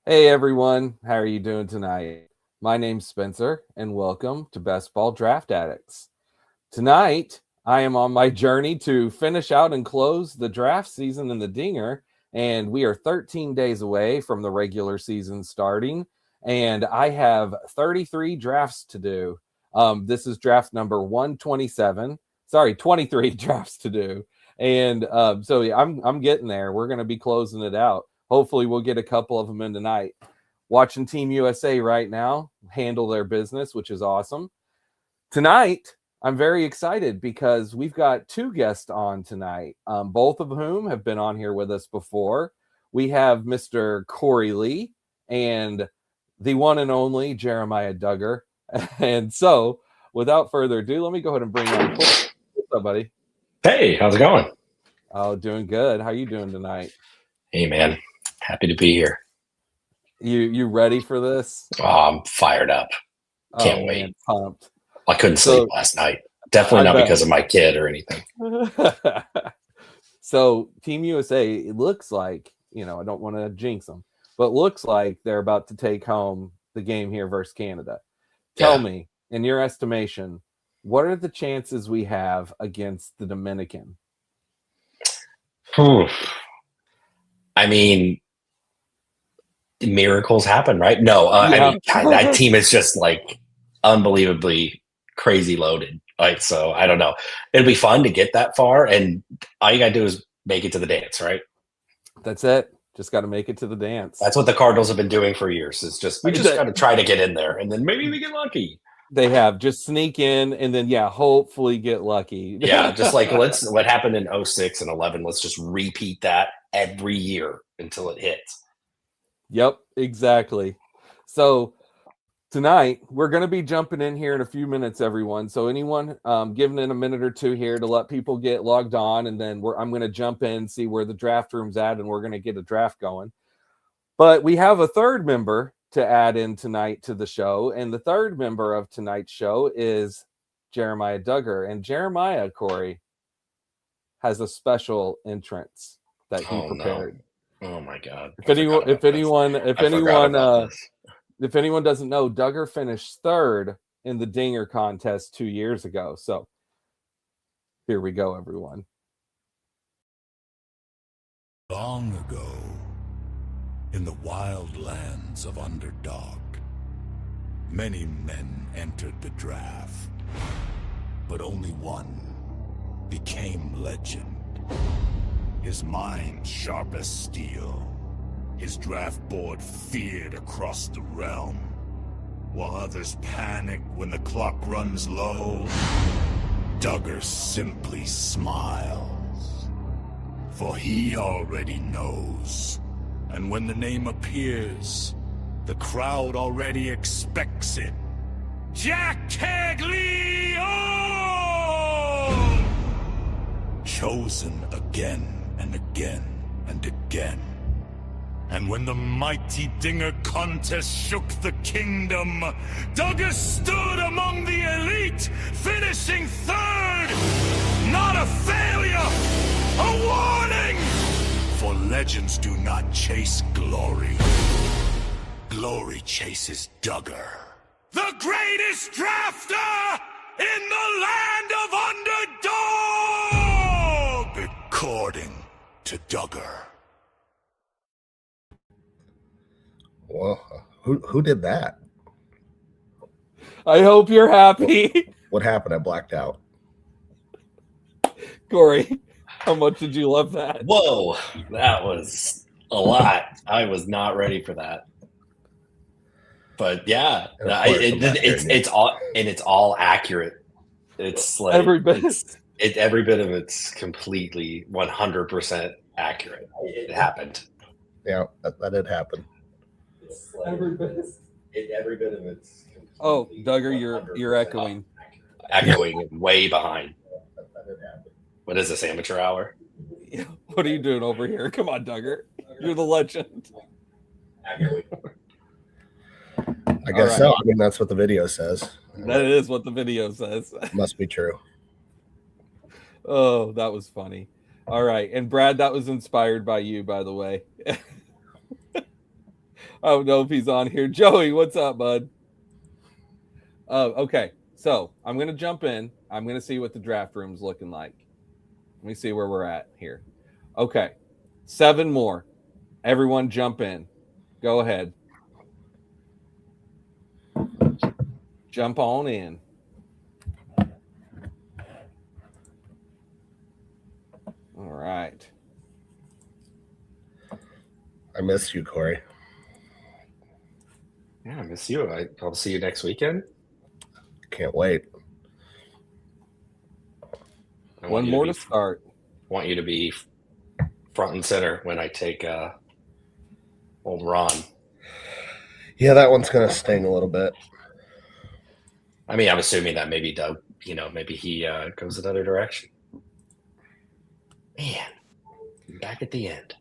Hey everyone, how are you doing tonight? My name's Spencer, and welcome to Best Ball Draft Addicts. Tonight, I am on my journey to finish out and close the draft season in the Dinger, and we are 13 days away from the regular season starting, and I have 33 drafts to do. This is draft number 127. Sorry, 23 drafts to do, and so yeah, I'm getting there. We're going to be closing it out. Hopefully, we'll get a couple of them in tonight. Watching Team USA right now handle their business, which is awesome. Tonight, I'm very excited because we've got two guests on tonight, both of whom have been on here with us before. We have Mr. Cory Lee and the one and only Jeremiah Duggar. And so, without further ado, let me go ahead and bring on Cory. What's up, buddy? Hey, how's it going? Oh, doing good. How you doing tonight? Hey, man. Happy to be here. You ready for this? Oh, I'm fired up. Can't Oh, wait. man, pumped. I couldn't sleep last night. Definitely I not bet. because of my kid or anything. So Team USA, it looks like, I don't want to jinx them, but looks like they're about to take home the game here versus Canada. Tell me, in your estimation, what are the chances we have against the Dominican? I mean, miracles happen, right? No, I mean, God, that team is just like unbelievably crazy loaded. Like, so I don't know. It'll be fun to get that far, and all you gotta do is make it to the dance, right? That's it. Just got to make it to the dance. That's what the Cardinals have been doing for years. It's just we just got to try to get in there, and then maybe we get lucky. They have just sneak in and then hopefully get lucky. Yeah, just like what happened in 06 and 11, let's just repeat that every year until it hits. Yep, exactly. So tonight we're going to be jumping in here in a few minutes, everyone. So anyone giving in a minute or two here to let people get logged on, and then I'm going to jump in, see where the draft room's at, and we're going to get a draft going. But we have a third member to add in tonight to the show, and the third member of tonight's show is Jeremiah Duggar. And Jeremiah, Cory, has a special entrance that he prepared. No. Oh my God! If anyone doesn't know, Duggar finished third in the Dinger contest 2 years ago. So here we go, everyone. Long ago, in the wild lands of Underdog, many men entered the draft, but only one became legend. His mind sharp as steel, his draft board feared across the realm. While others panic when the clock runs low, Duggar simply smiles. For he already knows. And when the name appears, the crowd already expects it. Jack Caglio! Chosen again and again and again. And when the mighty Dinger contest shook the kingdom, Duggar stood among the elite, finishing third! Not a failure! A warning! For legends do not chase glory. Glory chases Duggar. The greatest drafter in the land of Underdog! According to Duggar. Well, who did that? I hope you're happy. What happened? I blacked out. Cory, how much did you love that? Whoa, that was a lot. I was not ready for that. But yeah, it's all accurate. It's like every bit. Every bit of it's completely 100% accurate. It happened. Yeah, that did happen. Like, every bit of it's. Oh, Duggar, you're echoing. Echoing way behind. What is this, amateur hour? What are you doing over here? Come on, Duggar. You're the legend. I guess so. I mean, that's what the video says. That is what the video says. Must be true. Oh, that was funny. All right. And Brad, that was inspired by you, by the way. I don't know if he's on here. Joey, what's up, bud? Okay, so I'm gonna jump in. I'm gonna see what the draft room's looking like. Let me see where we're at here. Okay, 7 more. Everyone, jump in. Go ahead. Jump on in. All right. I miss you, Cory. Yeah, I miss you. I'll see you next weekend. Can't wait. One more to start. Want you to be front and center when I take old Ron. Yeah, that one's gonna sting a little bit. I mean, I'm assuming that maybe Doug, maybe he goes another direction. Man, back at the end.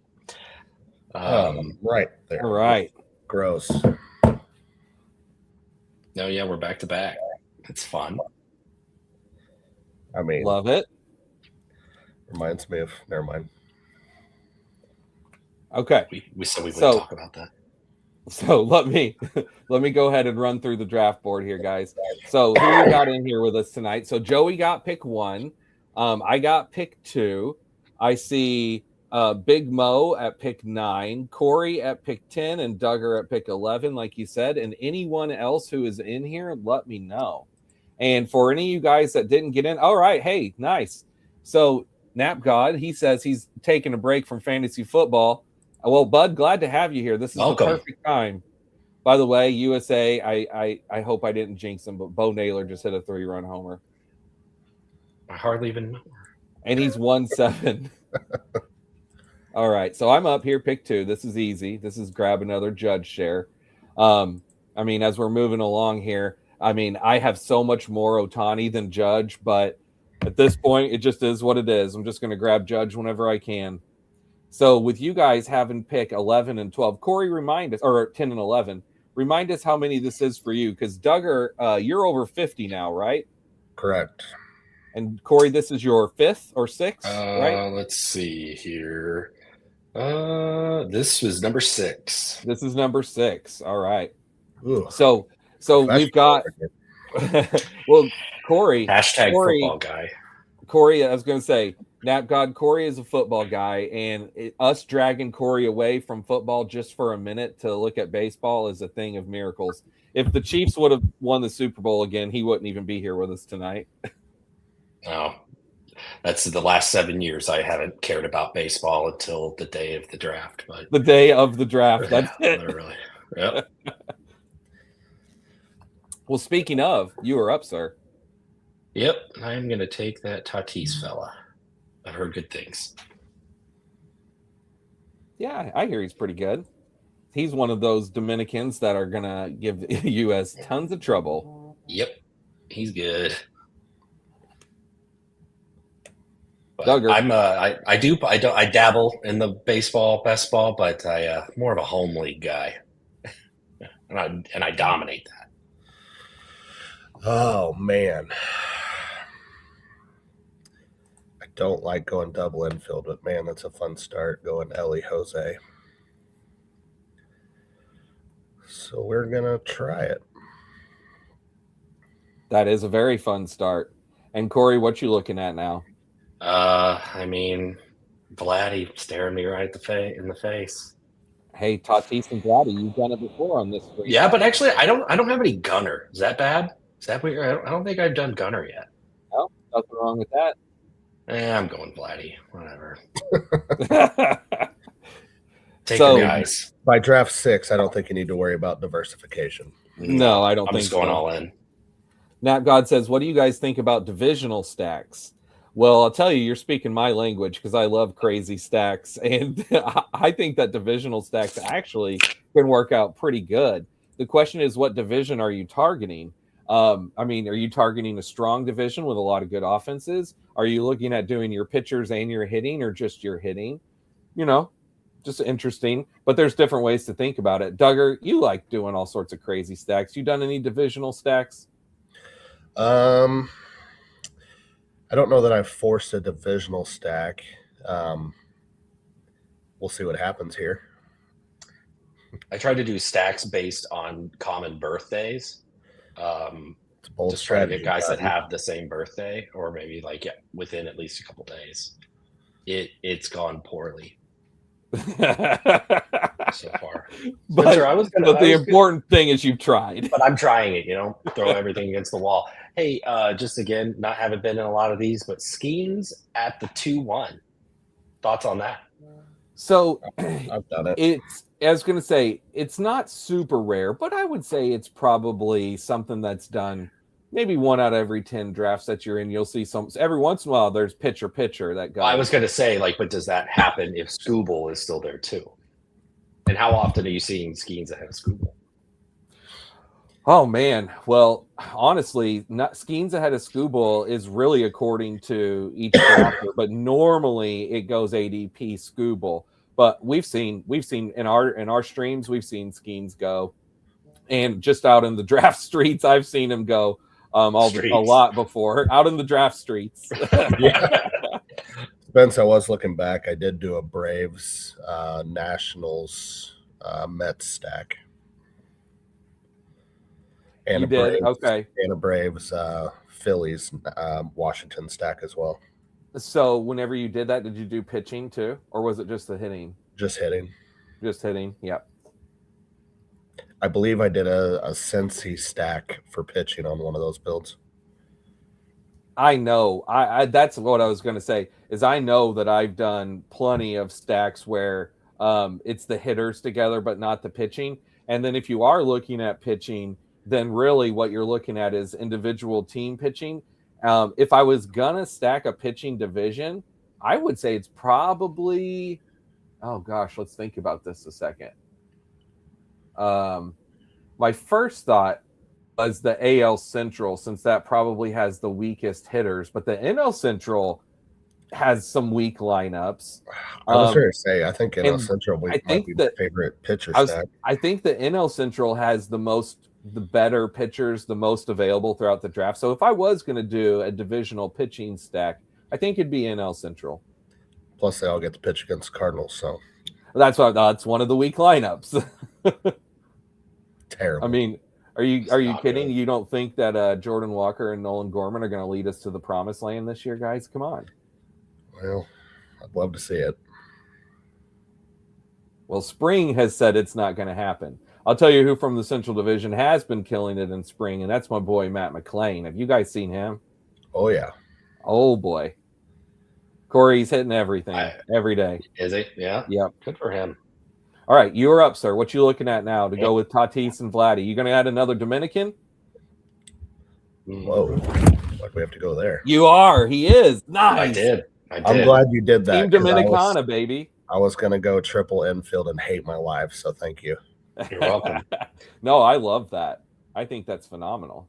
Right there. All right. Gross. No, yeah, we're back to back. It's fun. I mean, Love it. Reminds me of. Never mind. Okay. We said we wouldn't talk about that. So let me go ahead and run through the draft board here, guys. So who we got in here with us tonight? So Joey got pick 1. I got pick 2. I see Big Mo at pick 9, Cory at pick 10, and Duggar at pick 11, like you said. And anyone else who is in here, let me know. And for any of you guys that didn't get in, all right, hey, nice. So Nap God, he says he's taking a break from fantasy football. Well, Bud, glad to have you here. This is Welcome. The perfect time. By the way, USA, I hope I didn't jinx him, but Bo Naylor just hit a 3-run homer. I hardly even know. And he's 1-7. All right, so I'm up here, pick 2. This is easy. This is grab another judge share. I mean, as we're moving along here, I mean, I have so much more Ohtani than Judge, but at this point, it just is what it is. I'm just going to grab Judge whenever I can. So with you guys having pick 11 and 12, Cory, remind us, or 10 and 11, remind us how many this is for you, because Duggar, you're over 50 now, right? Correct. And Cory, this is your 5th or 6th, right? Let's see here. This was number 6. This is number 6. All right. Ooh. So we've got well, Cory. Hashtag football guy. Cory, I was going to say, Nap God, Cory is a football guy, and us dragging Cory away from football just for a minute to look at baseball is a thing of miracles. If the Chiefs would have won the Super Bowl again, he wouldn't even be here with us tonight. No, that's the last 7 years I haven't cared about baseball until the day of the draft. But the day of the draft, that's it. Literally. Yep. Well, speaking of, you are up, sir. Yep, I'm going to take that Tatis fella. I've heard good things. Yeah, I hear he's pretty good. He's one of those Dominicans that are going to give the U.S. tons of trouble. Yep, he's good. Duggar. I dabble in the baseball, best ball, but I more of a home league guy, and I dominate that. Oh man, I don't like going double infield, but man, that's a fun start going Ellie Jose. So we're gonna try it. That is a very fun start. And Cory, what you looking at now? I mean, Vladdy staring me right in the face. Hey, Tatis and Vladdy, you've done it before on this. Yeah, but actually, I don't have any gunner. Is that bad? Is that weird? I don't think I've done gunner yet. No, nothing wrong with that. I'm going Vladdy. Whatever. Take So- the guys. By draft 6, I don't think you need to worry about diversification. No, I don't I'm think just going so. all in. Nat God says, what do you guys think about divisional stacks? Well, I'll tell you, you're speaking my language because I love crazy stacks. And I think that divisional stacks actually can work out pretty good. The question is, what division are you targeting? I mean, are you targeting a strong division with a lot of good offenses? Are you looking at doing your pitchers and your hitting or just your hitting? You know, just interesting. But there's different ways to think about it. Duggar, you like doing all sorts of crazy stacks. You done any divisional stacks? I don't know that I've forced a divisional stack. We'll see what happens here. I tried to do stacks based on common birthdays. It's a bold Just trying to strategy. get guys that Biden. have the same birthday, or maybe like within at least a couple days. It's gone poorly so far. Spencer, but the important thing is you've tried. But I'm trying it, throw everything against the wall. Hey, just again, not having been in a lot of these, but Skeens at the 2-1. Thoughts on that? So I've done it. I was going to say, it's not super rare, but I would say it's probably something that's done maybe 1 out of every 10 drafts that you're in. You'll see every once in a while, there's pitcher that goes. I was going to say, but does that happen if Scooble is still there too? And how often are you seeing Skeens ahead of Scooble? Oh, man. Well, honestly, Skeens ahead of Scooble is really according to each drafter, but normally it goes ADP Scooble. But we've seen in our streams, we've seen Skeens go, and just out in the draft streets, I've seen him go a lot before out in the draft streets. Spence, I was looking back. I did do a Braves Nationals Mets stack. And you did? Okay. And a Braves Phillies Washington stack as well. So whenever you did that, did you do pitching too? Or was it just the hitting? Just hitting. Just hitting, yep. I believe I did a Cincy stack for pitching on one of those builds. I know. I that's what I was going to say, is I know that I've done plenty of stacks where it's the hitters together, but not the pitching. And then if you are looking at pitching, then really what you're looking at is individual team pitching. If I was going to stack a pitching division, I would say it's probably, oh gosh, let's think about this a second. My first thought was the AL Central, since that probably has the weakest hitters, but the NL Central has some weak lineups. I was going to say, I think NL Central might be my favorite pitcher stack. I think the NL Central has the better pitchers, the most available throughout the draft. So if I was going to do a divisional pitching stack, I think it'd be NL Central. Plus, they all get to pitch against the Cardinals, so that's one of the weak lineups. Terrible. I mean, are you kidding? Good. You don't think that Jordan Walker and Nolan Gorman are going to lead us to the promised land this year, guys? Come on. Well, I'd love to see it. Well, spring has said it's not going to happen. I'll tell you who from the Central Division has been killing it in spring, and that's my boy Matt McClain. Have you guys seen him? Oh, yeah. Oh, boy. Cory's hitting everything every day. Is he? Yeah? Yep. Good for him. All right, you're up, sir. What you looking at now to go with Tatis and Vladdy? You going to add another Dominican? Whoa. Like we have to go there. You are. He is. Nice. I did. I'm glad you did that. Team Dominicana, baby. I was going to go triple infield and hate my life, so thank you. You're welcome. No, I love that. I think that's phenomenal.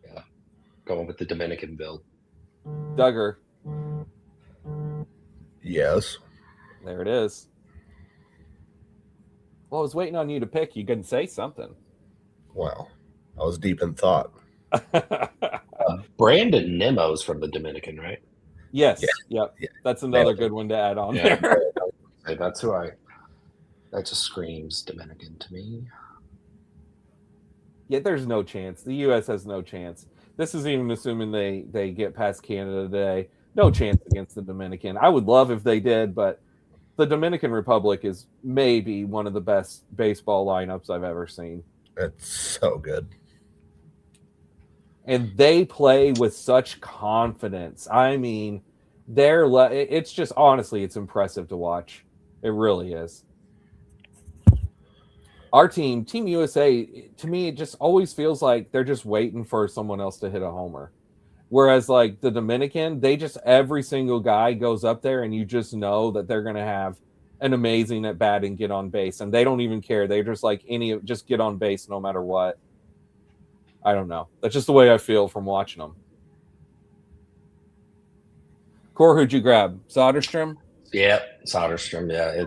Yeah. Going with the Dominican build. Duggar. Yes. There it is. Well, I was waiting on you to pick. You couldn't say something. Wow. I was deep in thought. Brandon Nemo's from the Dominican, right? Yes. Yeah. Yep. Yeah. That's another good one to add on there. That's who that just screams Dominican to me. Yeah, there's no chance. The U.S. has no chance. This is even assuming they get past Canada today. No chance against the Dominican. I would love if they did, but the Dominican Republic is maybe one of the best baseball lineups I've ever seen. It's so good. And they play with such confidence. I mean, it's just, honestly, it's impressive to watch. It really is. Our Team USA, to me, it just always feels like they're just waiting for someone else to hit a homer. Whereas, like, the Dominican, every single guy goes up there and you just know that they're going to have an amazing at bat and get on base. And they don't even care. They're just like, just get on base no matter what. I don't know. That's just the way I feel from watching them. Core, who'd you grab? Soderstrom? Yeah, Soderstrom. Yeah,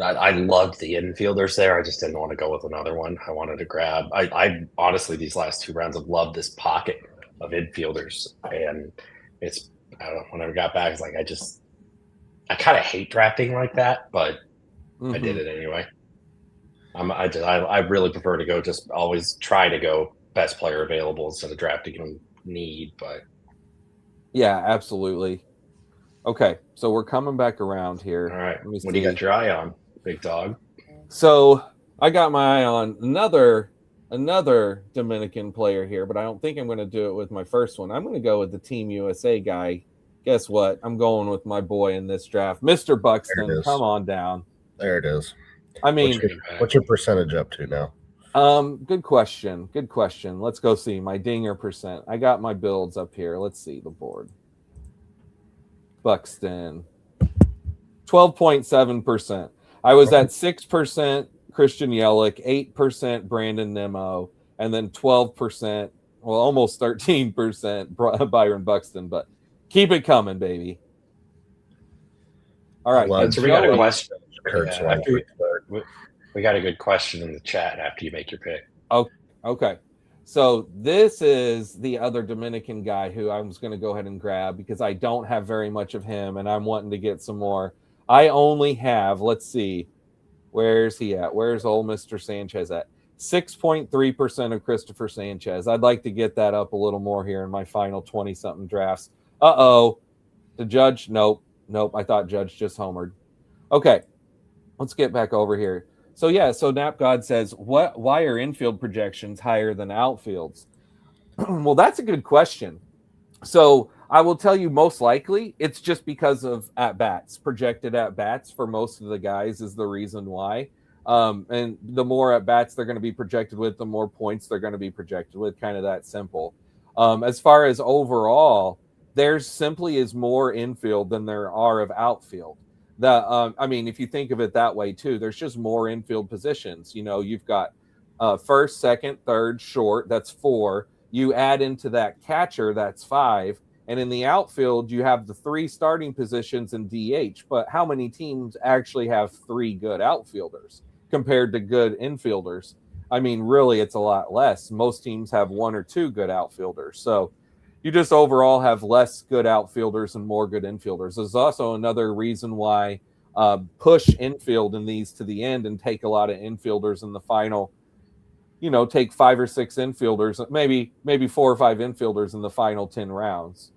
I loved the infielders there. I just didn't want to go with another one. I wanted to grab. I honestly, these last two rounds have loved this pocket of infielders, and it's, I don't know, when I got back, it's like I kind of hate drafting like that, but I did it anyway. I really prefer to go just always try to go best player available instead of drafting him need, but Yeah, absolutely. Okay, so we're coming back around here. all right. Let me What do you see. got your eye on, big dog? So I got my eye on another Dominican player here, but I don't think I'm going to do it with my first one. I'm going to go with the Team USA guy. Guess what? I'm going with my boy in this draft, Mr. Buxton. Come on down. There it is. I mean, what's your percentage up to now? Good question. Good question. Let's go see my dinger percent. I got my builds up here. Let's see the board. Buxton, 12.7%. I was at 6% Christian Yelich, 8% Brandon Nimmo, and then 12%, well, almost 13% Byron Buxton. But keep it coming, baby. All right. So we got a question. Yeah, we got a good question in the chat after you make your pick. Okay. So this is the other Dominican guy who I was going to go ahead and grab because I don't have very much of him, and I'm wanting to get some more. I only have, let's see, where's he at? Where's old Mr. Sanchez at? 6.3% of Christopher Sanchez. I'd like to get that up a little more here in my final 20-something drafts. Uh-oh. The Judge? Nope. I thought Judge just homered. Okay. Let's get back over here. So Nap God says, why are infield projections higher than outfields? Well, that's a good question. So I will tell you most likely it's just because of at-bats. Projected at-bats for most of the guys is the reason why. And the more at-bats they're going to be projected with, the more points they're going to be projected with, kind of that simple. As far as overall, there simply is more infield than there are of outfield. I mean, if you think of it that way too, there's just more infield positions. You know, you've got first, second, third, short, that's 4. You add into that catcher, that's 5. And in the outfield, you have the 3 starting positions in DH. But how many teams actually have 3 good outfielders compared to good infielders? I mean, really, it's a lot less. Most teams have 1 or 2 good outfielders. So you just overall have less good outfielders and more good infielders. There's also another reason why push infield in these to the end and take a lot of infielders in the final. You know, take 5 or 6 infielders, maybe 4 or 5 infielders in the final 10 rounds.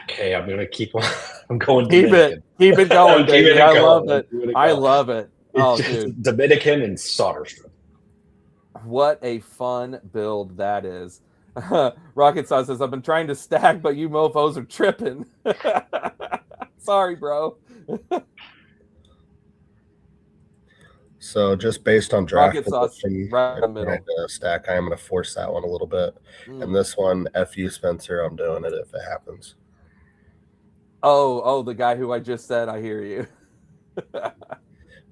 Okay, I'm gonna keep on. I'm going. Keep it going, baby. I love it. Oh, dude, Dominican and Soderstrom. What a fun build that is. Rocket Sauce says, I've been trying to stack, but you mofos are tripping. Sorry, bro. So just based on draft right in the middle. Stack, I am going to force that one a little bit. And this one, F you, Spencer, I'm doing it if it happens. Oh, the guy who I just said, I hear you.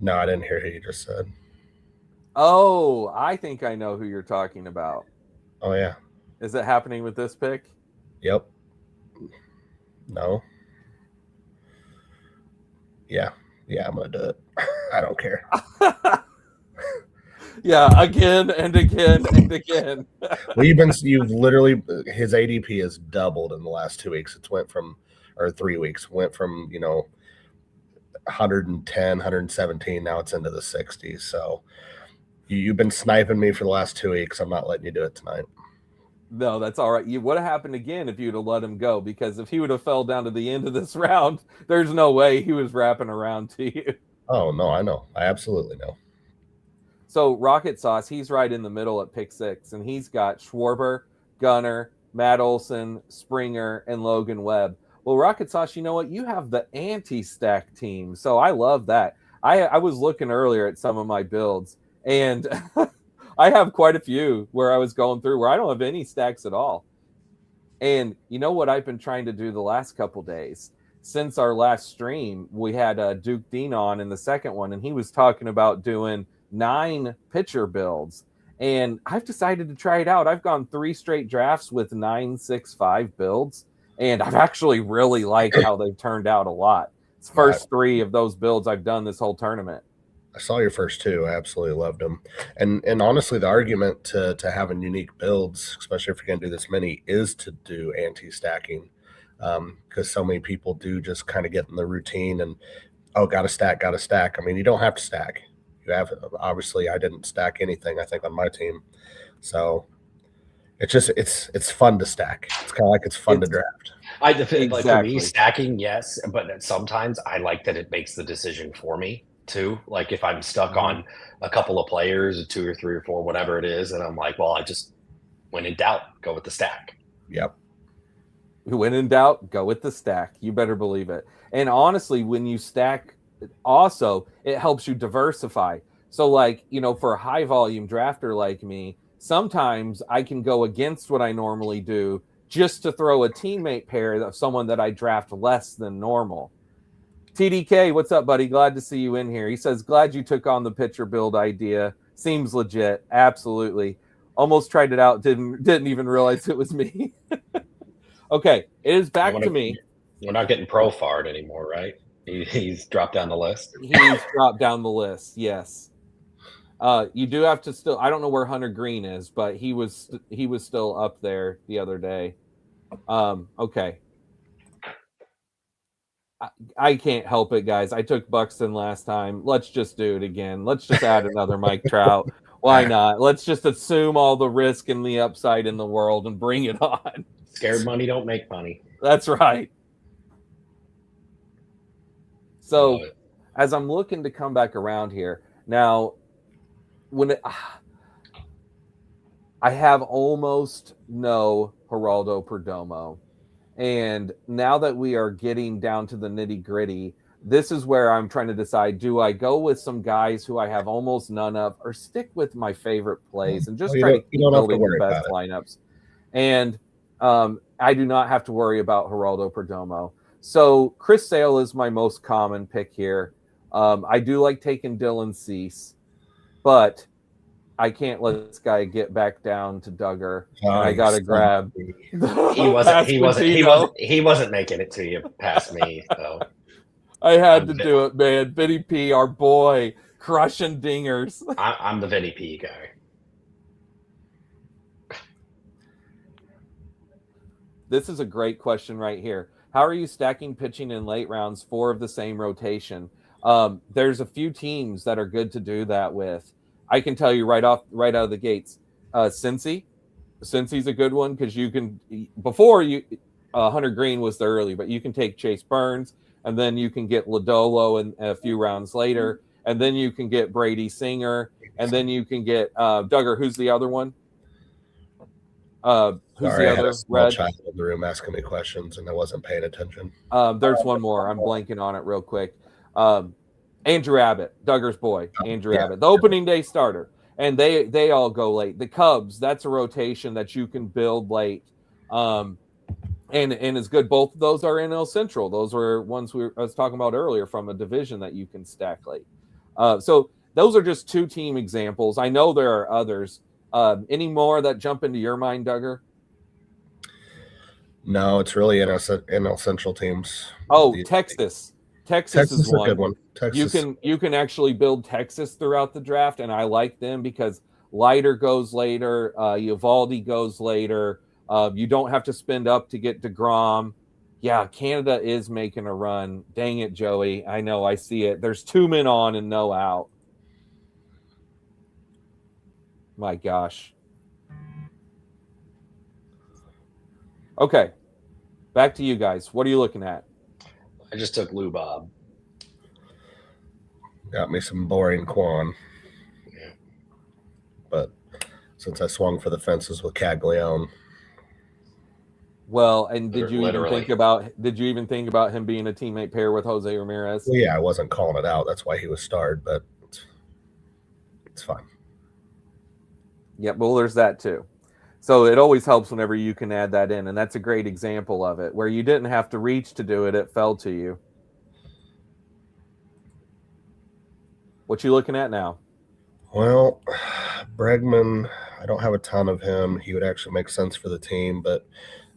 No, I didn't hear who you just said. Oh, I think I know who you're talking about. Oh, yeah. Is it happening with this pick? Yep. No. Yeah, I'm going to do it. I don't care. Yeah, again and again and again. Well, you've literally, his ADP has doubled in the last 2 weeks. 3 weeks, went from, 110, 117. Now it's into the 60s. So you've been sniping me for the last 2 weeks. I'm not letting you do it tonight. No, that's all right. You would have happened again if you'd have let him go, because if he would have fell down to the end of this round, there's no way he was wrapping around to you. Oh, no, I know. I absolutely know. So Rocket Sauce, he's right in the middle at pick 6, and he's got Schwarber, Gunnar, Matt Olson, Springer, and Logan Webb. Well, Rocket Sauce, you know what? You have the anti-stack team, so I love that. I was looking earlier at some of my builds, and I have quite a few where I was going through where I don't have any stacks at all. And you know what I've been trying to do the last couple days? Since our last stream, we had Duke Dean on in the second one, and he was talking about doing 9 pitcher builds. And I've decided to try it out. I've gone 3 straight drafts with 9-6-5 builds, and I've actually really liked how they've turned out a lot. It's first 3 of those builds I've done this whole tournament. I saw your first 2. I absolutely loved them. And honestly, the argument to having unique builds, especially if you're going to do this many, is to do anti-stacking, because so many people do just kind of get in the routine. And Oh, got to stack, got to stack. I mean, you don't have to stack. You have obviously. I didn't stack anything. I think on my team, so it's fun to stack. It's kind of like it's fun to draft. Like for me, Exactly. stacking, yes, but sometimes I like that it makes the decision for me too. Like if I'm stuck on a couple of players, 2 or 3 or 4, whatever it is, and I'm like, well, I just when in doubt, go with the stack. Yep. When in doubt, go with the stack. You better believe it. And honestly, when you stack, also, it helps you diversify. So, like, for a high volume drafter like me, sometimes I can go against what I normally do just to throw a teammate pair of someone that I draft less than normal. TDK, what's up, buddy? Glad to see you in here. He says, glad you took on the pitcher build idea. Seems legit. Absolutely. Almost tried it out. Didn't even realize it was me. Okay, it is back to me. We're not getting Profard anymore, right? He's dropped down the list. He's dropped down the list. Yes. You do have to still. I don't know where Hunter Green is, but he was still up there the other day. Okay. I can't help it, guys. I took Buxton last time. Let's just do it again. Let's just add another Mike Trout. Why not? Let's just assume all the risk and the upside in the world and bring it on. Scared money don't make money. That's right. So, as I'm looking to come back around here now, I have almost no Geraldo Perdomo, and now that we are getting down to the nitty gritty, this is where I'm trying to decide: do I go with some guys who I have almost none of, or stick with my favorite plays and just try to keep building the best lineups? And I do not have to worry about Geraldo Perdomo. So Chris Sale is my most common pick here. I do like taking Dylan Cease, but I can't let this guy get back down to Duggar. I got to grab. He wasn't making it to you past me. So I had to do it, man. Vinny P, our boy, crushing dingers. I'm the Vinny P guy. This is a great question right here. How are you stacking pitching in late rounds, 4 of the same rotation? There's a few teams that are good to do that with. I can tell you right out of the gates. Cincy's a good one because you can Hunter Green was there early, but you can take Chase Burns and then you can get Lodolo and a few rounds later, and then you can get Brady Singer, and then you can get Duggar. Who's the other one? Who's Sorry, the I had other? a small Red child in the room asking me questions, and I wasn't paying attention. There's one more. I'm blanking on it real quick. Andrew Abbott, Duggar's boy, Andrew Abbott, the opening day starter, and they all go late. The Cubs, that's a rotation that you can build late, and it's good. Both of those are NL Central. Those were ones I was talking about earlier from a division that you can stack late. So those are just 2 team examples. I know there are others. Any more that jump into your mind, Duggar? No, it's really NL Central teams. Oh, Texas is a good one. Texas. You can actually build Texas throughout the draft, and I like them because Leiter goes later, Eovaldi goes later. You don't have to spend up to get DeGrom. Yeah, Canada is making a run. Dang it, Joey. I know, I see it. There's 2 men on and no out. My gosh. Okay. Back to you guys. What are you looking at? I just took Lou Bob. Got me some boring Quan. Yeah. But since I swung for the fences with Caglione. Well, and did you even think about him being a teammate pair with Jose Ramirez? Well, yeah, I wasn't calling it out. That's why he was starred, but it's fine. Yeah, well, there's that too. So it always helps whenever you can add that in, and that's a great example of it, where you didn't have to reach to do it; it fell to you. What you looking at now? Well, Bregman, I don't have a ton of him. He would actually make sense for the team, but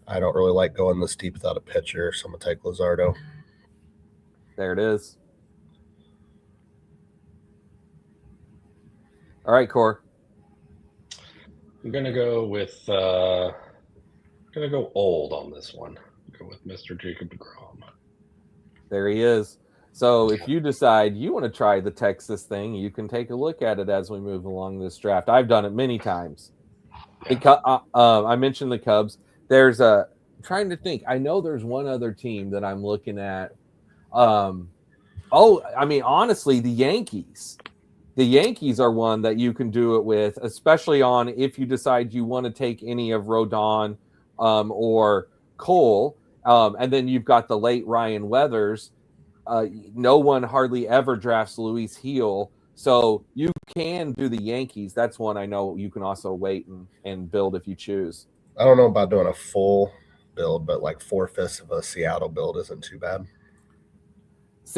I don't really like going this deep without a pitcher, so I'm going to take Luzardo. There it is. All right, Cor. I'm going to go with going to go old on this one. Go with Mr. Jacob DeGrom. There he is. So if you decide you want to try the Texas thing, you can take a look at it as we move along this draft. I've done it many times. I mentioned the Cubs. I'm trying to think. I know there's one other team that I'm looking at. Honestly, the Yankees. The Yankees are one that you can do it with, especially on if you decide you want to take any of Rodon or Cole. And then you've got the late Ryan Weathers. No one hardly ever drafts Luis Heel. So you can do the Yankees. That's one I know you can also wait and build if you choose. I don't know about doing a full build, but like 4/5 of a Seattle build isn't too bad.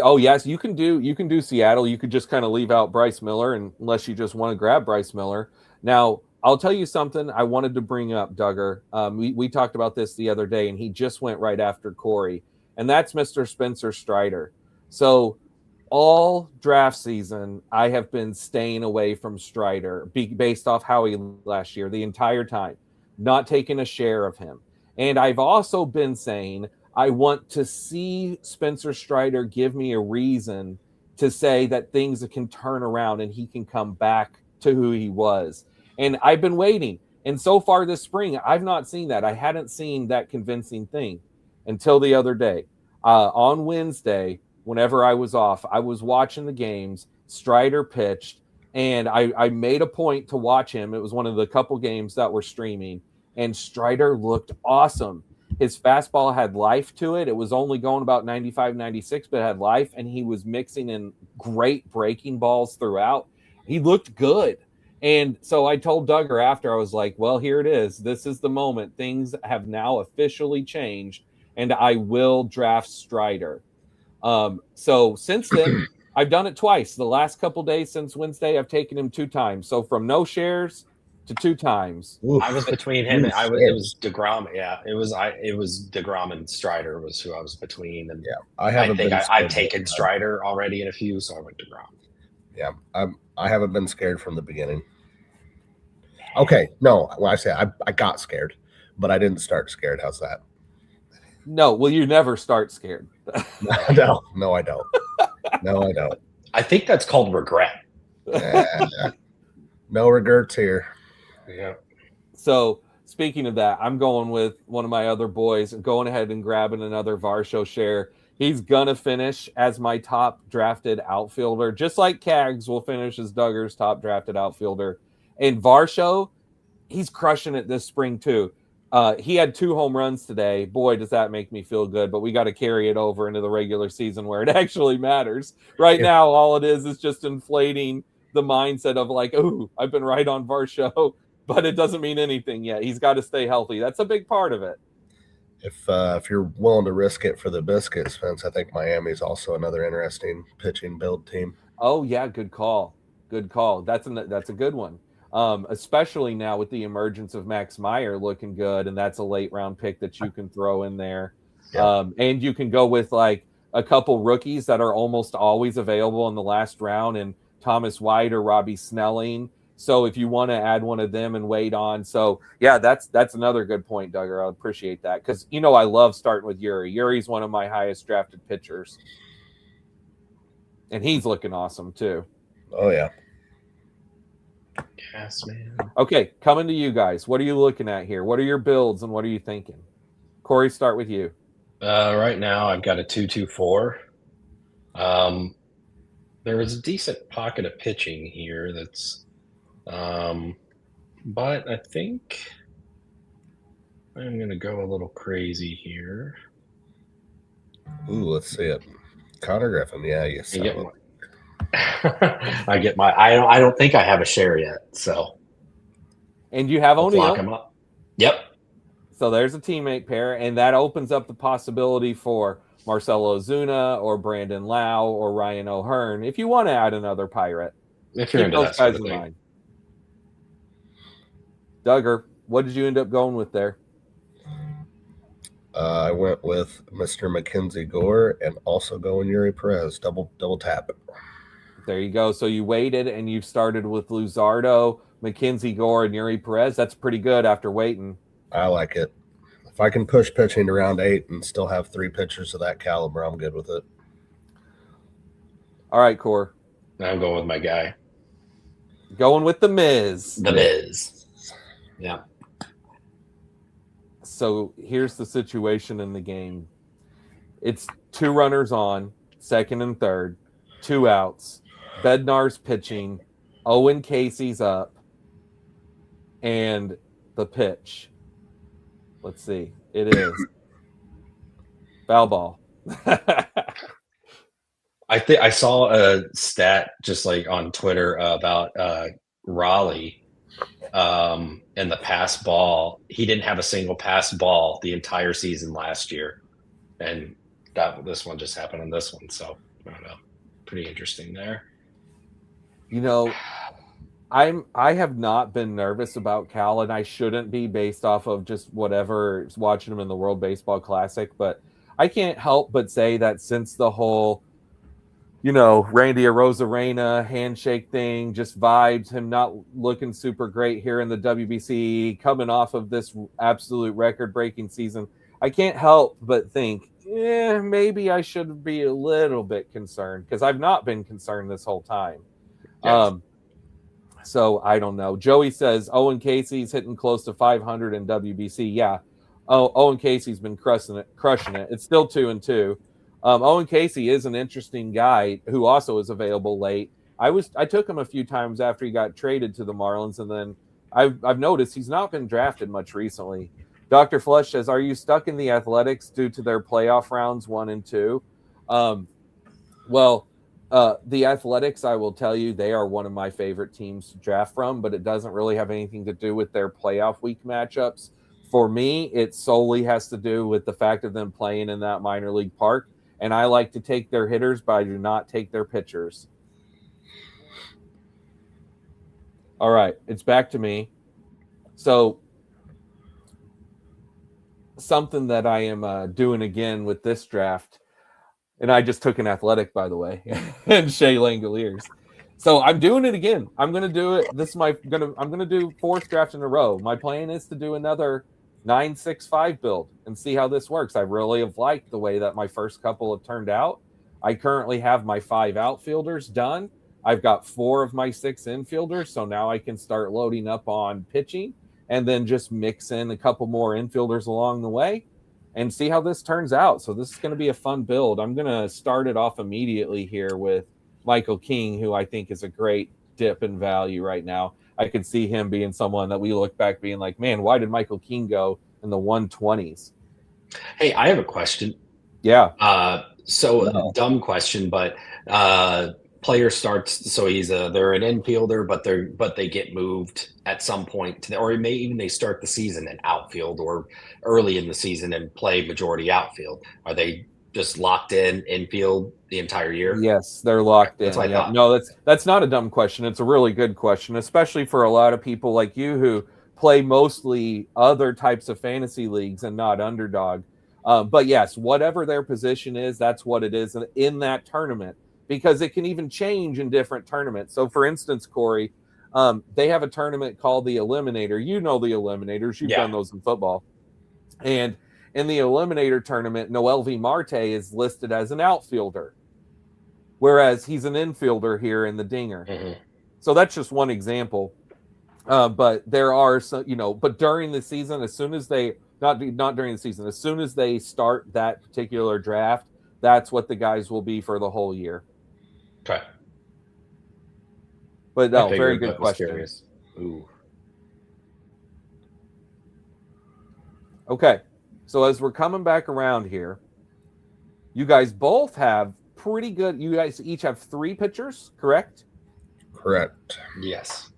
Oh yes, you can do Seattle. You could just kind of leave out Bryce Miller unless you just want to grab Bryce Miller. Now, I'll tell you something I wanted to bring up, Duggar. We talked about this the other day, and he just went right after Cory, and that's Mr. Spencer Strider. So all draft season, I have been staying away from Strider based off how he last year, the entire time, not taking a share of him. And I've also been saying I want to see Spencer Strider give me a reason to say that things can turn around and he can come back to who he was. And I've been waiting. And so far this spring, I've not seen that. I hadn't seen that convincing thing until the other day. On Wednesday, whenever I was off, I was watching the games. Strider pitched, and I made a point to watch him. It was one of the couple games that were streaming, and Strider looked awesome. His fastball had life to it. It was only going about 95, 96, but it had life, and he was mixing in great breaking balls throughout. He looked good. And so I told Duggar after, I was like, well, here it is. This is the moment. Things have now officially changed, and I will draft Strider. So since then, I've done it twice. The last couple days since Wednesday, I've taken him 2 times. So from no shares to 2 times. I was between him and it was DeGrom. Yeah, it was DeGrom and Strider was who I was between. And yeah, I've taken Strider already in a few, so I went DeGrom. Yeah, I haven't been scared from the beginning. Okay, no, when I say I got scared, but I didn't start scared. How's that? No, well, you never start scared. No, I don't. No, I don't. I think that's called regret. No regrets here. Yeah. So speaking of that, I'm going with one of my other boys, going ahead and grabbing another Varsho share. He's going to finish as my top drafted outfielder, just like Cags will finish as Duggar's top drafted outfielder. And Varsho, he's crushing it this spring too. He had 2 home runs today. Boy, does that make me feel good. But we got to carry it over into the regular season where it actually matters. Right now, all it is just inflating the mindset of like, ooh, I've been right on Varsho, but it doesn't mean anything yet. He's got to stay healthy. That's a big part of it. If you're willing to risk it for the biscuit, Spence, I think Miami's also another interesting pitching build team. Oh yeah, good call. Good call. That's a good one. Especially now with the emergence of Max Meyer looking good, and that's a late round pick that you can throw in there. Yeah. And you can go with like a couple rookies that are almost always available in the last round, and Thomas White or Robbie Snelling. So if you want to add one of them and wait on. So yeah, that's another good point, Duggar. I appreciate that. Because I love starting with Yuri. Yuri's one of my highest drafted pitchers. And he's looking awesome too. Oh yeah. Yes, man. Okay, coming to you guys. What are you looking at here? What are your builds and what are you thinking? Cory, start with you. Right now, I've got a 2-2-4. There is a decent pocket of pitching here that's, but I think I'm going to go a little crazy here. Ooh, let's see it. Connor Griffin. Yeah, you said I get my. I don't think I have a share yet. So, and you have O'Neill. Lock him up. Yep. So there's a teammate pair, and that opens up the possibility for Marcelo Ozuna or Brandon Lau or Ryan O'Hearn if you want to add another Pirate. If you're into those guys in mind. Duggar, what did you end up going with there? I went with Mr. Mackenzie Gore and also going Yuri Perez. Double tap. There you go. So you waited and you started with Luzardo, Mackenzie Gore, and Yuri Perez. That's pretty good after waiting. I like it. If I can push pitching to round 8 and still have 3 pitchers of that caliber, I'm good with it. All right, Core. I'm going with my guy. Going with the Miz. The Miz. Yeah. So here's the situation in the game. It's 2 runners on, second and third, 2 outs. Bednar's pitching. Owen Casey's up. And the pitch. Let's see. It is foul ball. I think I saw a stat just like on Twitter about Raleigh and the pass ball. He didn't have a single pass ball the entire season last year, and this one just happened on this one. So I don't know, pretty interesting there. You know, I have not been nervous about Cal, and I shouldn't be based off of just whatever watching him in the World Baseball Classic. But I can't help but say that since the whole, Randy Arozarena handshake thing, just vibes, him not looking super great here in the WBC, coming off of this absolute record-breaking season, I can't help but think, maybe I should be a little bit concerned, because I've not been concerned this whole time. Yes. So I don't know. Joey says Owen Casey's hitting close to 500 in WBC. Yeah. Owen Casey's been crushing it. It's still 2-2. Owen Casey is an interesting guy who also is available late. I took him a few times after he got traded to the Marlins, and then I've noticed he's not been drafted much recently. Dr. Flush says, are you stuck in the Athletics due to their playoff rounds 1 and 2? The Athletics, I will tell you, they are one of my favorite teams to draft from, but it doesn't really have anything to do with their playoff week matchups. For me, it solely has to do with the fact of them playing in that minor league park, and I like to take their hitters, but I do not take their pitchers. All right, it's back to me. So something that I am doing again with this draft, and I just took an Athletic, by the way, and Shea Langoliers. So I'm doing it again. I'm going to do it. I'm going to do 4th draft in a row. My plan is to do another 9-6-5 build and see how this works. I really have liked the way that my first couple have turned out. I currently have my 5 outfielders done. I've got 4 of my 6 infielders, so now I can start loading up on pitching and then just mix in a couple more infielders along the way and see how this turns out. So this is going to be a fun build. I'm going to start it off immediately here with Michael King, who I think is a great dip in value right now. I could see him being someone that we look back being like, man, why did Michael King go in the 120s? Hey, I have a question. Yeah. Dumb question, but player starts, so they're an infielder, but they get moved at some point, or they start the season in outfield or early in the season and play majority outfield. Are they just locked in infield the entire year? Yes, they're locked in. That's what I thought. No, that's not a dumb question. It's a really good question, especially for a lot of people like you who play mostly other types of fantasy leagues and not Underdog. But yes, whatever their position is, that's what it is in that tournament, because it can even change in different tournaments. So, for instance, Cory, they have a tournament called the Eliminator. You know the Eliminators. You've done those in football. And in the Eliminator tournament, Noel V. Marte is listed as an outfielder, whereas he's an infielder here in the Dinger. Mm-hmm. So that's just one example. But there are some, but during the season, as soon as they not during the season, as soon as they start that particular draft, that's what the guys will be for the whole year. Okay. But no, very good question. Ooh. Okay. So as we're coming back around here, you guys both have pretty good. You guys each have 3 pitchers, correct? Correct. Yes.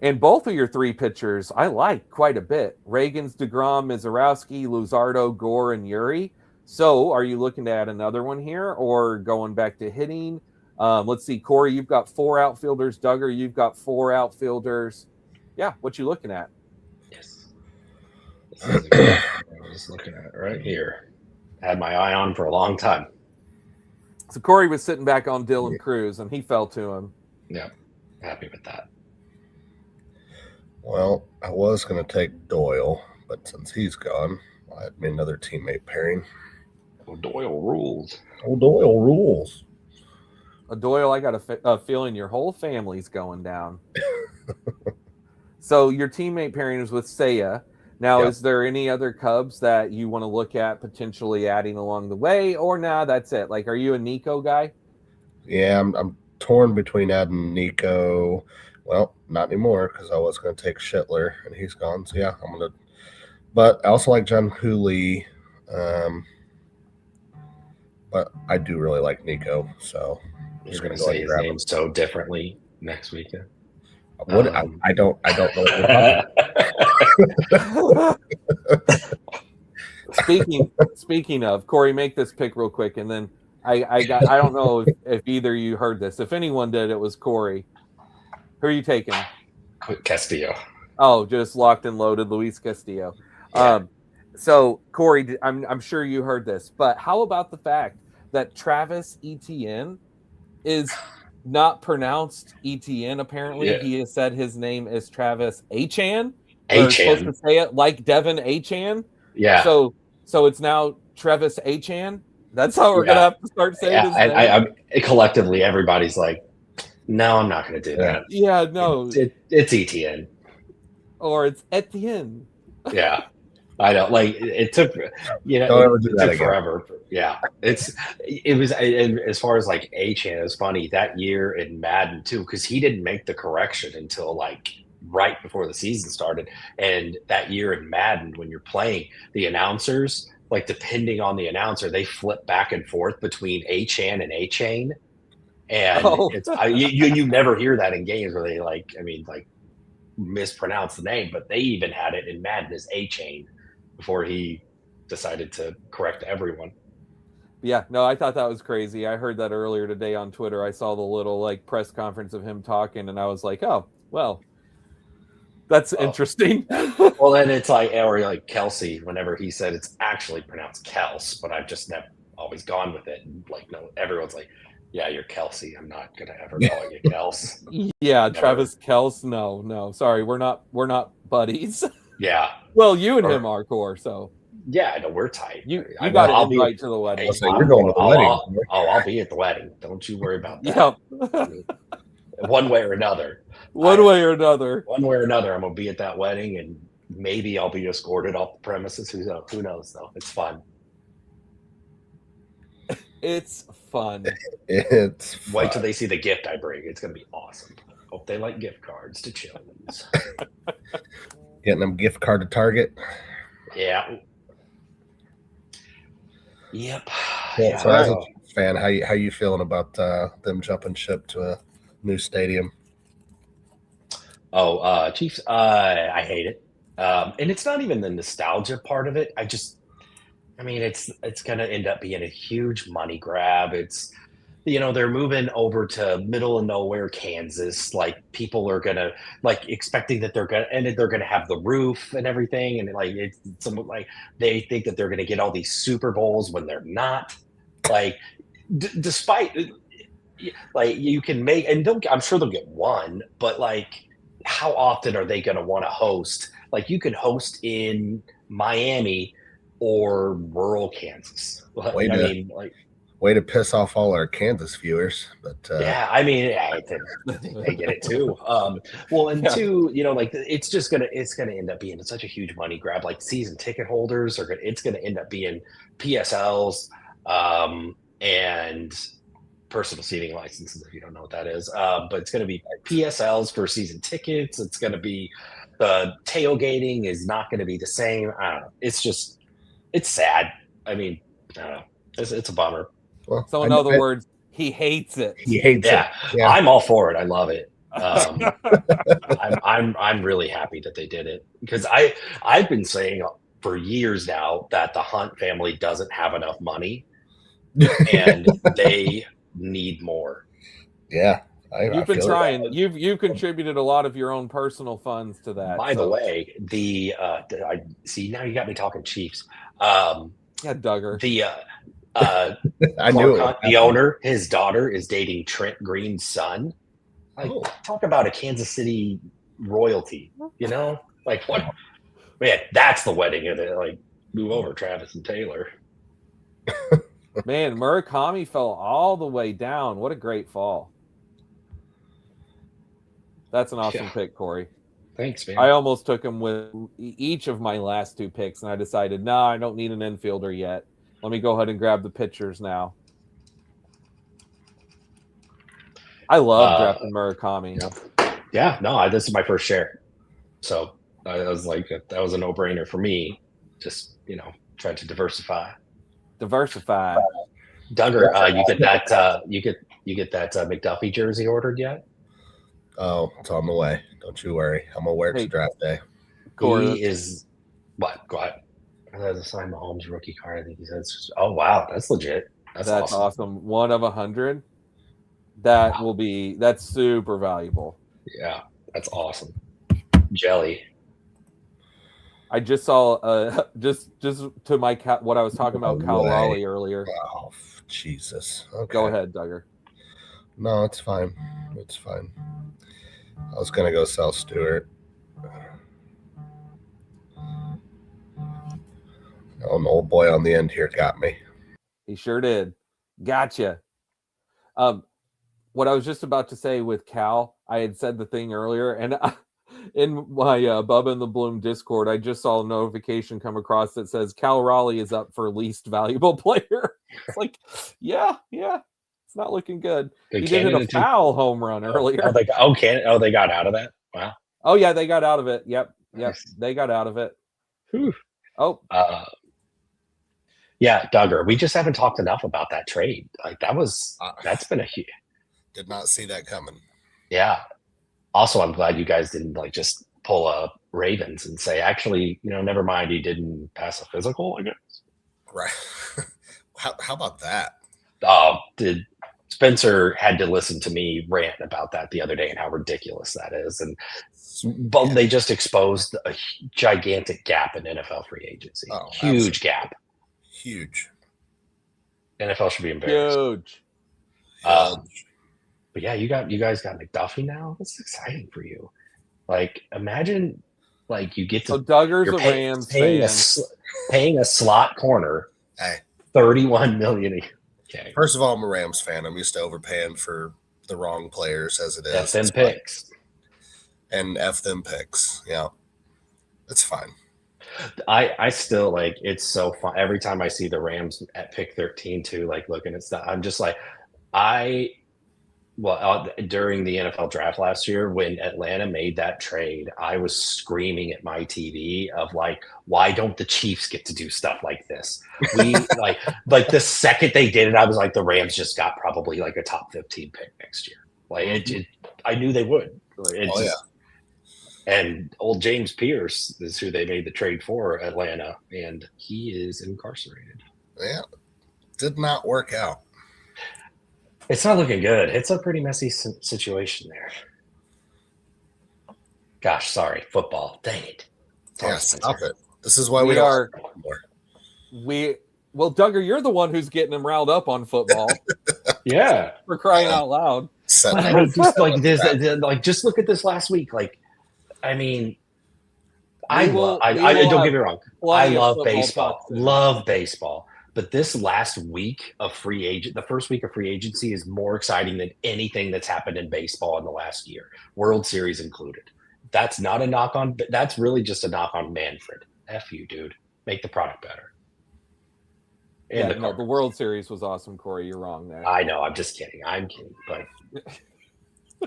And both of your 3 pitchers, I like quite a bit. Reagans, DeGrom, Mizorowski, Luzardo, Gore, and Yuri. So are you looking to add another one here or going back to hitting? Let's see, Cory, you've got 4 outfielders. Duggar, you've got 4 outfielders. Yeah, what you looking at? Yes. This is exactly what I was looking at right here. Had my eye on for a long time. So Cory was sitting back on Dylan Cruz, and he fell to him. Yeah, happy with that. Well, I was going to take Doyle, but since he's gone, I had me another teammate pairing. Oh, Doyle rules. Oh, Doyle rules. Doyle, I got a feeling your whole family's going down. So your teammate pairing is with Seiya. Now, Yep. is there any other Cubs that you want to look at potentially adding along the way, or nah, that's it? Like, are you a Nico guy? Yeah, I'm torn between Ed and Nico. Well, not anymore because I was going to take Schittler and he's gone. So yeah, I'm gonna. But I also like John Cooley. But I do really like Nico, so You're going going to to go say ahead and his grab name him. so differently next weekend. What I don't know what you're talking about. Speaking of, Cory, make this pick real quick, and then I don't know if either you heard this. If anyone did, it was Cory. Who are you taking? Castillo. Oh, just locked and loaded, Luis Castillo. Yeah. So Cory, I'm sure you heard this, but how about the fact that Travis Etienne is not pronounced Etienne? Apparently, he has said his name is Travis Achan. We're supposed to say it like Devin Achan. Yeah. So it's now Travis Achan. That's how we're gonna have to start saying his name. I collectively, everybody's like, no, I'm not going to do that. Yeah, no. It's ETN. Or it's Etienne. Yeah. I know. Like, it took, Don't ever do that took again. forever. Yeah. It was, as far as like Achan, it was funny that year in Madden too, because he didn't make the correction until like right before the season started. And that year in Madden, when you're playing, the announcers, like depending on the announcer, they flip back and forth between Achan and Achan. And you never hear that in games where they mispronounce the name, but they even had it in Madden as Achan before he decided to correct everyone. Yeah, no, I thought that was crazy. I heard that earlier today on Twitter. I saw the little like press conference of him talking, and I was like, oh, well, that's interesting. Well, then it's like, or like Kelsey, whenever he said it's actually pronounced Kels, but I've just never always gone with it. And like, no, everyone's like, yeah, you're Kelsey. I'm not gonna ever call you Kels. Yeah, never. Travis Kels. No, sorry, we're not buddies. Yeah. Well, you and him are, Core. So yeah, I know we're tight. You got an invite to the wedding. You're going to the wedding. I'll be at the wedding. Don't you worry about that. Yep. One way or another. One way or another, I'm gonna be at that wedding, and maybe I'll be escorted off the premises. Who knows? Though it's fun. It's fun. Wait till they see the gift I bring. It's gonna be awesome. Hope they like gift cards to Chili's. Getting them gift card to Target. Yeah. Yep. Yeah, so as a fan, how you feeling about them jumping ship to a new stadium? Oh, Chiefs. I hate it, and it's not even the nostalgia part of it. It's going to end up being a huge money grab. It's, they're moving over to middle of nowhere Kansas. Like people are gonna expecting that they're gonna have the roof and everything, and they think that they're gonna get all these Super Bowls when they're not. Like, despite you can make, and I'm sure they'll get one, but like, how often are they gonna want to host? Like, you can host in Miami or rural Kansas. Way to piss off all our Kansas viewers, but they get it too. Two, it's gonna end up being such a huge money grab. Like season ticket holders it's gonna end up being PSLs and personal seating licenses, if you don't know what that is. But it's gonna be PSLs for season tickets. It's gonna be the tailgating is not gonna be the same. I don't know. It's sad. I don't know. It's a bummer. Well, so in other words, he hates it. He hates it. Yeah. I'm all for it. I love it. I'm really happy that they did it, because I've been saying for years now that the Hunt family doesn't have enough money and they need more. Yeah. You've been trying. That. You've contributed a lot of your own personal funds to that. By the way, I see now you got me talking Chiefs. Duggar. I knew it. The owner, his daughter is dating Trent Green's son. Talk about a Kansas City royalty, Like, what? Man, that's the wedding. And move over, Travis and Taylor. Man, Murakami fell all the way down. What a great fall. That's an awesome pick, Corey. Thanks, man. I almost took him with each of my last 2 picks, and I decided, no, I don't need an infielder yet. Let me go ahead and grab the pitchers now. I love drafting Murakami. Yeah, no, this is my first share. So I was like, that was a no-brainer for me. Just, trying to diversify. Duggar, you get that you get that McDuffie jersey ordered yet? Oh, it's on the way. Don't you worry. I'm gonna wear it to draft day. Corey is what? Go ahead. That's a signed Mahomes rookie card. I think he says. Oh wow, that's legit. That's awesome. 1 of 100. That's super valuable. Yeah, that's awesome. Jelly. I just saw just to my what I was talking about Cal Raleigh earlier. Oh, Jesus. Okay. Go ahead, Duggar. No, it's fine. It's fine. I was gonna go sell Stewart. Oh, an old boy on the end here got me. He sure did. Gotcha. What I was just about to say with Cal, I had said the thing earlier, and in my Bubba and the Bloom Discord, I just saw a notification come across that says Cal Raleigh is up for least valuable player. It's like, yeah, it's not looking good. He did hit a foul home run earlier. They got out of that. Wow. Oh yeah, they got out of it. Yep, they got out of it. Whew. Oh. Yeah, Duggar. We just haven't talked enough about that trade. Like that's been a huge. Did not see that coming. Yeah. Also, I'm glad you guys didn't just pull up Ravens and say, actually, never mind, he didn't pass a physical, I guess. Right. How about that? Spencer had to listen to me rant about that the other day and how ridiculous that is. And they just exposed a gigantic gap in NFL free agency. Oh, huge gap. Huge. NFL should be embarrassed. Huge. But yeah, you guys got McDuffie now. That's exciting for you. Like, imagine, you get to. So Duggar's a Rams fan. Paying a slot corner. Hey, $31 million. Okay. First of all, I'm a Rams fan. I'm used to overpaying for the wrong players as it is. F them picks. And F them picks. Yeah, it's fine. I still it's so fun. Every time I see the Rams at pick 13 too, looking at stuff, I'm just during the NFL draft last year, when Atlanta made that trade, I was screaming at my TV of why don't the Chiefs get to do stuff like this? We the second they did it, I was like, the Rams just got probably a top 15 pick next year. I knew they would. Yeah. And old James Pierce is who they made the trade for, Atlanta, and he is incarcerated. Yeah, did not work out. It's not looking good. It's a pretty messy situation there. Gosh, sorry, football. Dang it. Yeah, stop it. This is why we are. Well, Duggar, you're the one who's getting him riled up on football. Yeah, for crying out loud. Just just look at this last week. I mean, don't get me wrong. I love baseball. Love baseball. But this last week of the first week of free agency is more exciting than anything that's happened in baseball in the last year, World Series included. That's not a knock on, but that's really just a knock on Manfred. F you, dude. Make the product better. The World Series was awesome, Corey. You're wrong there. I know. I'm just kidding. I'm kidding. But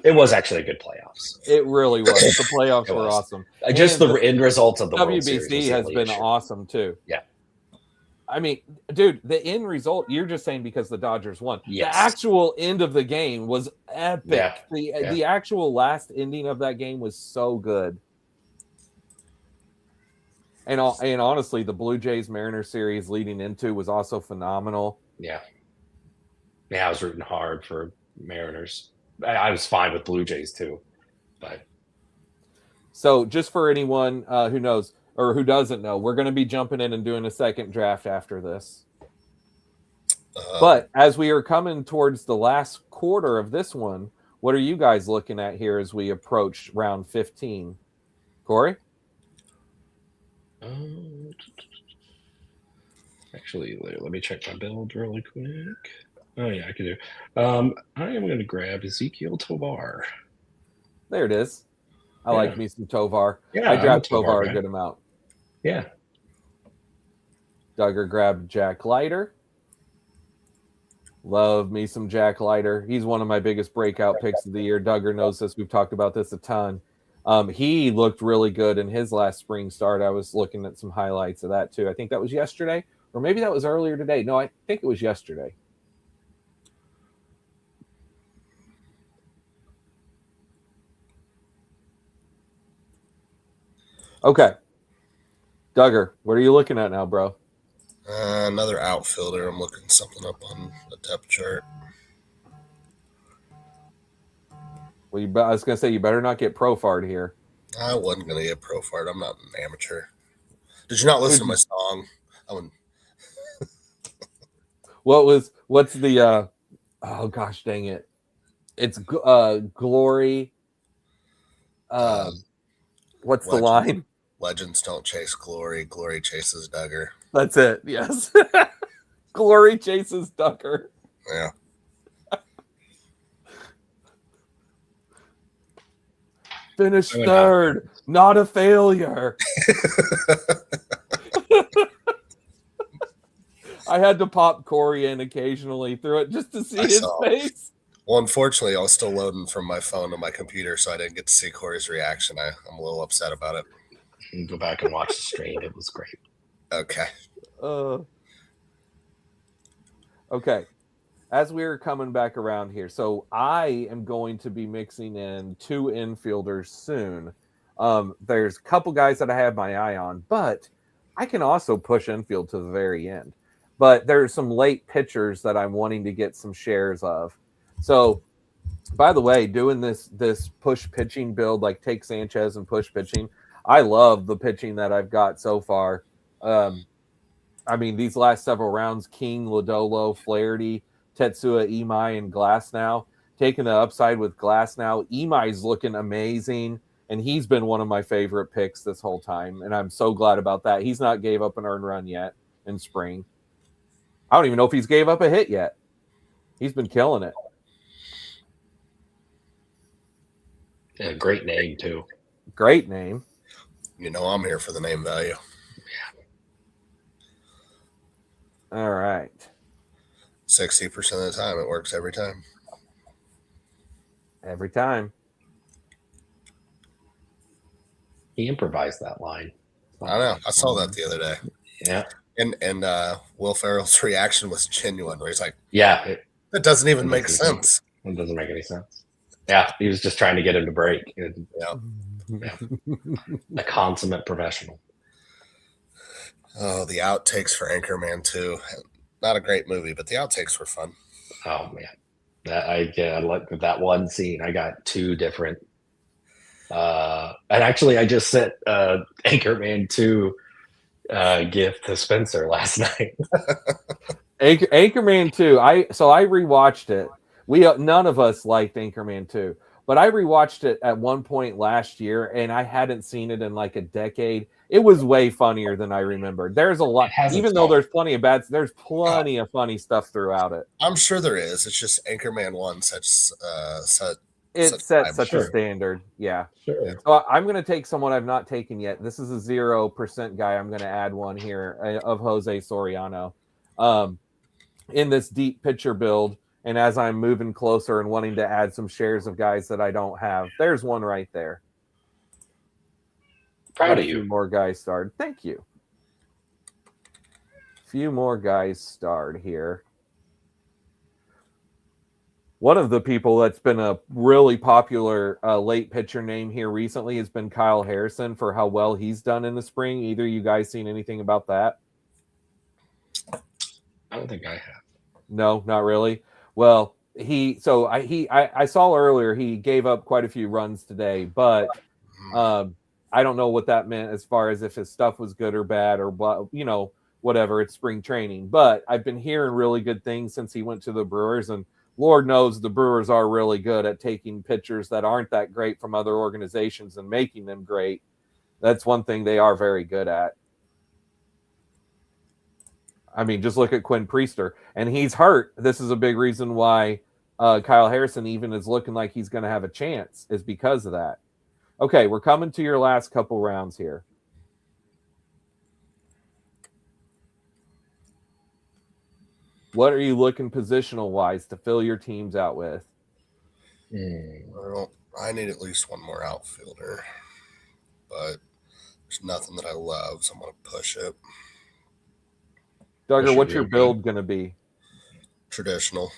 it was actually a good playoffs. It really was. The playoffs were awesome. Just the end results of the World Series. WBC has been awesome, too. Yeah. I mean, dude, the end result, you're just saying because the Dodgers won. Yes. The actual end of the game was epic. Yeah. The actual last ending of that game was so good. And honestly, the Blue Jays Mariners series leading into was also phenomenal. Yeah. Yeah, I was rooting hard for Mariners. I was fine with Blue Jays too. But so just for anyone who knows or who doesn't know, we're going to be jumping in and doing a second draft after this. But as we are coming towards the last quarter of this one, what are you guys looking at here as we approach round 15? Corey? Actually, let me check my build really quick. Oh yeah, I can do. I am going to grab Ezekiel Tovar. There it is. I Yeah. like me some Tovar. Yeah, I I'm a draft Tovar Tovar a guy. good amount. Yeah. Duggar grabbed Jack Leiter. Love me some Jack Leiter. He's one of my biggest breakout picks of the year. Duggar knows this. We've talked about this a ton. He looked really good in his last spring start. I was looking at some highlights of that too. I think that was yesterday, or maybe that was earlier today. No, I think it was yesterday. Okay. Duggar, what are you looking at now, bro? Another outfielder. I'm looking something up on the depth chart. Well, I was going to say, you better not get Profard here. I wasn't going to get Profart. I'm not an amateur. Did you not listen to my song? What's the, oh gosh, dang it. It's Glory. What's the line? Legends don't chase glory. Glory chases Duggar. That's it. Yes. Glory chases Duggar. Yeah. Finish third. Not a failure. I had to pop Cory in occasionally through it just to see his face. Well, unfortunately, I was still loading from my phone to my computer, so I didn't get to see Cory's reaction. I'm a little upset about it. You can go back and watch the stream. It was great. Okay. Okay. As we're coming back around here, so I am going to be mixing in 2 infielders soon. There's a couple guys that I have my eye on, but I can also push infield to the very end. But there's some late pitchers that I'm wanting to get some shares of. So, by the way, doing this push pitching build, like take Sanchez and push pitching, I love the pitching that I've got so far. I mean, these last several rounds, King, Lodolo, Flaherty, Tetsuya, Imai, and Glasnow. Taking the upside with Glasnow. Imai's looking amazing, and he's been one of my favorite picks this whole time, and I'm so glad about that. He's not gave up an earned run yet in spring. I don't even know if he's gave up a hit yet. He's been killing it. Yeah, great name, too. Great name. You know I'm here for the name value. All right. 60% of the time, it works every time. Every time. He improvised that line. I know. I saw that the other day. Yeah. And Will Ferrell's reaction was genuine, where he's like, yeah, that doesn't even make sense. It doesn't make any sense. Yeah, he was just trying to get him to break. Yeah. A consummate professional. Oh, the outtakes for Anchorman 2. Not a great movie, but the outtakes were fun. Oh, man. I like that one scene. I got 2 different. And actually, I just sent Anchorman 2 gift to Spencer last night. Anchorman 2. I rewatched it. None of us liked Anchorman 2, but I rewatched it at one point last year, and I hadn't seen it in like a decade. It was way funnier than I remembered. There's a lot, even though there's plenty of bad. There's plenty of funny stuff throughout it. I'm sure there is. It's just Anchorman 1 sets such a standard. Yeah. Sure. So I'm going to take someone I've not taken yet. This is a 0% guy. I'm going to add one here of Jose Soriano in this deep pitcher build. And as I'm moving closer and wanting to add some shares of guys that I don't have, there's one right there. Proud of you. A few more guys starred. Thank you. Few more guys starred here. One of the people that's been a really popular late pitcher name here recently has been Kyle Harrison for how well he's done in the spring. Either you guys seen anything about that? I don't think I have. No, not really. Well, I saw earlier he gave up quite a few runs today, but I don't know what that meant as far as if his stuff was good or bad or whatever. It's spring training, but I've been hearing really good things since he went to the Brewers, and Lord knows the Brewers are really good at taking pitchers that aren't that great from other organizations and making them great. That's one thing they are very good at. I mean, just look at Quinn Priester, and he's hurt. This is a big reason why Kyle Harrison even is looking like he's going to have a chance, is because of that. Okay, we're coming to your last couple rounds here. What are you looking positional-wise to fill your teams out with? Well, I need at least one more outfielder, but there's nothing that I love, so I'm going to push it. Duggar, what's your build going to be? Traditional.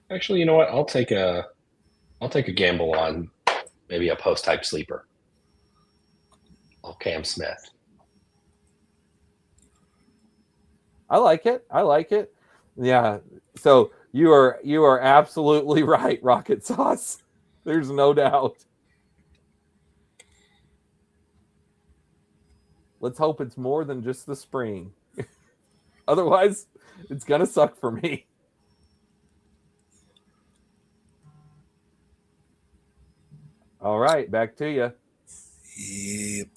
Actually, you know what? I'll take a gamble on maybe a post-type sleeper. Cam Smith. I like it. Yeah. So you are absolutely right, Rocket Sauce. There's no doubt. Let's hope it's more than just the spring. Otherwise, it's gonna suck for me. All right, back to you. Yep.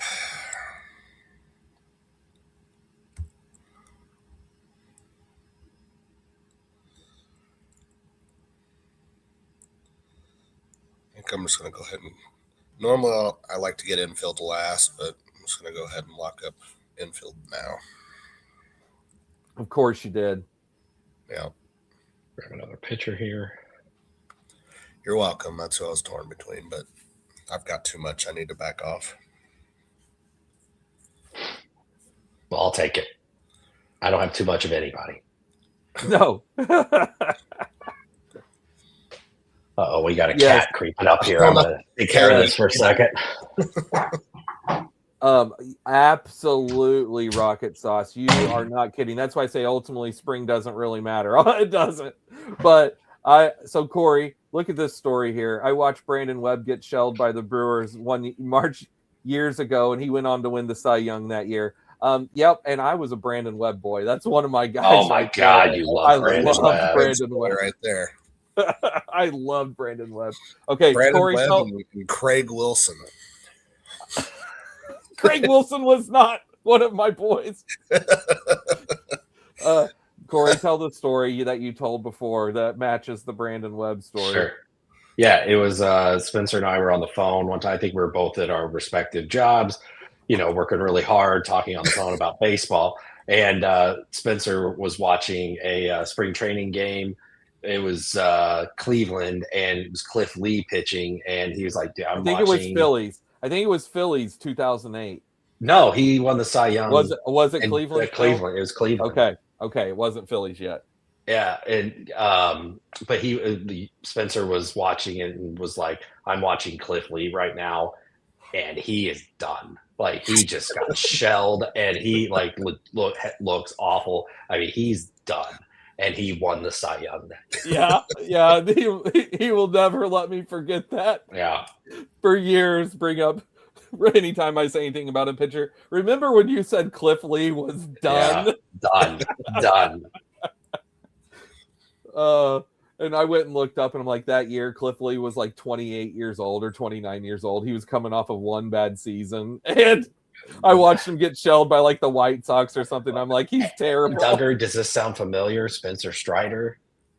I think I'm just going to go ahead and... Normally, I like to get infield last, but I'm just going to go ahead and lock up infield now. Of course you did. Yeah. Grab another pitcher here. You're welcome. That's who I was torn between, but I've got too much. I need to back off. Well, I'll take it. I don't have too much of anybody. No. Uh-oh, we got a cat creeping up here. I'm going to take care of this for a second. Absolutely, Rocket Sauce. You are not kidding. That's why I say ultimately spring doesn't really matter. It doesn't. But so Cory, look at this story here. I watched Brandon Webb get shelled by the Brewers March years ago, and he went on to win the Cy Young that year. Yep, and I was a Brandon Webb boy. That's one of my guys. Oh my God, you love Brandon Webb. Brandon Webb right there. I love Brandon Webb. Okay, Brandon Cory, Webb and Craig Wilson. Craig Wilson was not one of my boys. Cory, tell the story that you told before that matches the Brandon Webb story. Sure. Yeah, it was Spencer and I were on the phone one time. I think we were both at our respective jobs, working really hard, talking on the phone about baseball. And Spencer was watching a spring training game. It was Cleveland, and it was Cliff Lee pitching, and he was like, I think it was Phillies. I think it was Phillies 2008. No, he won the Cy Young. Was it Cleveland? Cleveland. It was Cleveland. Okay. It wasn't Phillies yet. Yeah, and but Spencer was watching it and was like, I'm watching Cliff Lee right now, and he is done. Like, he just got shelled, and he looks awful. I mean, he's done. And he won the Cy Young that year. Yeah. He will never let me forget that. Yeah. For years, bring up anytime I say anything about a pitcher. Remember when you said Cliff Lee was done? Yeah, done. And I went and looked up, and I'm like, that year, Cliff Lee was like 28 years old or 29 years old. He was coming off of one bad season, and I watched him get shelled by like the White Sox or something. I'm like, he's terrible. Duggar, does this sound familiar? Spencer Strider?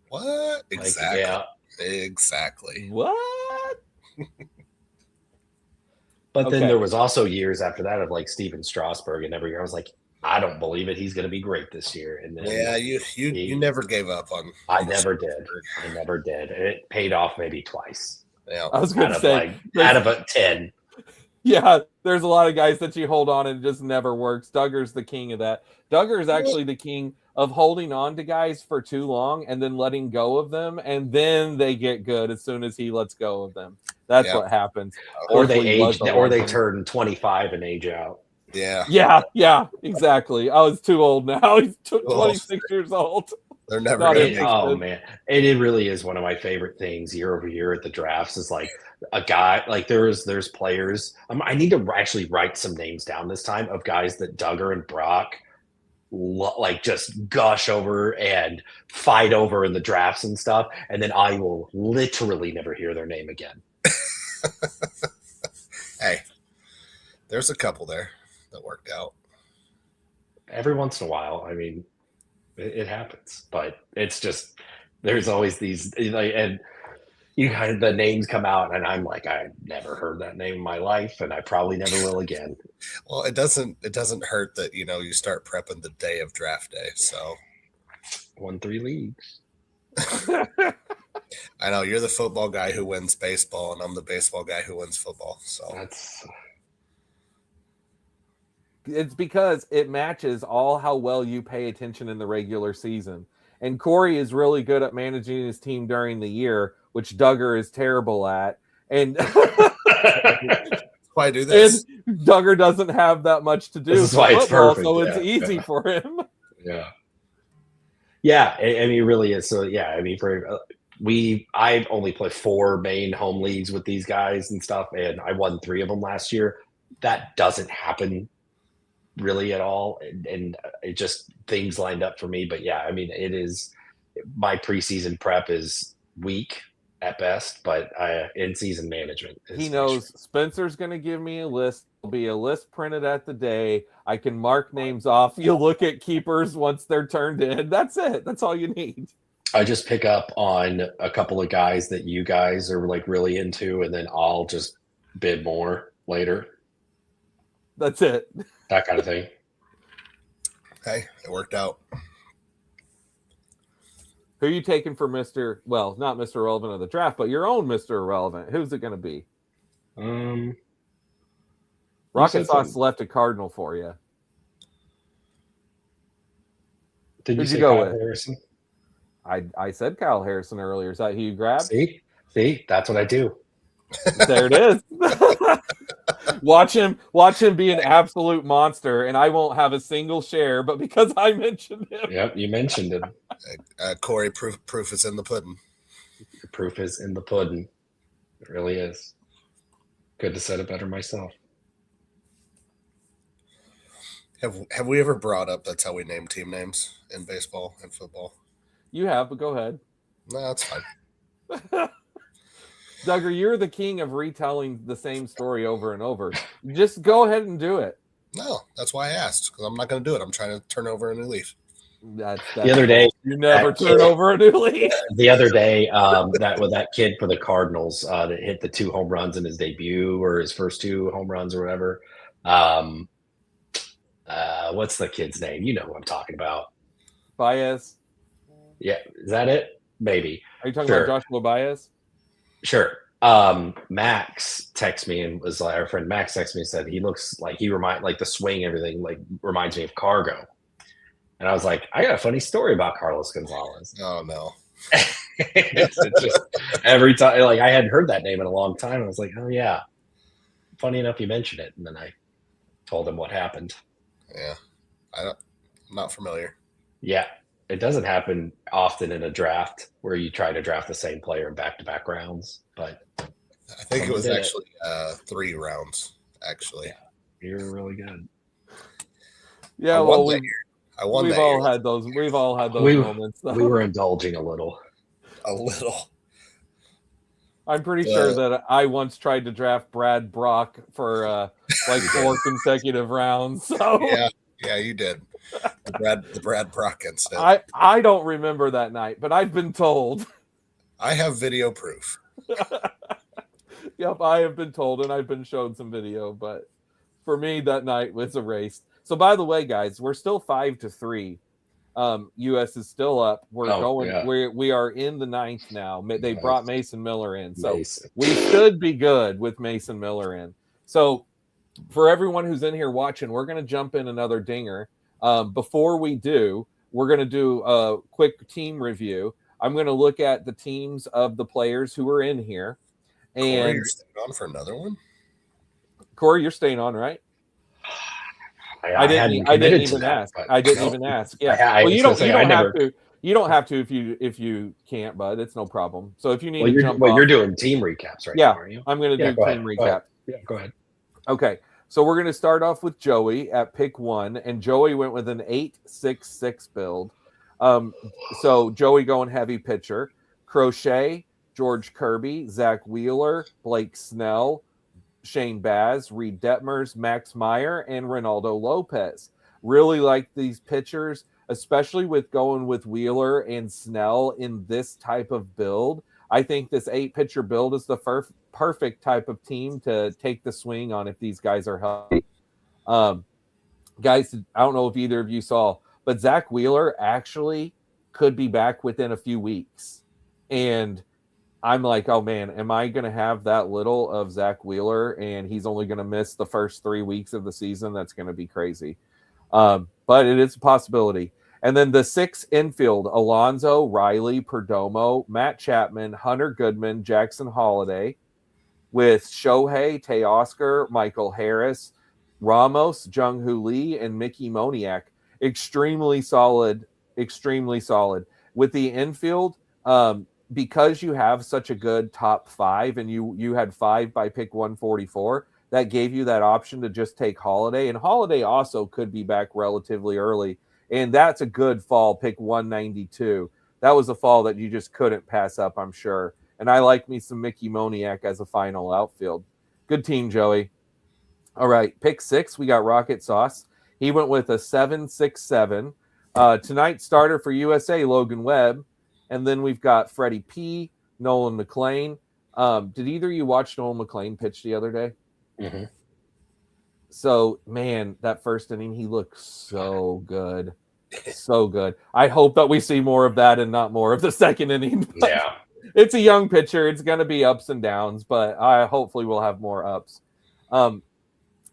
What? Exactly. Yeah. Exactly. What? But then there was also years after that of like Steven Strasburg, and every year I was like, I don't believe it. He's going to be great this year. And then you never gave up on. I never did. It paid off maybe twice. Yeah, I was going to say out of a 10. Yeah, there's a lot of guys that you hold on and it just never works. Duggar's the king of that. Duggar is actually the king of holding on to guys for too long and then letting go of them, and then they get good as soon as he lets go of them. That's what happens. Or they age, or they turn 25 and age out. Yeah, exactly. I was too old now. He's 26 years old. They're never going to. Oh man, and it really is one of my favorite things year over year at the drafts. Is like a guy like there's players. I need to actually write some names down this time of guys that Duggar and Brock like just gush over and fight over in the drafts and stuff, and then I will literally never hear their name again. Hey, there's a couple there that worked out. every once in a while. I mean, it happens, but it's just there's always these like, and you kind of the names come out, and I'm like, I never heard that name in my life, and I probably never will again. Well, it doesn't hurt that you start prepping the day of draft day. So Won 3 leagues. I know you're the football guy who wins baseball, and I'm the baseball guy who wins football. So That's It's because it matches all how well you pay attention in the regular season. And Cory is really good at managing his team during the year, which Duggar is terrible at. And why I do this. And Duggar doesn't have that much to do. This is why it's football, perfect. so Yeah, it's easy yeah. for him. Yeah. Yeah, I mean, it really is. So, yeah, I mean, I only play 4 main home leagues with these guys and stuff, and I won 3 of them last year. That doesn't happen really at all, and it just things lined up for me. But yeah, I mean, it is my preseason prep is weak at best, but in-season management is He knows Spencer's going to give me a list. There'll be a list printed at the day. I can mark names off. You look at keepers once they're turned in. That's it. That's all you need. I just pick up on a couple of guys that you guys are like really into, and then I'll just bid more later. That's it. That kind of thing. Hey, it worked out. Who are you taking for Mr. Well, not Mr. Irrelevant of the draft, but your own Mr. Irrelevant? Who's it going to be? Rocket Sauce left a Cardinal for you. Did Who'd you you go Kyle with? Harrison? I said Kyle Harrison earlier. Is that who you grabbed? See, that's what I do. There it is. Watch him be an absolute monster, and I won't have a single share, but because I mentioned him. Yep, you mentioned it. Cory, proof is in the pudding. The proof is in the pudding. It really is. Could have said it better myself. Have we ever brought up that's how we name team names in baseball and football? You have, but go ahead. No, that's fine. Duggar, you're the king of retelling the same story over and over. Just go ahead and do it. No, that's why I asked, because I'm not going to do it. I'm trying to turn over a new leaf. That's the other day, you never turn over a new leaf. The other day, that kid for the Cardinals that hit the 2 home runs in his debut or his first 2 home runs or whatever. What's the kid's name? You know who I'm talking about. Baez. Yeah, is that it? Maybe. Are you talking about Joshua Baez? Sure. Max texted me and was like, our friend Max texted me and said he looks like like the swing, everything like reminds me of Cargo. And I was like, I got a funny story about Carlos Gonzalez. Oh no. it's just every time, like I hadn't heard that name in a long time. I was like, oh yeah. Funny enough you mentioned it. And then I told him what happened. Yeah. I'm not familiar. Yeah. It doesn't happen often in a draft where you try to draft the same player in back-to-back rounds, but I think it was actually 3 rounds. Actually, yeah, you're really good. Yeah, well, we've all had those. We've all had those moments. We were indulging a little. I'm pretty sure that I once tried to draft Brad Brock for like 4 consecutive rounds. So yeah, you did. The Brad Brock instead. I don't remember that night, but I've been told. I have video proof. Yep, I have been told, and I've been shown some video, but for me, that night was erased. So, by the way, guys, we're still 5-3. U.S. is still up. We are in the 9th now. They brought Mason Miller in, so we should be good with Mason Miller in. So, for everyone who's in here watching, we're going to jump in another dinger. Before we do, we're going to do a quick team review. I'm going to look at the teams of the players who are in here. And Cory, you're staying on for another one? Cory, you're staying on, right? I didn't even ask. Yeah. Well, you don't have to. You don't have to if you can't, bud. It's no problem. So if you need to jump off, you're doing team recaps right now, aren't you? I'm going to do team recap. Yeah, go ahead. Okay. So we're going to start off with Joey at pick 1, and Joey went with an 8-6-6 build. So Joey going heavy pitcher. Crochet, George Kirby, Zach Wheeler, Blake Snell, Shane Baz, Reed Detmers, Max Meyer, and Ronaldo Lopez. Really like these pitchers, especially with going with Wheeler and Snell in this type of build. I think this 8-pitcher build is the perfect type of team to take the swing on if these guys are healthy. Guys, I don't know if either of you saw, but Zach Wheeler actually could be back within a few weeks. And I'm like, oh man, am I going to have that little of Zach Wheeler and he's only going to miss the first 3 weeks of the season? That's going to be crazy. But it is a possibility. And then the 6 infield, Alonso, Riley, Perdomo, Matt Chapman, Hunter Goodman, Jackson Holiday, with Shohei, Teoscar, Michael Harris, Ramos, Jung-Hoo Lee, and Mickey Moniak. Extremely solid, extremely solid. With the infield, because you have such a good top 5 and you had 5 by pick 144, that gave you that option to just take Holiday. And Holiday also could be back relatively early. And that's a good fall, pick 192. That was a fall that you just couldn't pass up, I'm sure. And I like me some Mickey Moniak as a final outfield. Good team, Joey. All right, pick 6, we got Rocket Sauce. He went with a 7-6-7. Tonight's starter for USA, Logan Webb. And then we've got Freddie P., Nolan McLean. Did either of you watch Nolan McLean pitch the other day? Mm-hmm. So, man, that first inning, he looked so good. So good. I hope that we see more of that and not more of the second inning. Yeah. It's a young pitcher. It's going to be ups and downs, but hopefully we'll have more ups.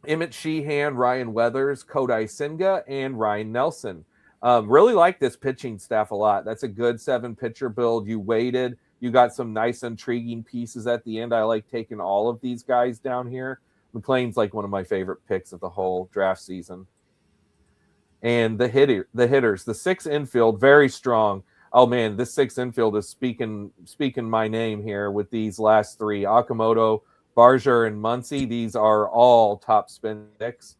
Emmett Sheehan, Ryan Weathers, Kodai Senga, and Ryan Nelson. Really like this pitching staff a lot. That's a good 7-pitcher build. You waited. You got some nice, intriguing pieces at the end. I like taking all of these guys down here. McLean's like one of my favorite picks of the whole draft season. And the hitters, the 6 infield, very strong. Oh man, this 6 infield is speaking my name here with these last 3: Okamoto, Barger, and Muncy. These are all top spin picks.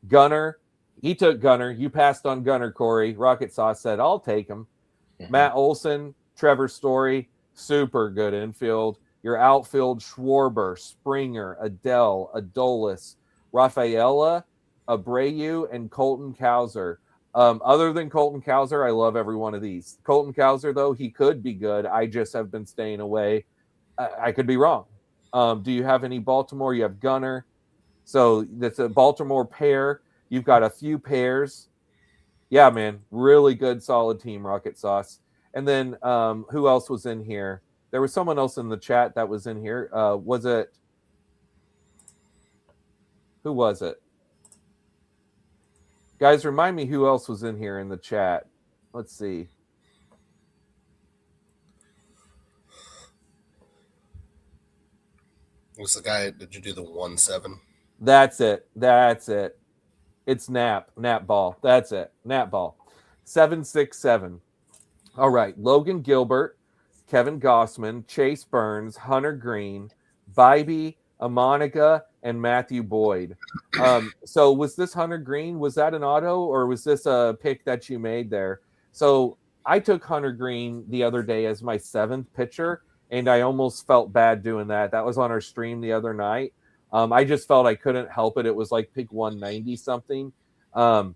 Gunner, he took Gunner. You passed on Gunner, Cory. Rocket Sauce said, I'll take him. Mm-hmm. Matt Olson, Trevor Story, super good infield. Your outfield, Schwarber, Springer, Adele, Adolis, Rafaela, Abreu, and Colton Cowser. Other than Colton Cowser, I love every one of these. Colton Cowser, though, he could be good. I just have been staying away. I could be wrong. Do you have any Baltimore? You have Gunner. So that's a Baltimore pair. You've got a few pairs. Yeah, man. Really good, solid team, Rocket Sauce. And then who else was in here? There was someone else in the chat that was in here. Was it? Who was it? Guys, remind me who else was in here in the chat. Let's see. What's the guy? Did you do the 1-7? That's it. It's Nap Ball. That's it. Nap Ball. 7-6-7. All right. Logan Gilbert, Kevin Gossman, Chase Burns, Hunter Green, Bybee, Amonica, and Matthew Boyd. So was this Hunter Green? Was that an auto, or was this a pick that you made there? So I took Hunter Green the other day as my 7th pitcher, and I almost felt bad doing that. That was on our stream the other night. I just felt I couldn't help it. It was like pick 190 something. I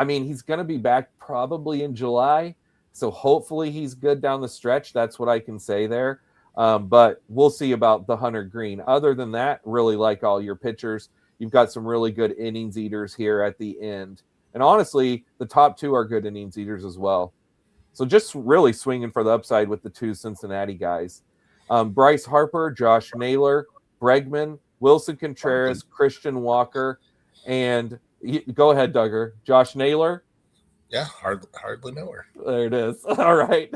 mean, he's going to be back probably in July, so hopefully he's good down the stretch. That's what I can say there. But we'll see about the Hunter Green. Other than that, really like all your pitchers. You've got some really good innings eaters here at the end. And honestly, the top 2 are good innings eaters as well. So just really swinging for the upside with the 2 Cincinnati guys. Bryce Harper, Josh Naylor, Bregman, Wilson Contreras, Christian Walker, and go ahead, Duggar. Josh Naylor? Yeah, hardly know her. There it is. All right.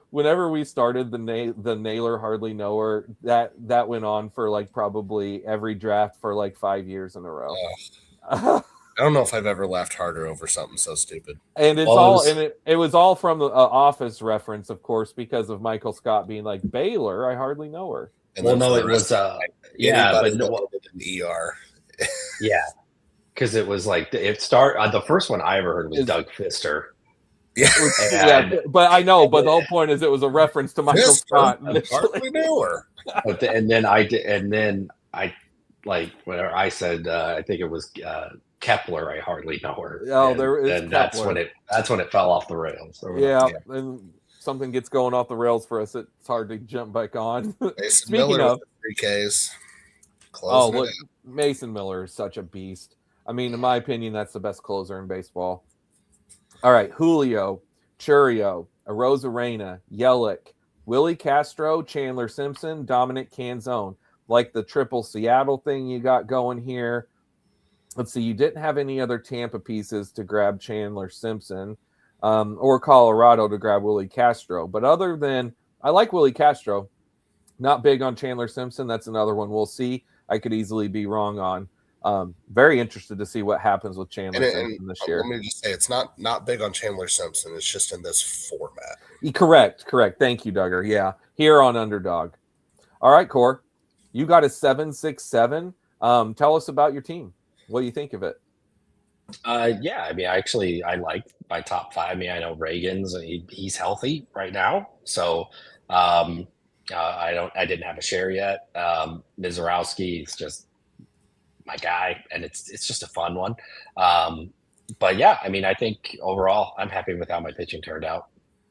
Whenever we started the Naylor hardly know her, that went on for like probably every draft for like 5 years in a row. I don't know if I've ever laughed harder over something so stupid. And it was all from the Office reference, of course, because of Michael Scott being like, Baylor, I hardly know her. And well, no, it was yeah, but no, an ER. Yeah, because it was like the first one I ever heard was Doug Fister. Yeah, yeah, but I know. But the whole point is, it was a reference to Michael Scott. I hardly knew her. And then I like where I said, I think it was Kepler. I hardly know her. Oh, there is and that's when Kepler. it fell off the rails. Yeah, and something gets going off the rails for us. It's hard to jump back on. Mason Speaking Miller of, with the 3Ks. oh, Closing look, it out. Mason Miller is such a beast. I mean, in my opinion, that's the best closer in baseball. All right, Julio, Churio, Arozarena, Yelich, Willie Castro, Chandler Simpson, Dominic Canzone. Like the triple Seattle thing you got going here. Let's see, you didn't have any other Tampa pieces to grab Chandler Simpson or Colorado to grab Willie Castro. But other than, I like Willie Castro. Not big on Chandler Simpson. That's another one we'll see. I could easily be wrong on. Very interested to see what happens with Chandler Simpson this year. Let me just say, it's not big on Chandler Simpson. It's just in this format. Correct. Thank you, Duggar. Yeah, here on Underdog. All right, Cor, you got a 7-6-7. Tell us about your team. What do you think of it? Yeah, I mean, I like my top five. I mean, I know Reagan's he's healthy right now, so I didn't have a share yet. Mizorowski is just my guy, and it's just a fun one. But yeah, I mean, I think overall, I'm happy with how my pitching turned out.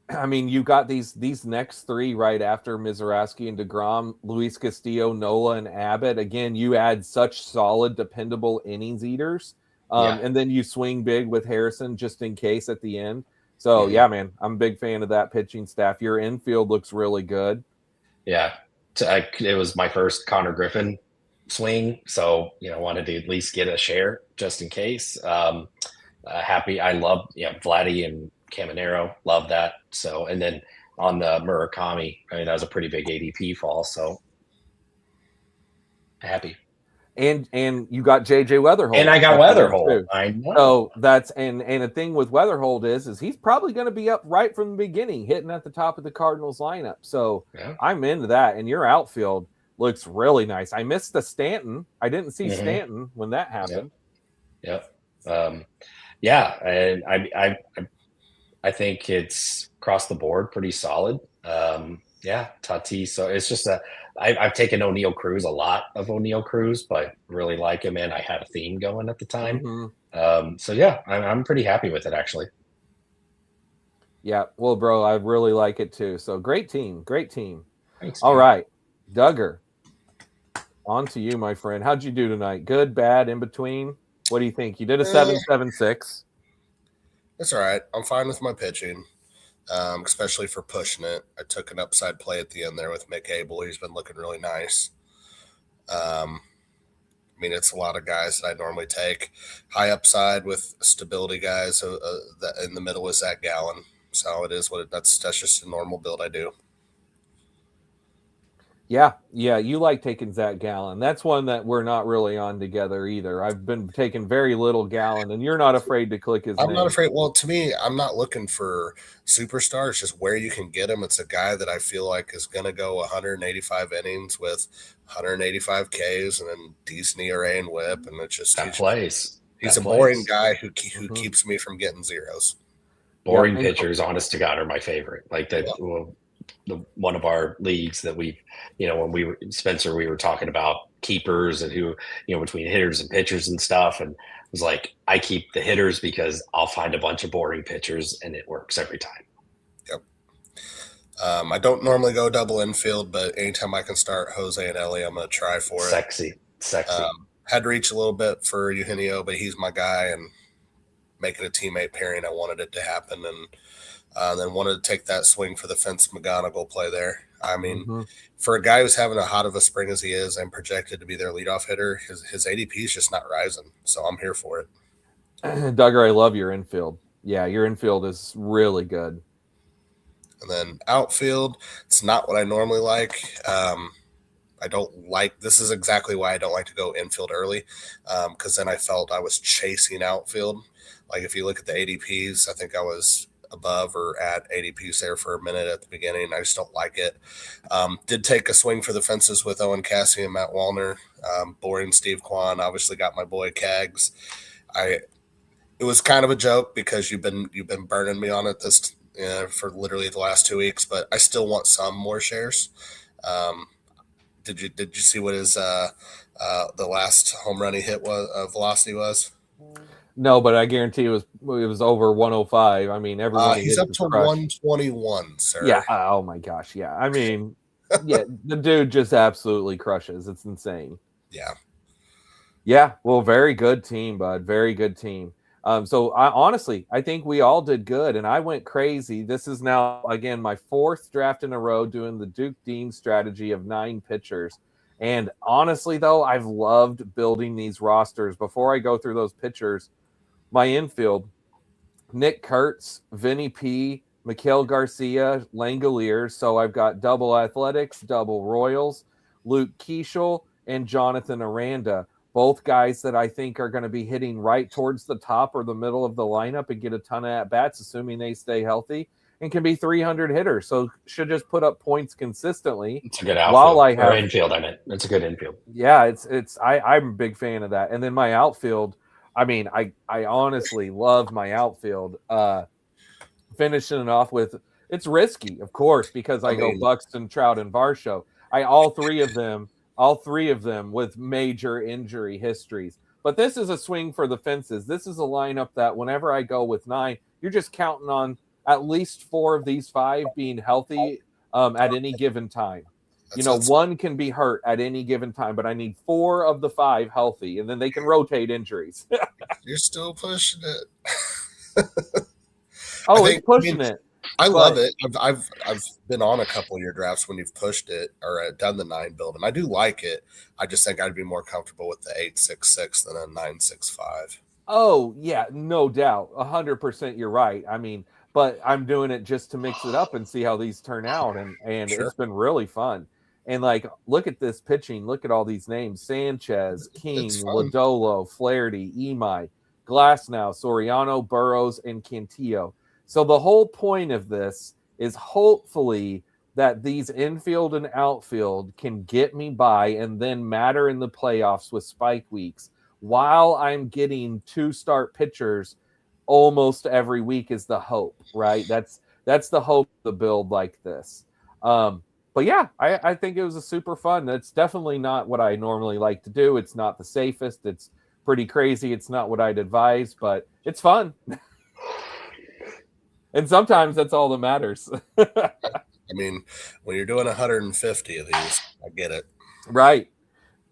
I mean, you got these next three right after Mizorowski and DeGrom, Luis Castillo, Nola, and Abbott. Again, you add such solid, dependable innings eaters. And then you swing big with Harrison just in case at the end. So, yeah, man, I'm a big fan of that pitching staff. Your infield looks really good. Yeah. It was my first Connor Griffin swing. So, wanted to at least get a share just in case. Happy. I love, Vladdy and Caminero. Love that. So, and then on the Murakami, I mean, that was a pretty big ADP fall. So, happy. And you got JJ Weatherholt. And I got Weatherholt. I know. So that's and the thing with Weatherholt is he's probably going to be up right from the beginning, hitting at the top of the Cardinals lineup. So I'm into that. And your outfield looks really nice. I missed the Stanton. I didn't see Stanton when that happened. Yep. Yeah. And I think it's across the board pretty solid. Tatis. So it's just I've taken O'Neal Cruz, a lot of O'Neal Cruz, but really like him, and I had a theme going at the time. So yeah, I'm pretty happy with it, actually. Yeah, well, bro, I really like it too. So great team. Thanks, all right, Duggar, on to you, my friend. How'd you do tonight? Good, bad, in between? What do you think? You did a 7-7-6. That's all right. I'm fine with my pitching. Especially for pushing it. I took an upside play at the end there with Mick Abel. He's been looking really nice. I mean, it's a lot of guys that I normally take. High upside with stability guys. That in the middle is Zach Gallen. So it is that's just a normal build I do. Yeah, you like taking Zach Gallen. That's one that we're not really on together either. I've been taking very little Gallen, and you're not afraid to click his name. I'm not afraid. Well, to me, I'm not looking for superstars. It's just where you can get him. It's a guy that I feel like is going to go 185 innings with 185 Ks and then decent ERA and WHIP, and it's just He's a boring guy who keeps me from getting zeros. Boring pitchers, honest to God, are my favorite. Like that. Yeah. One of our leagues that we, when we were Spencer, we were talking about keepers and who, between hitters and pitchers and stuff. And it was like, I keep the hitters because I'll find a bunch of boring pitchers and it works every time. Yep. I don't normally go double infield, but anytime I can start Jose and Ellie, I'm going to try for it. Sexy. Had to reach a little bit for Eugenio, but he's my guy, and making a teammate pairing, I wanted it to happen. And then wanted to take that swing for the fence McGonigal play there. I mean, for a guy who's having a hot of a spring as he is and projected to be their leadoff hitter, his ADP is just not rising. So I'm here for it. Duggar, I love your infield. Yeah, your infield is really good. And then outfield, it's not what I normally like. I don't like – this is exactly why I don't like to go infield early, because then I felt I was chasing outfield. Like if you look at the ADPs, I think I was – above or at ADPs there for a minute at the beginning. I just don't like it. Did take a swing for the fences with Owen Cassie and Matt Wallner. Boring Steve Kwan. Obviously got my boy Cags. It was kind of a joke because you've been burning me on it for literally the last 2 weeks, but I still want some more shares. Did you see what his the last home run he hit was velocity was? No, but I guarantee it was over 105. I mean, everyone He's up to 121, sir. Yeah. Oh my gosh. Yeah. I mean, yeah, the dude just absolutely crushes. It's insane. Yeah. Yeah. Well, very good team, bud. Very good team. So honestly, I think we all did good, and I went crazy. This is now again my 4th draft in a row doing the Duke Dean strategy of 9 pitchers. And honestly, though, I've loved building these rosters. Before I go through those pitchers, my infield: Nick Kurtz, Vinny P, Mikael Garcia, Langoliers. So I've got double Athletics, double Royals, Luke Keeschel, and Jonathan Aranda. Both guys that I think are going to be hitting right towards the top or the middle of the lineup and get a ton of at-bats, assuming they stay healthy, and can be 300 hitters. So should just put up points consistently. It's a good outfield. Or infield, I mean. It's a good infield. Yeah, I'm a big fan of that. And then my outfield, I mean, I honestly love my outfield. Finishing it off with, it's risky, of course, because I go Buxton, Trout, and Varsho. All three of them with major injury histories. But this is a swing for the fences. This is a lineup that whenever I go with 9, you're just counting on at least 4 of these 5 being healthy at any given time. One can be hurt at any given time, but I need 4 of the 5 healthy, and then they can rotate injuries. You're still pushing it. It's pushing it. I love it. I've been on a couple of your drafts when you've pushed it or done the 9 build, and I do like it. I just think I'd be more comfortable with the 8-6-6 than a 9-6-5. Oh yeah, no doubt, 100%. You're right. I mean, but I'm doing it just to mix it up and see how these turn out, and Sure. It's been really fun. And look at this pitching. Look at all these names: Sanchez, King, Lodolo, Flaherty, Imai, Glasnow, Soriano, Burrows, and Cantillo. So the whole point of this is hopefully that these infield and outfield can get me by and then matter in the playoffs with spike weeks while I'm getting 2-start pitchers almost every week is the hope, right? That's the hope of the build like this. But yeah, I think it was a super fun. That's definitely not what I normally like to do. It's not the safest. It's pretty crazy. It's not what I'd advise, but it's fun. And sometimes that's all that matters. I mean, when you're doing 150 of these, I get it. Right.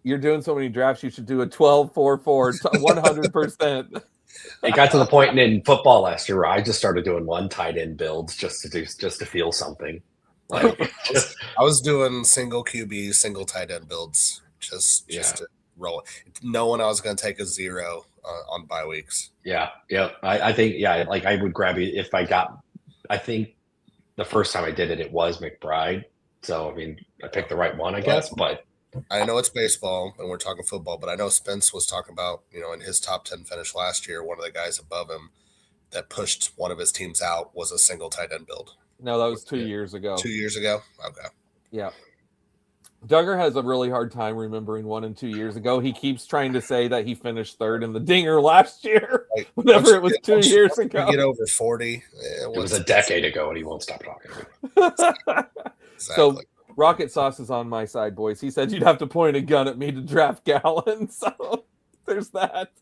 You're doing so many drafts, you should do a 12-4-4, 100%. It got to the point in football last year where I just started doing 1 tight end builds just to feel something. I was doing single QB, single tight end builds just to roll it, knowing I was going to take a 0 on bye weeks. Yeah. I think I would grab it if I got. I think the first time I did it, it was McBride. So I mean, I picked the right one, I guess. But I know it's baseball and we're talking football, but I know Spence was talking about in his top 10 finish last year, one of the guys above him that pushed one of his teams out was a single tight end build. No, that was 2 years ago. 2 years ago? Okay. Yeah. Duggar has a really hard time remembering 1 and 2 years ago. He keeps trying to say that he finished 3rd in the Dinger last year, whenever it was 2 years ago. Get over 40. It was a decade ago, and he won't stop talking. Exactly. So Rocket Sauce is on my side, boys. He said you'd have to point a gun at me to draft Gallen. So there's that.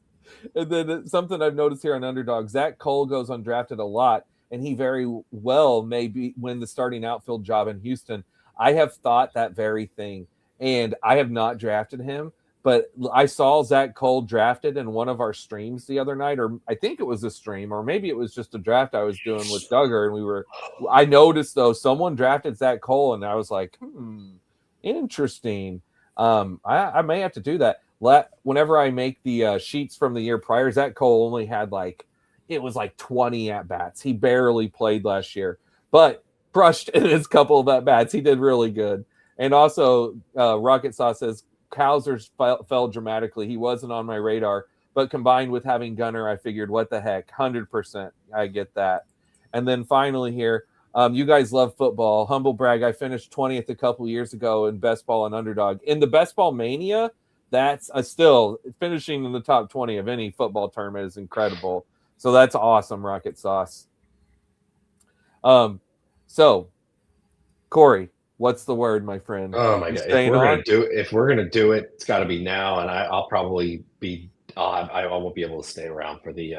And then something I've noticed here on Underdog, Zach Cole goes undrafted a lot, and he very well may win the starting outfield job in Houston. I have thought that very thing, and I have not drafted him, but I saw Zach Cole drafted in one of our streams the other night, or I think it was a stream, or maybe it was just a draft I was doing with Duggar, and I noticed, though, someone drafted Zach Cole, and I was like, interesting. I may have to do that. Whenever I make the sheets from the year prior, Zach Cole only had it was 20 at-bats. He barely played last year, but crushed in his couple of at-bats. He did really good. And also, Rocket Sauce says, Cowsers fell dramatically. He wasn't on my radar, but combined with having Gunner, I figured, what the heck, 100%. I get that. And then finally here, you guys love football. Humble brag, I finished 20th a couple years ago in Best Ball and Underdog. In the Best Ball Mania, that's still finishing in the top 20 of any football tournament is incredible. So that's awesome, Rocket Sauce. So, Cory, What's the word, my friend? Oh my You god! staying on? If we're gonna do it, it's got to be now, and I'll probably be. I won't be able to stay around for the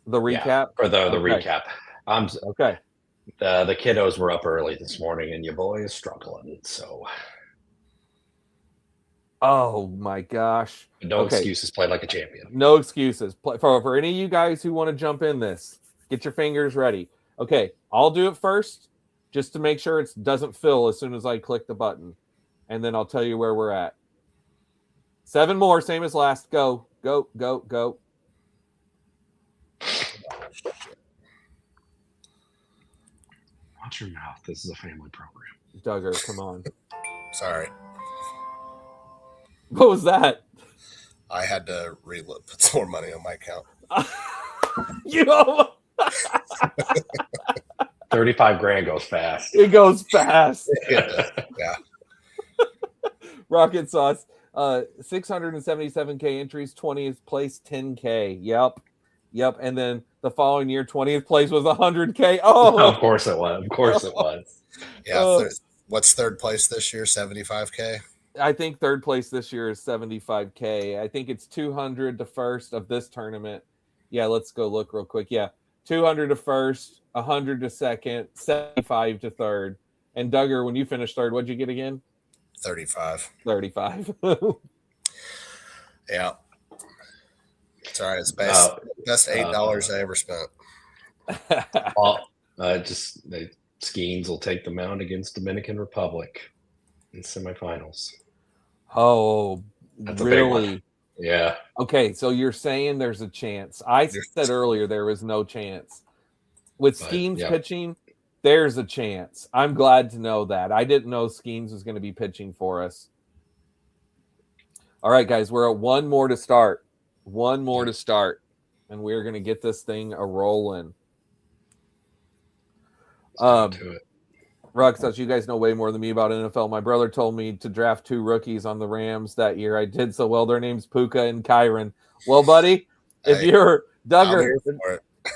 recap? for the Okay. recap. I'm Okay. the kiddos were up early this morning, and your boy is struggling. So Oh my gosh. no Okay. excuses. Play like a champion. No excuses. For any of you guys who want to jump in this, get your fingers ready. Okay, I'll do it first just to make sure it doesn't fill as soon as I click the button. And then I'll tell you where we're at. 7 more, same as last. Go, go, go, go. Watch your mouth. This is a family program. Duggar, come on. Sorry. What was that? I had to put some more money on my account. You know, 35 grand goes fast. it goes fast. Yeah. Rocket Sauce, 677K entries, 20th place, 10K. Yep. And then the following year, 20th place was 100K. Oh, Of course it was. Of course it was. Yeah. What's third place this year? 75K. I think third place this year is 75K. I think it's 200 to first of this tournament. Yeah, let's go look real quick. Yeah, 200 to first, 100 to second, 75 to third. And Duggar, when you finished third, what'd you get again? 35. 35. Yeah. It's all right. It's best $8 I ever spent. Just the Skeens will take the mound against Dominican Republic in semifinals. Oh, That's a big one. really? Yeah. Okay, so you're saying there's a chance. I said earlier there was no chance. With Skeens pitching, there's a chance. I'm glad to know that. I didn't know Skeens was going to be pitching for us. All right, guys, we're at one more to start. One more to start. And we're going to get this thing a-rolling. Rockstar, you guys know way more than me about NFL. My brother told me to draft 2 rookies on the Rams that year. I did so well. Their names Puka and Kyron. Well, buddy, if you're Duggar,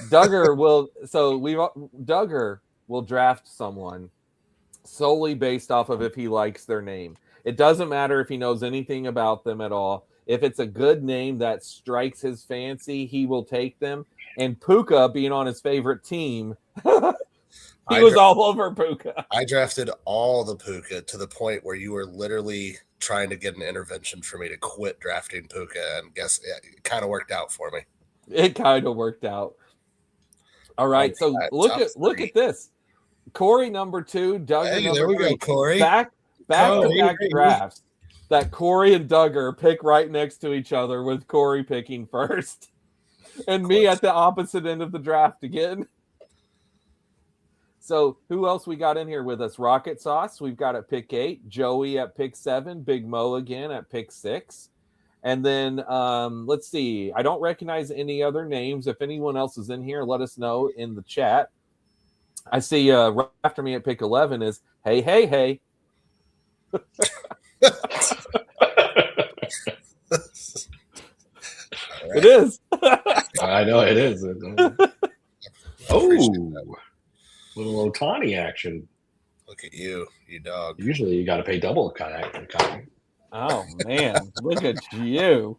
Duggar will draft someone solely based off of if he likes their name. It doesn't matter if he knows anything about them at all. If it's a good name that strikes his fancy, he will take them. And Puka, being on his favorite team, he was all over Puka. I drafted all the Puka to the point where you were literally trying to get an intervention for me to quit drafting Puka, and guess it kind of worked out for me. It kind of worked out. All right, so look at this. Cory number 2, Duggar number 3. There we go, Cory. Back to back drafts that Cory and Duggar pick right next to each other, with Cory picking first, and me at the opposite end of the draft again. So who else we got in here with us? Rocket Sauce, we've got at pick 8. Joey at pick 7. Big Mo again at pick 6. And then let's see. I don't recognize any other names. If anyone else is in here, let us know in the chat. I see right after me at pick 11 is Hey. Right. It is. I know it is. Oh. Little Otani action. Look at you dog. Usually you got to pay double kind. Oh man, look at you.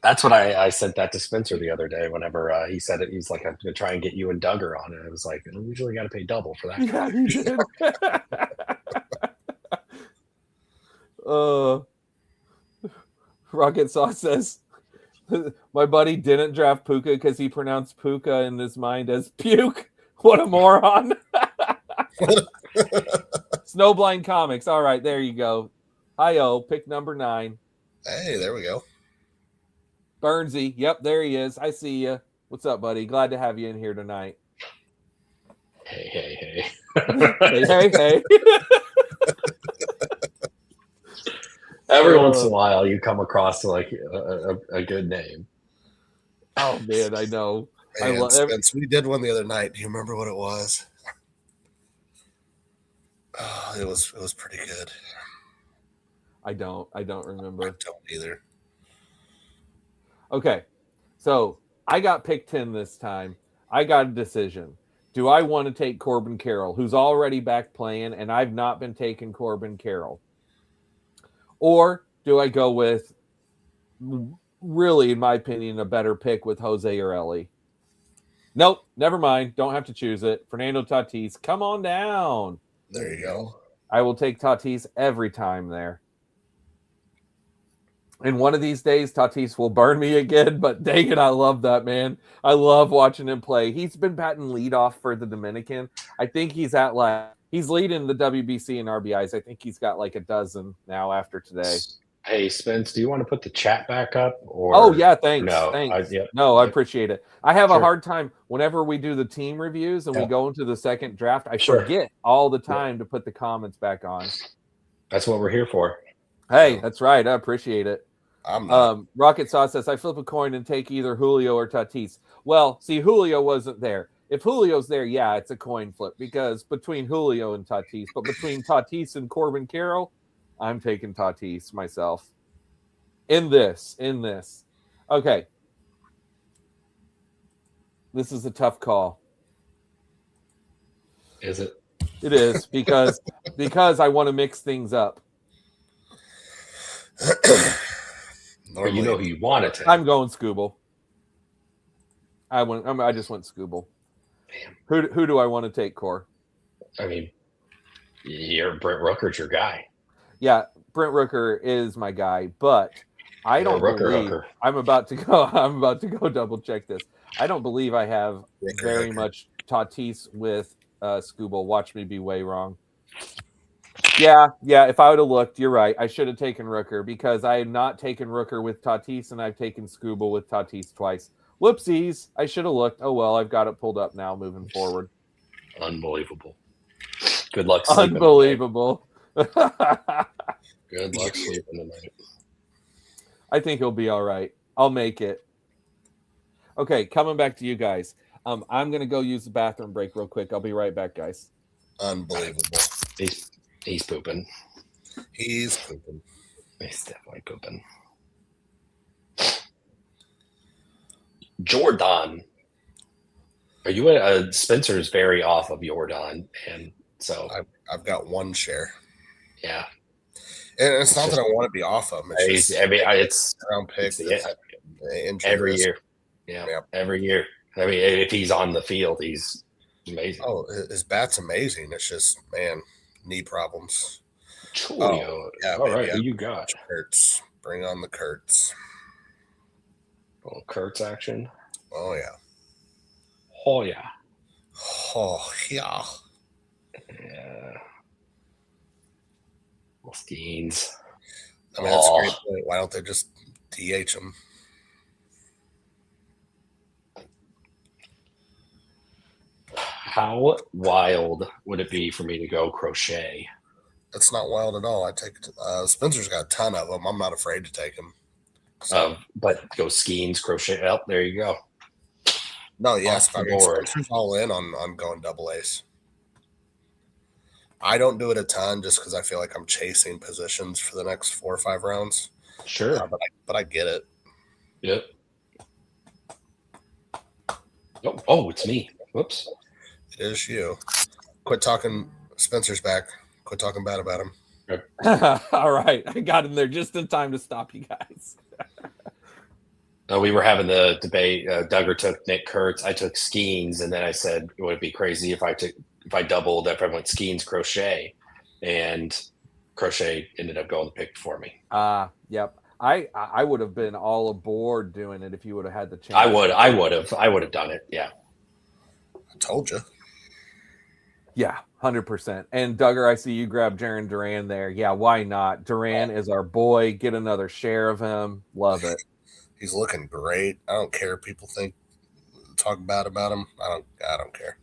That's what I sent that to Spencer the other day. Whenever he said it, he's like, "I'm going to try and get you and Duggar on it." I was like, "I usually got to pay double for that." Yeah, you did. Rocket Sauce says, "My buddy didn't draft Puka because he pronounced Puka in his mind as puke." What a moron. Snowblind Comics. All right, there you go. Hi-oh, pick number 9. Hey, there we go. Burnsy. Yep, there he is. I see you. What's up, buddy? Glad to have you in here tonight. Hey. hey. Every once in a while you come across like a good name. Oh, man, I know. Hey, Spence, we did one the other night. Do you remember what it was? Oh, it was pretty good. I don't remember. I don't either. Okay, so I got pick 10 this time. I got a decision. Do I want to take Corbin Carroll, who's already back playing, and I've not been taking Corbin Carroll? Or do I go with, really, in my opinion, a better pick with Jose Urelli? Nope, never mind. Don't have to choose it. Fernando Tatis, come on down. There you go. I will take Tatis every time there. And one of these days, Tatis will burn me again, but dang it, I love that, man. I love watching him play. He's been batting leadoff for the Dominican. I think he's leading the WBC in RBIs. I think he's got like a dozen now after today. Hey, Spence, do you want to put the chat back up? Oh, yeah, thanks. No, thanks. Yep. I appreciate it. I have a hard time whenever we do the team reviews and we go into the second draft. I forget all the time to put the comments back on. That's what we're here for. Hey, that's right. I appreciate it. I'm Rocket Sauce says, I flip a coin and take either Julio or Tatis. Well, see, Julio wasn't there. If Julio's there, yeah, it's a coin flip because between Julio and Tatis, but between Tatis and Corbin Carroll, I'm taking Tatis myself. In this. Okay. This is a tough call. Is it? It is because I want to mix things up. Or you know who you want to take. I'm going Scooble. I just went Scooble. Damn. Who do I want to take, Cor? I mean, Brent Rooker's your guy. Yeah, Brent Rooker is my guy, but I don't believe I'm about to go double check this. I don't believe I have very much Tatis with Scooble. Watch me be way wrong. Yeah. If I would have looked, you're right. I should have taken Rooker because I have not taken Rooker with Tatis, and I've taken Scooble with Tatis twice. Whoopsies! I should have looked. Oh well, I've got it pulled up now. Moving forward. Unbelievable. Good luck. Unbelievable. Good luck sleeping tonight. I think he'll be all right. I'll make it. Okay, coming back to you guys. I'm gonna go use the bathroom break real quick. I'll be right back, guys. unbelievable. He's pooping. He's pooping. He's definitely pooping. Jordan. Are you Spencer's very off of Jordan, and so I've got one share. Yeah. And it's not that I want to be off of him. It's just it's round pick every year. Yeah, every year. I mean, if he's on the field, he's amazing. Oh, his bat's amazing. It's just, man, knee problems. Oh, yeah. All right, who you got? Kurtz. Bring on the Kurtz. Oh, Kurtz action. Oh, yeah. Oh, yeah. Oh, yeah. Yeah. Skeens. I mean, that's a great point. Why don't they just DH him? How wild would it be for me to go Crochet? That's not wild at all. I take Spencer's got a ton of them. I'm not afraid to take him. So. But go Skeens, Crochet. Oh, there you go. No, yes. I mean, Spencer's all in on going double ace. I don't do it a ton just because I feel like I'm chasing positions for the next 4 or 5 rounds. Sure. But I get it. Yep. Oh, it's me. Whoops. It is you. Quit talking. Spencer's back. Quit talking bad about him. All right. I got him there just in time to stop you guys. We were having the debate. Duggar took Nick Kurtz. I took Skeens, and then I said, would it be crazy if I doubled, if I went Skeens, Crochet, and Crochet ended up going the pick for me. Yep. I would have been all aboard doing it if you would have had the chance. I would have done it. Yeah. I told you. Yeah, 100%. And Duggar, I see you grab Jaron Duran there. Yeah, why not? Duran is our boy. Get another share of him. Love it. He's looking great. I don't care if people talk bad about him. I don't care.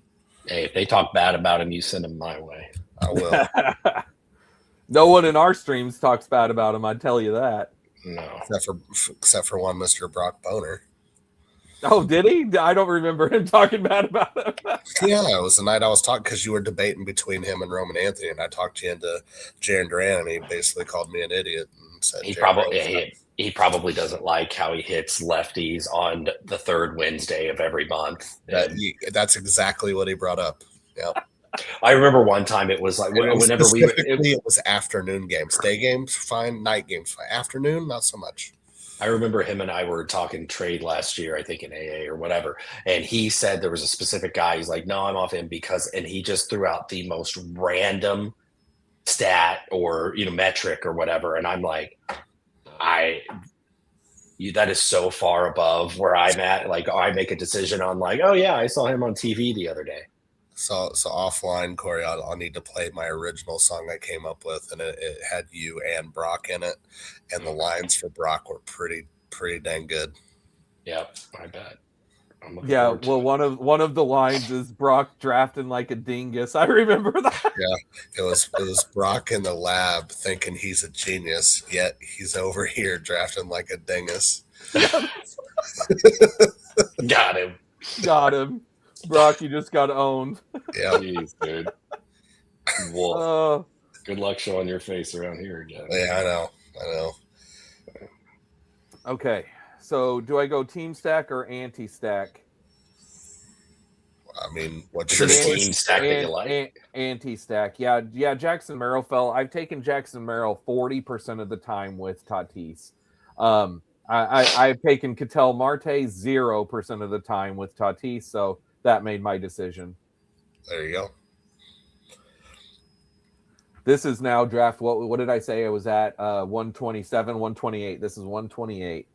Hey, if they talk bad about him, you send him my way. I will. No one in our streams talks bad about him. I tell you that. No, except for one Mr. Brock Boner. Oh, did he? I don't remember him talking bad about him. Yeah, it was the night I was talking because you were debating between him and Roman Anthony, and I talked you into Jaren Duran, and he basically called me an idiot and said he probably doesn't like how he hits lefties on the third Wednesday of every month. That's exactly what he brought up. Yeah. I remember one time it was like whenever it was afternoon games. Day games, fine. Night games, fine. Afternoon, not so much. I remember him and I were talking trade last year, I think in AA or whatever. And he said there was a specific guy. He's like, no, I'm off him and he just threw out the most random stat or, metric or whatever. And I'm like, that is so far above where I'm at. Like, I make a decision on like, oh yeah, I saw him on TV the other day. So offline, Cory, I'll need to play my original song I came up with, and it had you and Brock in it, and the lines for Brock were pretty dang good. Yep, I bet. Yeah, well, one of the lines is Brock drafting like a dingus. I remember that. Yeah, it was Brock in the lab thinking he's a genius, yet he's over here drafting like a dingus. Got him. Got him. Brock, you just got owned. Yeah. Jeez, dude. Wolf. Good luck showing your face around here again. Yeah, I know. Okay, so do I go team stack or anti-stack? I mean, what's your your team stack that you like? Anti-stack. Yeah, Jackson Merrill fell. I've taken Jackson Merrill 40% of the time with Tatis. I've taken Ketel Marte 0% of the time with Tatis, so that made my decision. There you go. This is now draft. What did I say? I was at 127, 128. This is 128.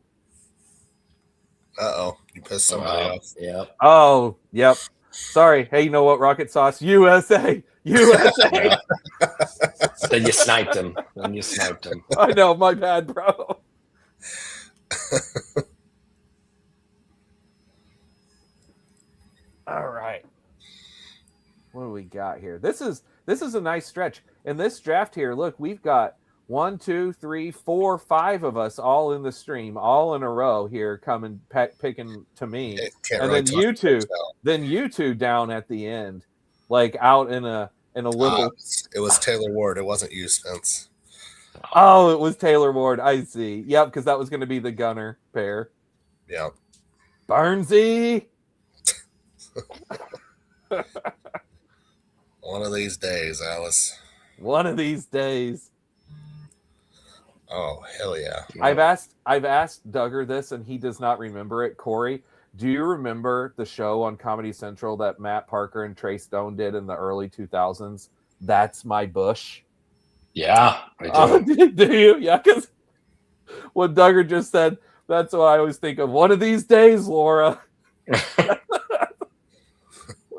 Uh-oh. You pissed somebody off. Yep. Oh, yep. Sorry. Hey, you know what? Rocket Sauce, USA. USA. Then you sniped him. I know. My bad, bro. All right. What do we got here? This is a nice stretch. In this draft here, look, we've got 1, 2, 3, 4, 5 of us all in the stream, all in a row here, coming picking to me, and then you two down at the end, like out in a little. It was Taylor Ward. It wasn't you, Spence. Oh, it was Taylor Ward. I see. Yep, because that was going to be the gunner pair. Yeah. Barnesy. One of these days, Alice. One of these days. Oh, hell yeah. I've asked Duggar this, and he does not remember it. Cory, do you remember the show on Comedy Central that Matt Parker and Trey Stone did in the early 2000s? That's My Bush. Yeah, I do. Do you? Yeah, because what Duggar just said, that's what I always think of. One of these days, Laura.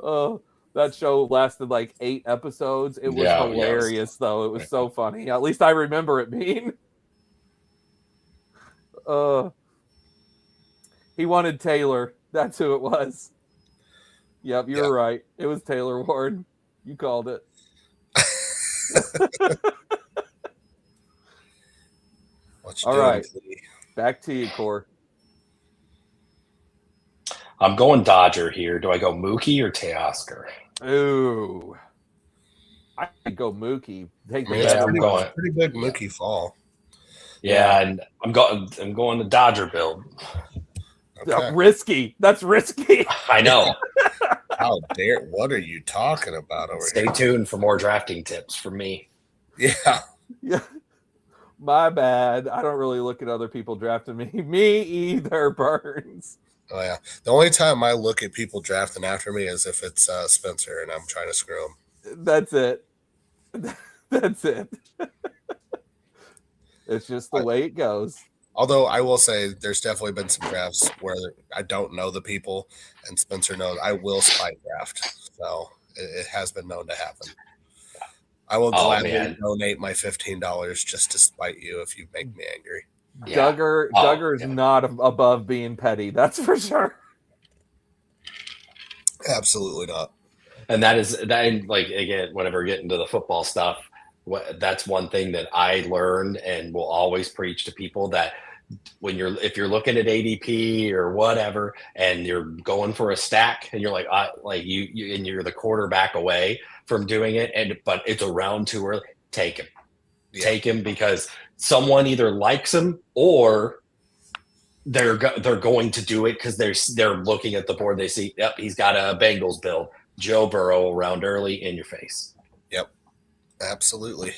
Oh, that show lasted like 8 episodes. It was hilarious, though. It was so funny. At least I remember it being. He wanted Taylor. That's who it was. Yep, you're right. It was Taylor Ward. You called it. All right. Back to you, Cor. I'm going Dodger here. Do I go Mookie or Teoscar? Ooh. I could go Mookie. I'm going pretty big Mookie fall. Yeah, and I'm going the Dodger build. Okay. Risky. That's risky. I know. How dare? What are you talking about over here? Stay tuned for more drafting tips from me. Yeah. Yeah. My bad. I don't really look at other people drafting me. Me either, Burns. Oh, yeah. The only time I look at people drafting after me is if it's Spencer and I'm trying to screw him. That's it. That's it. It's just the way it goes. Although I will say there's definitely been some drafts where I don't know the people and Spencer knows. I will spite draft. So it has been known to happen. I will gladly donate my $15 just to spite you if you make me angry. Yeah. Duggar is not above being petty. That's for sure. Absolutely not. And like, again, whenever we get into the football stuff, that's one thing that I learned and will always preach to people, that if you're looking at ADP or whatever, and you're going for a stack, and you're like you and you're the quarterback away from doing it, but it's a round too early, take him. Yeah. Take him, because someone either likes him or they're going to do it because they're looking at the board. They see, yep, he's got a Bengals build. Joe Burrow around early, in your face. Yep, absolutely.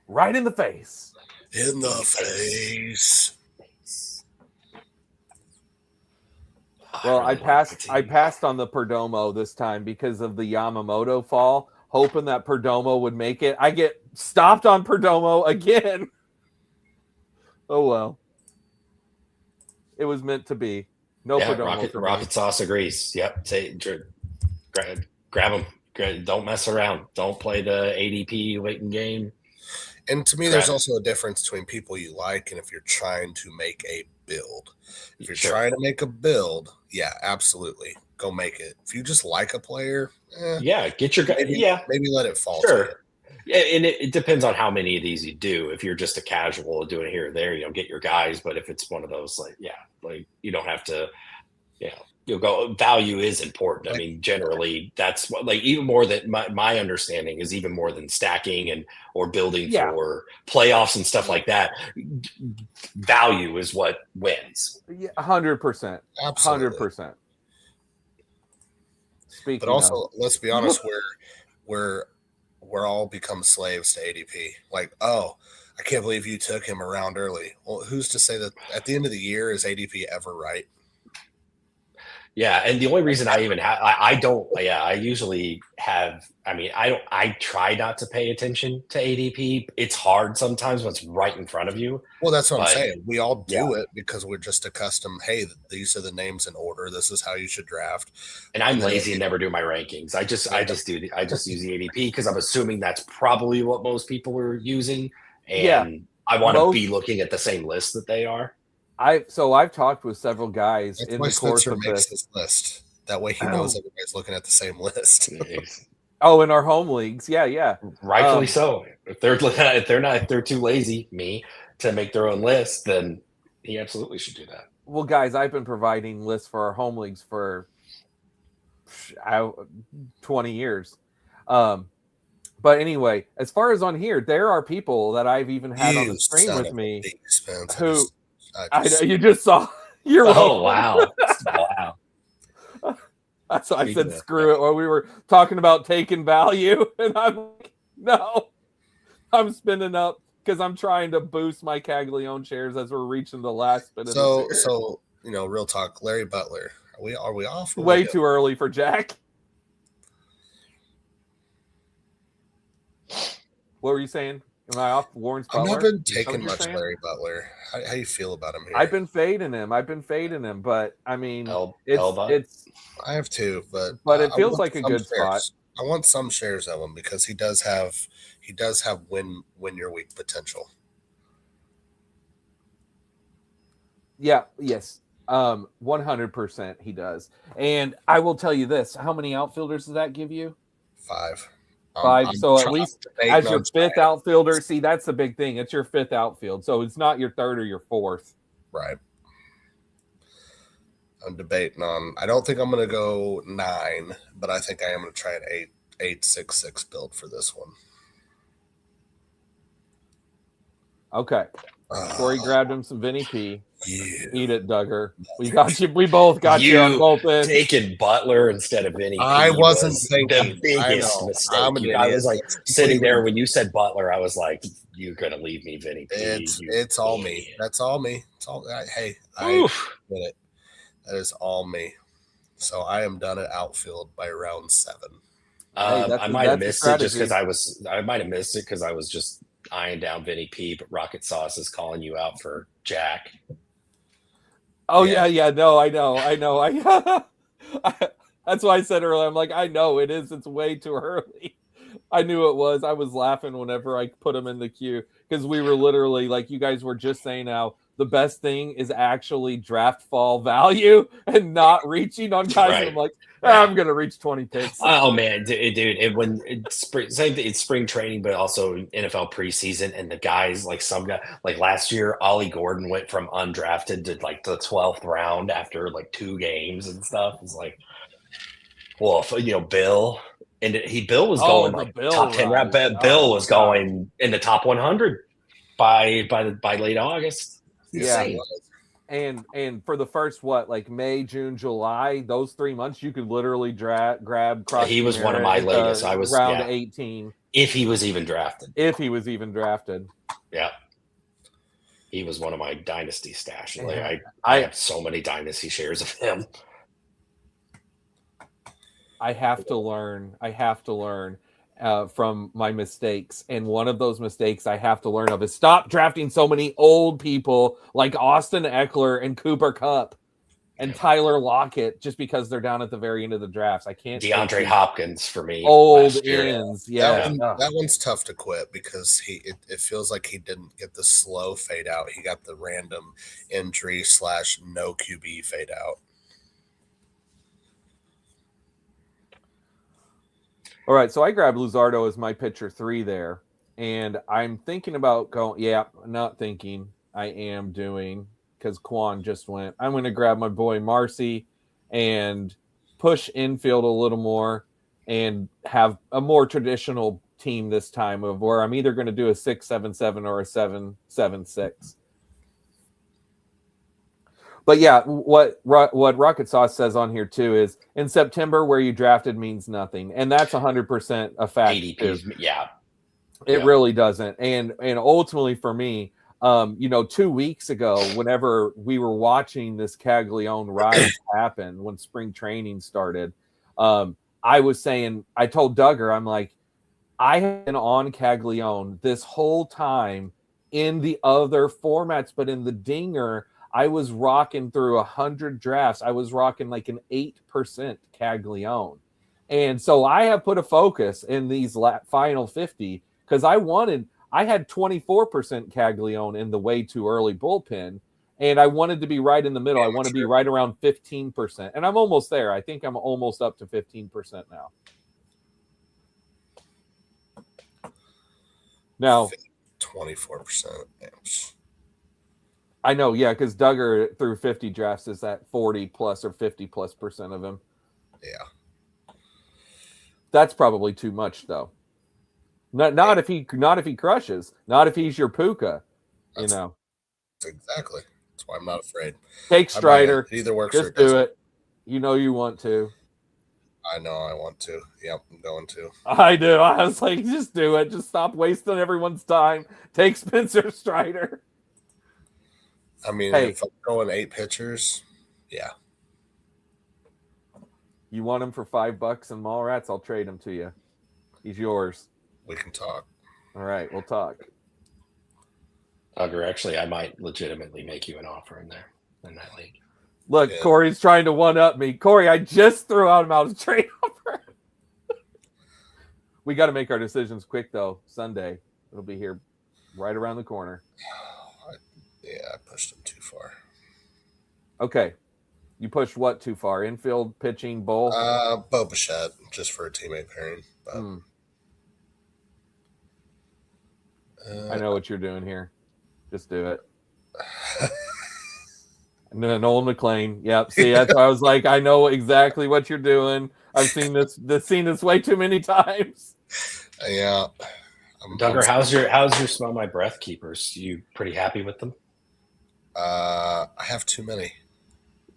Right in the face. In the face. Well, I passed on the Perdomo this time because of the Yamamoto fall, hoping that Perdomo would make it. I get stopped on Perdomo again. Oh well. It was meant to be. No Perdomo. Rocket Sauce agrees. Yep. Grab him. Don't mess around. Don't play the ADP waiting game. And to me, there's also a difference between people you like and if you're trying to make a build. If you're trying to make a build, yeah, absolutely. Go make it. If you just like a player, get your guy. Maybe let it fall. Sure. Yeah, and it depends on how many of these you do. If you're just a casual doing it here or there, get your guys. But if it's one of those, you don't have to, you'll go. Value is important. I mean, generally, that's what, even more than my understanding is even more than stacking or building for playoffs and stuff like that. Value is what wins. 100%. Absolutely. 100%. But also, let's be honest, we're all become slaves to ADP. Like, oh, I can't believe you took him around early. Well, who's to say that at the end of the year is ADP ever right? Yeah, and the only reason I even have, I usually have, I try not to pay attention to ADP. It's hard sometimes when it's right in front of you. Well, that's what I'm saying. We all do it because we're just accustomed. Hey, these are the names in order. This is how you should draft. And I'm lazy and never do my rankings. I just use the ADP because I'm assuming that's probably what most people are using. And I want to be looking at the same list that they are. I've talked with several guys in the course of this list. That way he knows everybody's looking at the same list. In our home leagues, yeah. Rightfully so. If they're too lazy, to make their own list, then he absolutely should do that. Well, guys, I've been providing lists for our home leagues for 20 years. But anyway, as far as on here, there are people that I've even had on the stream with me who. I know you just saw. You're welcome. Wow. So I said, screw it. While we were talking about taking value, and I'm like, no, I'm spinning up because I'm trying to boost my Caglione shares as we're reaching the last bit of the series. So real talk. Larry Butler, are we off? Way too early for Jack. What were you saying? Am I off Warren's Butler? I've not been taking much Larry Butler. How you feel about him here? I've been fading him, but I mean, it's. I have too, but it feels like a good spot. I want some shares of him because he does have win your week potential. Yeah. Yes. 100% he does. And I will tell you this: how many outfielders does that give you? 5. 5. So at least as your fifth outfielder, see, that's the big thing. It's your fifth outfield. So it's not your third or your fourth. Right. I'm debating on, I don't think I'm going to go 9, but I think I am going to try an 8-6-6 build for this one. Okay. Cory grabbed him some Vinny P. Yeah. Eat it, Duggar. We got you. We both got you on both ends. Taking Butler instead of Vinny P. I wasn't thinking. The biggest mistake. I was like sitting there when you said Butler. I was like, "You're gonna leave me, Vinny P." It's all me. That's all me. It's all. Hey, I get it. That is all me. So I am done at outfield by round 7. I might have missed it just because I was just eyeing down Vinny P. But Rocket Sauce is calling you out for Jack. Oh yeah. No, I know. That's why I said earlier. I'm like, I know it is. It's way too early. I knew it was. I was laughing whenever I put him in the queue because we were literally like you guys were just saying how the best thing is actually draft fall value and not reaching on guys. Right. And I'm like, I'm gonna reach 20 picks. Oh man, dude! When same thing, it's spring training, but also NFL preseason, and the guys like some guy like last year, Ollie Gordon went from undrafted to like the 12th round after like 2 games and stuff. It's like, well, Bill. And Bill was going like top 10 round. Bill was going in the top 100 by late August. Yeah, and for the first May, June, July, those 3 months, you could literally grab. He was one of my latest. I was round 18 if he was even drafted. Yeah, he was one of my dynasty stash. Like I have so many dynasty shares of him. I have to learn from my mistakes. And one of those mistakes I have to learn of is stop drafting so many old people like Austin Eckler and Cooper Kupp and Tyler Lockett just because they're down at the very end of the drafts. I can't. DeAndre Hopkins for me. Old ends. Yeah. That one's tough to quit because it feels like he didn't get the slow fade out. He got the random injury / no QB fade out. All right, so I grabbed Luzardo as my pitcher 3 there, and I'm thinking about going. Yeah, not thinking. I am doing because Quan just went. I'm going to grab my boy Marcy and push infield a little more and have a more traditional team this time of where I'm either going to do a 6-7-7 or a 7-7-6. But yeah, what Rocket Sauce says on here too is in September where you drafted means nothing, and that's 100% a fact. ADPs, it really doesn't. And ultimately for me, 2 weeks ago, whenever we were watching this Caglione rise happen when spring training started, I was saying, I told Duggar, I'm like, I have been on Caglione this whole time in the other formats, but in the Dinger, I was rocking through 100 drafts. I was rocking like an 8% Caglione. And so I have put a focus in these final 50 because I had 24% Caglione in the way too early bullpen. And I wanted to be right in the middle. I want to be right around 15%. And I'm almost there. I think I'm almost up to 15% now. Now, 24%. I know, yeah, because Duggar through 50 drafts is at 40 plus or 50 plus % of him. Yeah, that's probably too much, though. Not if he crushes. Not if he's your Puka. Exactly. That's why I'm not afraid. Take Strider. It either works. Just do it. You want to. I know I want to. Yep, I'm going to. I do. I was like, just do it. Just stop wasting everyone's time. Take Spencer Strider. I mean, if I'm going 8 pitchers, yeah. You want him for $5 in Mallrats? I'll trade him to you. He's yours. We can talk. All right, we'll talk. Duggar, actually, I might legitimately make you an offer in that league. Look, yeah. Cory's trying to one-up me. Cory, I just threw him out a trade offer. We got to make our decisions quick, though. Sunday. It'll be here right around the corner. Yeah, I pushed him too far. Okay. You pushed what too far? Infield, pitching, both? Bo Bichette, just for a teammate pairing. But, I know what you're doing here. Just do it. And then Nolan McLean. Yep. See, that's why I was like, I know exactly what you're doing. I've seen this way too many times. Yeah. Duggar, how's your smell my breath keepers? You pretty happy with them? I have too many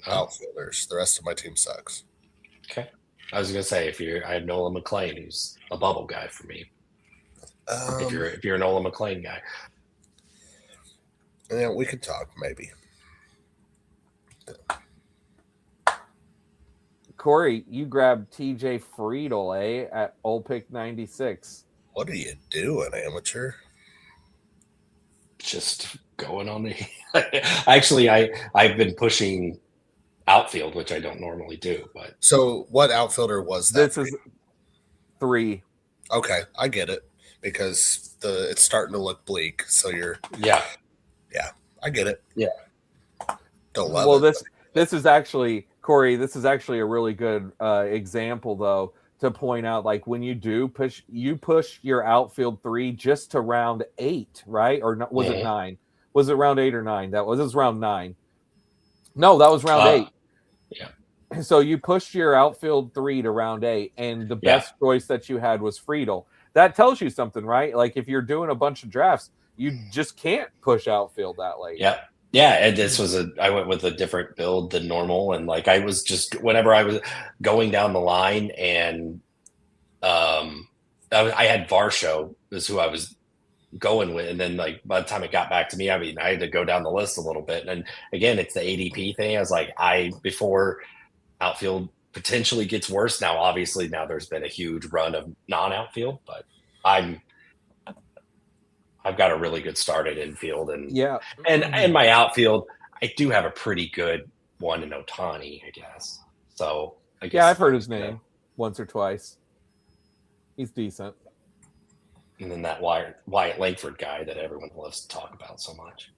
outfielders. The rest of my team sucks. Okay. I was gonna say I have Nolan McLean, who's a bubble guy for me. If you're a Nolan McLean guy. Yeah, we could talk maybe. Cory, you grabbed TJ Friedel, at Old Pick 96. What are you doing, amateur? Just going on the. Actually, I've been pushing outfield, which I don't normally do. But so, what outfielder was that? This is 3. Okay, I get it because it's starting to look bleak. So you're. Yeah. I get it. Yeah. Don't love Well, it. this is actually, Cory, this is actually a really good example, though, to point out, like, when you do push your outfield 3 just to round 8, right? Or was it 9? Was it round 8 or 9? It was round 9. No, that was round 8. Yeah. So you pushed your outfield 3 to round 8, and the best choice that you had was Friedel. That tells you something, right? Like, if you're doing a bunch of drafts, you just can't push outfield that late. Yeah. Yeah, and this was I went with a different build than normal, and like I was just whenever I was going down the line, and I had Varsho is who I was going with, and then like by the time it got back to me, I mean I had to go down the list a little bit, and again it's the ADP thing. I was like before outfield potentially gets worse. Now obviously now there's been a huge run of non-outfield, but I've got a really good start at infield, and my outfield, I do have a pretty good one in Ohtani, I guess. So I guess I've heard his name once or twice. He's decent. And then that Wyatt Langford guy that everyone loves to talk about so much.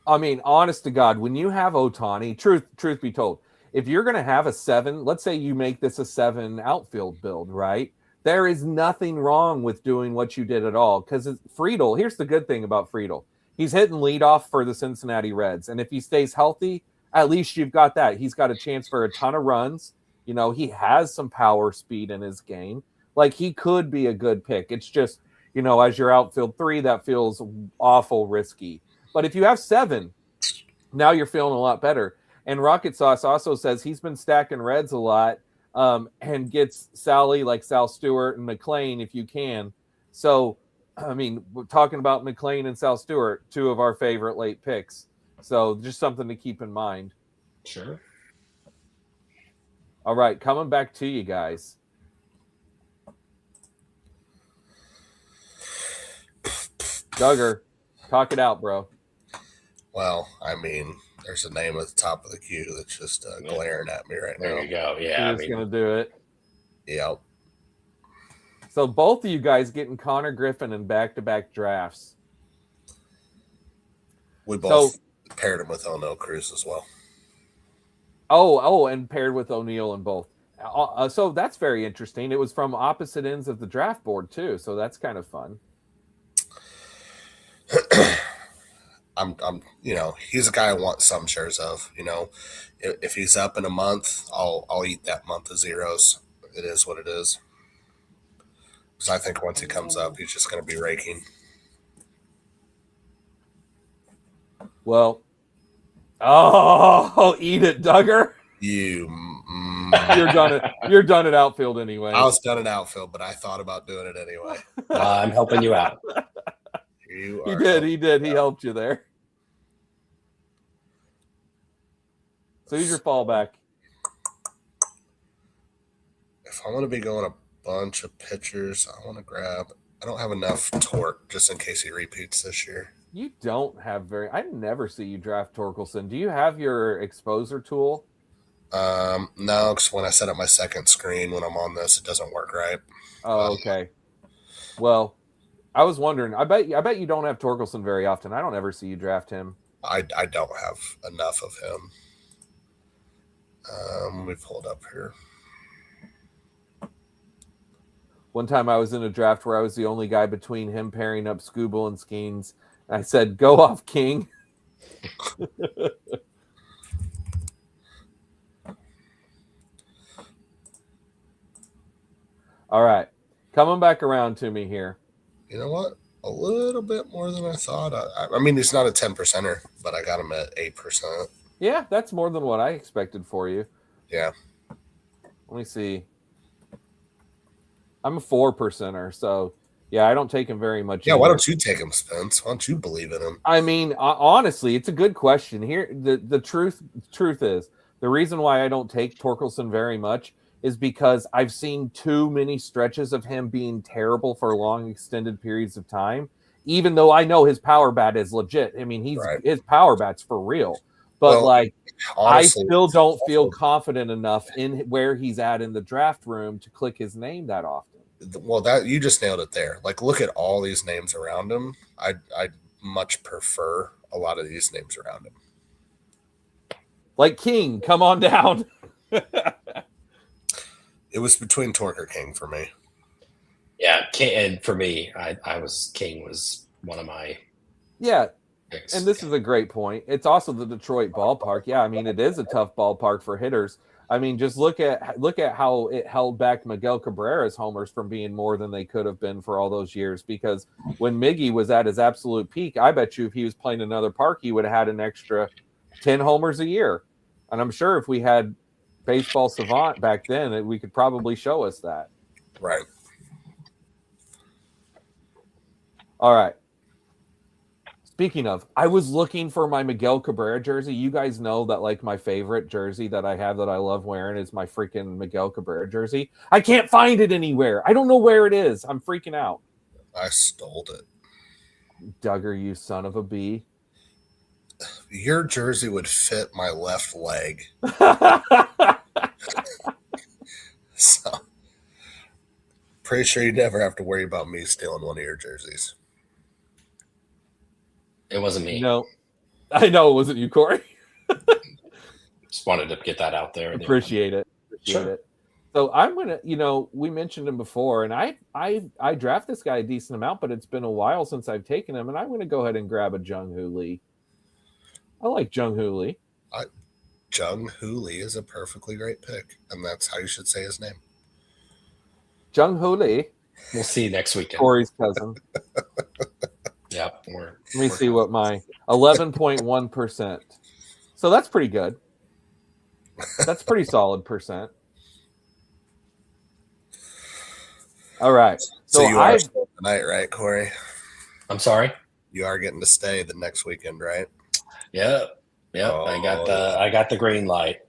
I mean, honest to God, when you have Ohtani, truth be told, if you're going to have a 7, let's say you make this a 7 outfield build, right? There is nothing wrong with doing what you did at all, because Friedel, here's the good thing about Friedel. He's hitting leadoff for the Cincinnati Reds, and if he stays healthy, at least you've got that. He's got a chance for a ton of runs. You know, he has some power speed in his game. Like, he could be a good pick. It's just, you know, as your outfield 3, that feels awful risky. But if you have 7, now you're feeling a lot better. And Rocket Sauce also says he's been stacking Reds a lot. And gets Sally like Sal Stewart and McLean if you can. So, I mean, we're talking about McLean and Sal Stewart, 2 of our favorite late picks. So just something to keep in mind. Sure. All right, coming back to you guys. Duggar, talk it out, bro. Well, I mean, there's a name at the top of the queue that's just glaring at me right now. There you go. Yeah, He's going to do it. Yep. So both of you guys getting Connor Griffin in back-to-back drafts. We both paired him with O'Neill Cruz as well. Oh, and paired with O'Neill in both. So that's very interesting. It was from opposite ends of the draft board too, so that's kind of fun. I'm, you know, he's a guy I want some shares of. You know, if he's up in a month, I'll eat that month of zeros. It is what it is. Because I think once he comes up, he's just going to be raking. Well, eat it, Duggar. You're done at outfield anyway. I was done at outfield, but I thought about doing it anyway. I'm helping you out. He did. He helped you there. So who's your fallback? If I'm going to be going a bunch of pitchers, I want to grab. I don't have enough torque just in case he repeats this year. You don't have I never see you draft Torkelson. Do you have your exposure tool? No, because when I set up my second screen when I'm on this, it doesn't work right. Oh, okay. Well, I was wondering. I bet you don't have Torkelson very often. I don't ever see you draft him. I don't have enough of him. Let me pull it up here. One time I was in a draft where I was the only guy between him pairing up Scooble and Skeens. I said, "Go off, King." All right. Coming back around to me here. You know what? A little bit more than I thought. I mean, he's not a 10%er, but I got him at 8%. Yeah, that's more than what I expected for you. Yeah. Let me see. I'm a 4%er, so yeah, I don't take him very much. Yeah, either. why don't you take him, Spence? Why don't you believe in him? I mean, honestly, it's a good question. Here, the truth is, the reason why I don't take Torkelson very much is because I've seen too many stretches of him being terrible for long, extended periods of time, even though I know his power bat is legit. I mean, his power bat's for real. But, honestly, I still don't feel confident enough in where he's at in the draft room to click his name that often. Well, that you just nailed it there. Like, look at all these names around him. I much prefer a lot of these names around him. Like King, come on down. It was between Torque or King for me. Yeah, King, and for me, King was one of my picks. And this is a great point. It's also the Detroit ballpark. Yeah, I mean it is a tough ballpark for hitters. I mean, just look at how it held back Miguel Cabrera's homers from being more than they could have been for all those years. Because when Miggy was at his absolute peak, I bet you if he was playing another park, he would have had an extra 10 homers a year. And I'm sure if we had Baseball Savant back then, we could probably show us that. Right. All right. Speaking of, I was looking for my Miguel Cabrera jersey. You guys know that like my favorite jersey that I have that I love wearing is my freaking Miguel Cabrera jersey. I can't find it anywhere. I don't know where it is. I'm freaking out. I stole it. Duggar, you son of a bee. Your jersey would fit my left leg. So, pretty sure you never have to worry about me stealing one of your jerseys. It wasn't me. No, I know it wasn't you, Cory. Just wanted to get that out there. Appreciate it. So I'm gonna, we mentioned him before, and I draft this guy a decent amount, but it's been a while since I've taken him, and I'm gonna go ahead and grab a Jung-Hoo Lee. I like Jung-Hoo Lee. Jung-Hoo Lee is a perfectly great pick, and that's how you should say his name. Jung-Hoo Lee. We'll see you next weekend. Cory's cousin. Yeah. Let me see what my 11.1%. So that's pretty good. That's pretty solid percent. All right. So you are staying tonight, right, Cory? I'm sorry? You are getting to stay the next weekend, right? Yeah. Oh, I got the green light.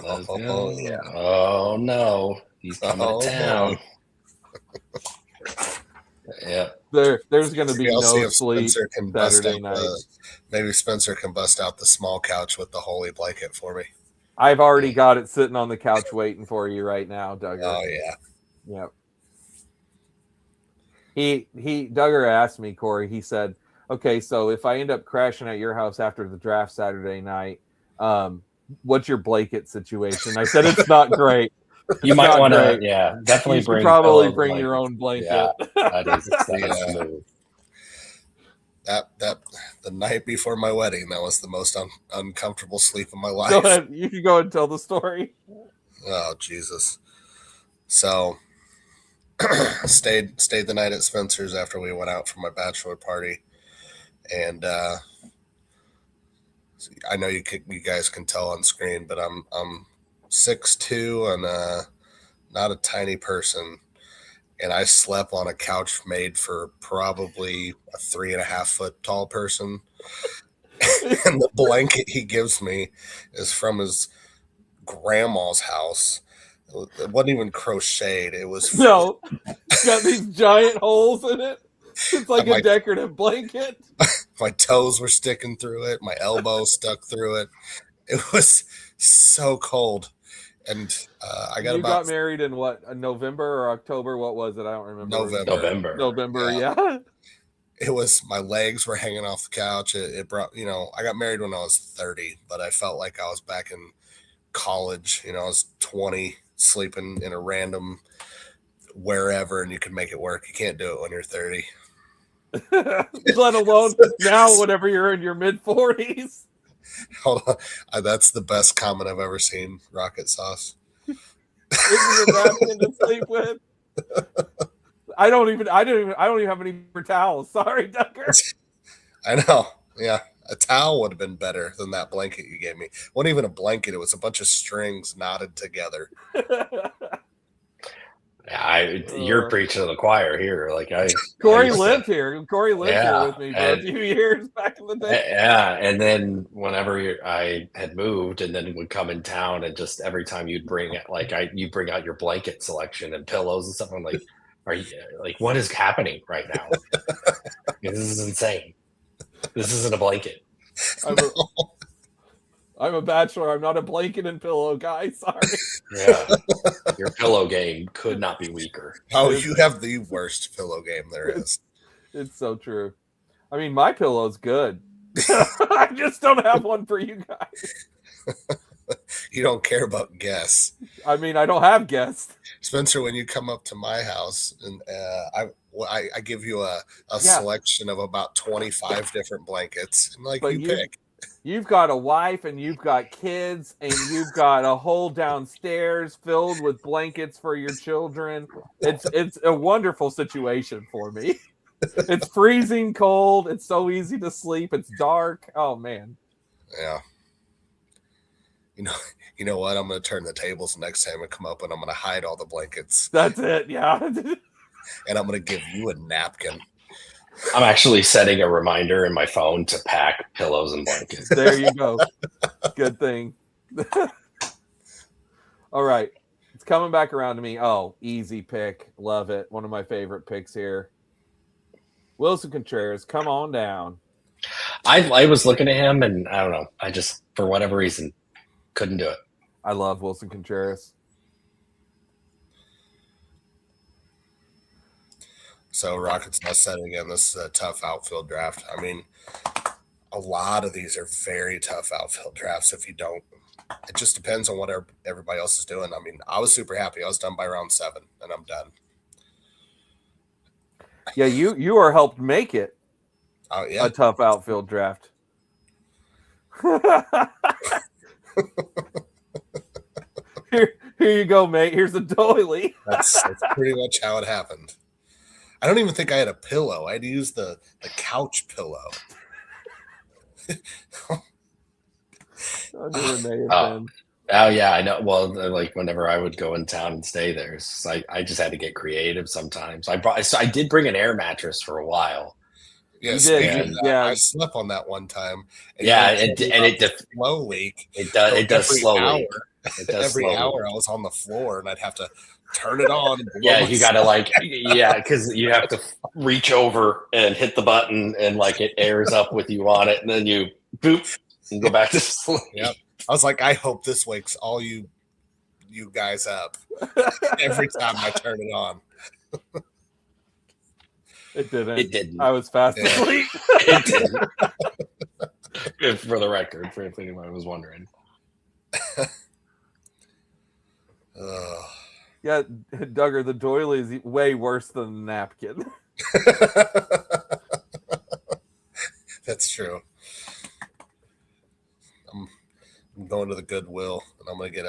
Yeah. Oh no. He's coming to town. Yeah. There's going to be no sleep Spencer can Saturday night. Maybe Spencer can bust out the small couch with the holy blanket for me. I've already got it sitting on the couch waiting for you right now, Duggar. Oh yeah. Yep. Duggar asked me, Cory, he said, okay, so if I end up crashing at your house after the draft Saturday night, what's your blanket situation? I said, it's not great. You might want to, definitely bring your own blanket. Yeah, that is smooth. That the night before my wedding, that was the most uncomfortable sleep of my life. Go ahead. You can go and tell the story. Oh Jesus! So stayed the night at Spencer's after we went out for my bachelor party, and I know you guys can tell on screen, but I'm 6'2" and not a tiny person, and I slept on a couch made for probably a 3.5 foot tall person. And the blanket he gives me is from his grandma's house. It wasn't even crocheted. It was it's got these giant holes in it. It's like a decorative blanket. My toes were sticking through it. My elbow stuck through it. It was so cold. And I got married in what, November or October? What was it? I don't remember. November, yeah. It was, my legs were hanging off the couch. It brought, I got married when I was 30, but I felt like I was back in college. I was 20, sleeping in a random wherever, and you can make it work. You can't do it when you're 30. Let alone now, whenever you're in your mid-40s. Hold on. That's the best comment I've ever seen, Rocket Sauce. Isn't it napkin to sleep with? I don't even have any paper towels. Sorry, Duggar. I know. Yeah. A towel would have been better than that blanket you gave me. It wasn't even a blanket. It was a bunch of strings knotted together. You're preaching to the choir here. Cory lived here. Cory lived here with me for a few years back in the day. Yeah, and then whenever I had moved, and then would come in town, and just every time you'd bring you bring out your blanket selection and pillows and stuff. I'm like, are you what is happening right now? This is insane. This isn't a blanket. I'm a bachelor. I'm not a blanket and pillow guy. Sorry. Yeah. Your pillow game could not be weaker. Oh, you have the worst pillow game there is. It's so true. I mean, my pillow's good. I just don't have one for you guys. You don't care about guests. I mean, I don't have guests. Spencer, when you come up to my house and I give you a selection of about 25 different blankets, and like But you pick. You've got a wife and you've got kids and you've got a whole downstairs filled with blankets for your children. It's a wonderful situation for me. It's freezing cold. It's so easy to sleep. It's dark. Oh man. Yeah. You know what? I'm going to turn the tables next time I come up, and I'm going to hide all the blankets. That's it. Yeah. And I'm going to give you a napkin. I'm actually setting a reminder in my phone to pack pillows and blankets. There you go. Good thing. All right. It's coming back around to me. Oh, easy pick. Love it. One of my favorite picks here. Wilson Contreras, come on down. I was looking at him, and I don't know. I just, for whatever reason, couldn't do it. I love Wilson Contreras. So Rockets Nest setting again. This is a tough outfield draft. I mean, a lot of these are very tough outfield drafts. If you don't, it just depends on what everybody else is doing. I mean, I was super happy. I was done by round 7, and I'm done. Yeah, you are helped make it a tough outfield draft. Here you go, mate. Here's a doily. That's pretty much how it happened. I don't even think I had a pillow. I had to use the couch pillow. Oh yeah, I know. Well, like whenever I would go in town and stay there, I just had to get creative sometimes. I did bring an air mattress for a while. Yes, I slept on that one time. And slow leak. It does slowly. Every hour I was on the floor and I'd have to turn it on. You got to because you have to reach over and hit the button and like it airs up with you on it, and then you boop and go back to sleep. Yep. I was like, I hope this wakes all you guys up every time I turn it on. It didn't. It didn't. I was fast asleep. It didn't. For the record, for if anyone was wondering. Yeah, Duggar, the doily is way worse than the napkin. That's true. I'm going to the Goodwill, and I'm going to get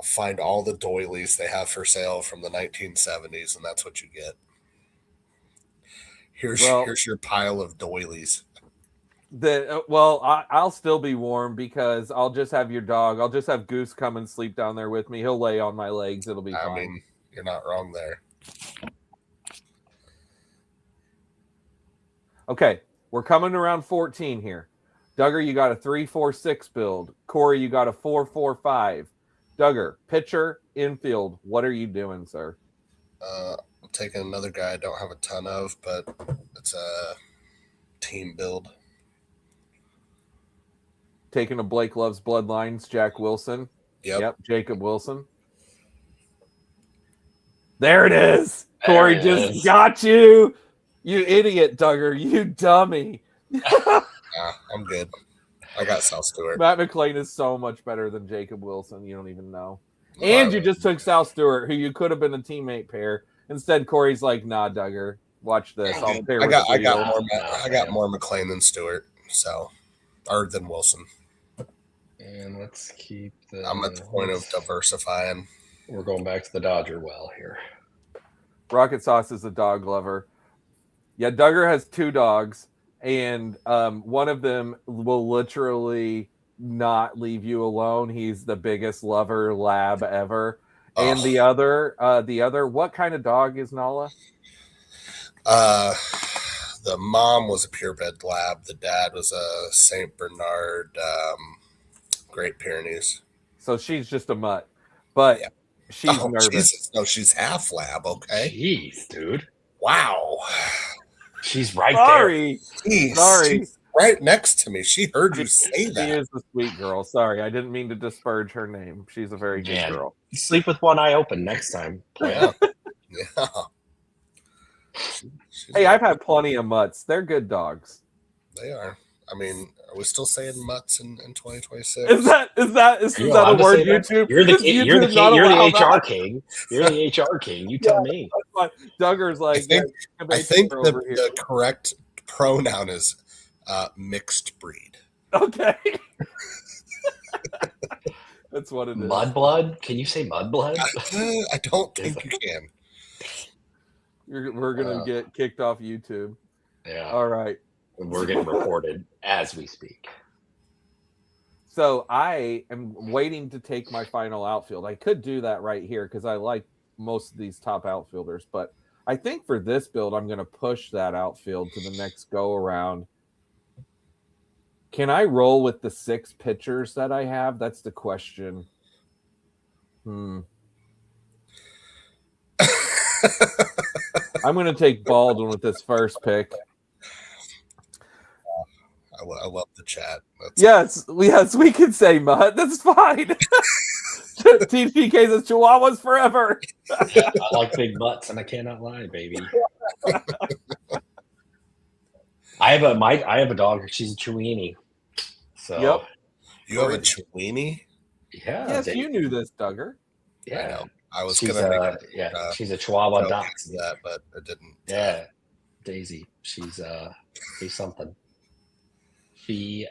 find all the doilies they have for sale from the 1970s, and that's what you get. Here's your pile of doilies. I'll still be warm because I'll just have your dog. I'll just have Goose come and sleep down there with me. He'll lay on my legs. It'll be fine. I mean, you're not wrong there. Okay, we're coming around 14 here. Duggar, you got a 3-4-6 build. Cory, you got a 4-4-5. Duggar, pitcher, infield. What are you doing, sir? I'm taking another guy I don't have a ton of, but it's a team build. Taking a Blake Loves Bloodlines, Jack Wilson. Yep, Jacob Wilson. There it is. Cory just got you. You idiot, Duggar. You dummy. I'm good. I got Sal Stewart. Matt McLean is so much better than Jacob Wilson. You don't even know. And you just took Sal Stewart, who you could have been a teammate pair. Instead, Cory's like, nah, Duggar. Watch this. I'll pair I got more McLean than Stewart, or than Wilson. And let's keep I'm at the point of diversifying. We're going back to the Dodger well here. Rocket Sauce is a dog lover. Yeah, Duggar has 2 dogs, and one of them will literally not leave you alone. He's the biggest lover lab ever. And the other, what kind of dog is Nala? The mom was a purebred lab. The dad was a Saint Bernard, Great Pyrenees. So she's just a mutt, but she's nervous. Jesus. No, she's half lab. Okay. Jeez, dude. Wow. She's right there. Sorry. She's right next to me. She heard you say that. She is a sweet girl. Sorry, I didn't mean to disparage her name. She's a very good girl. Sleep with one eye open next time. Yeah. Hey, I've had plenty of mutts. They're good dogs. They are. I mean, are we still saying mutts in 2026? Is that a word YouTube? You're the Does king. You're the YouTube king. not You're the allow HR that? king. You're the HR king. You tell me. Duggar's like, I think the correct pronoun is mixed breed. Okay. That's what it is. Mudblood? Can you say mudblood? I don't think you can. We're going to get kicked off YouTube. Yeah. All right. We're getting reported as we speak. So I am waiting to take my final outfield. I could do that right here because I like most of these top outfielders. But I think for this build, I'm going to push that outfield to the next go around. Can I roll with the 6 pitchers that I have? That's the question. I'm going to take Baldwin with this first pick. I love the chat. Yes, we can say Mutt. That's fine. TPK says Chihuahuas forever. I like big butts, and I cannot lie, baby. I have a dog. She's a Chiweenie. So yep. You have a Chiweenie? Yeah. Yes, you knew this, Duggar. Yeah. I know. I was she's gonna she's a Chihuahua Dachshund. That, but it didn't. Yeah. Daisy. She's something. She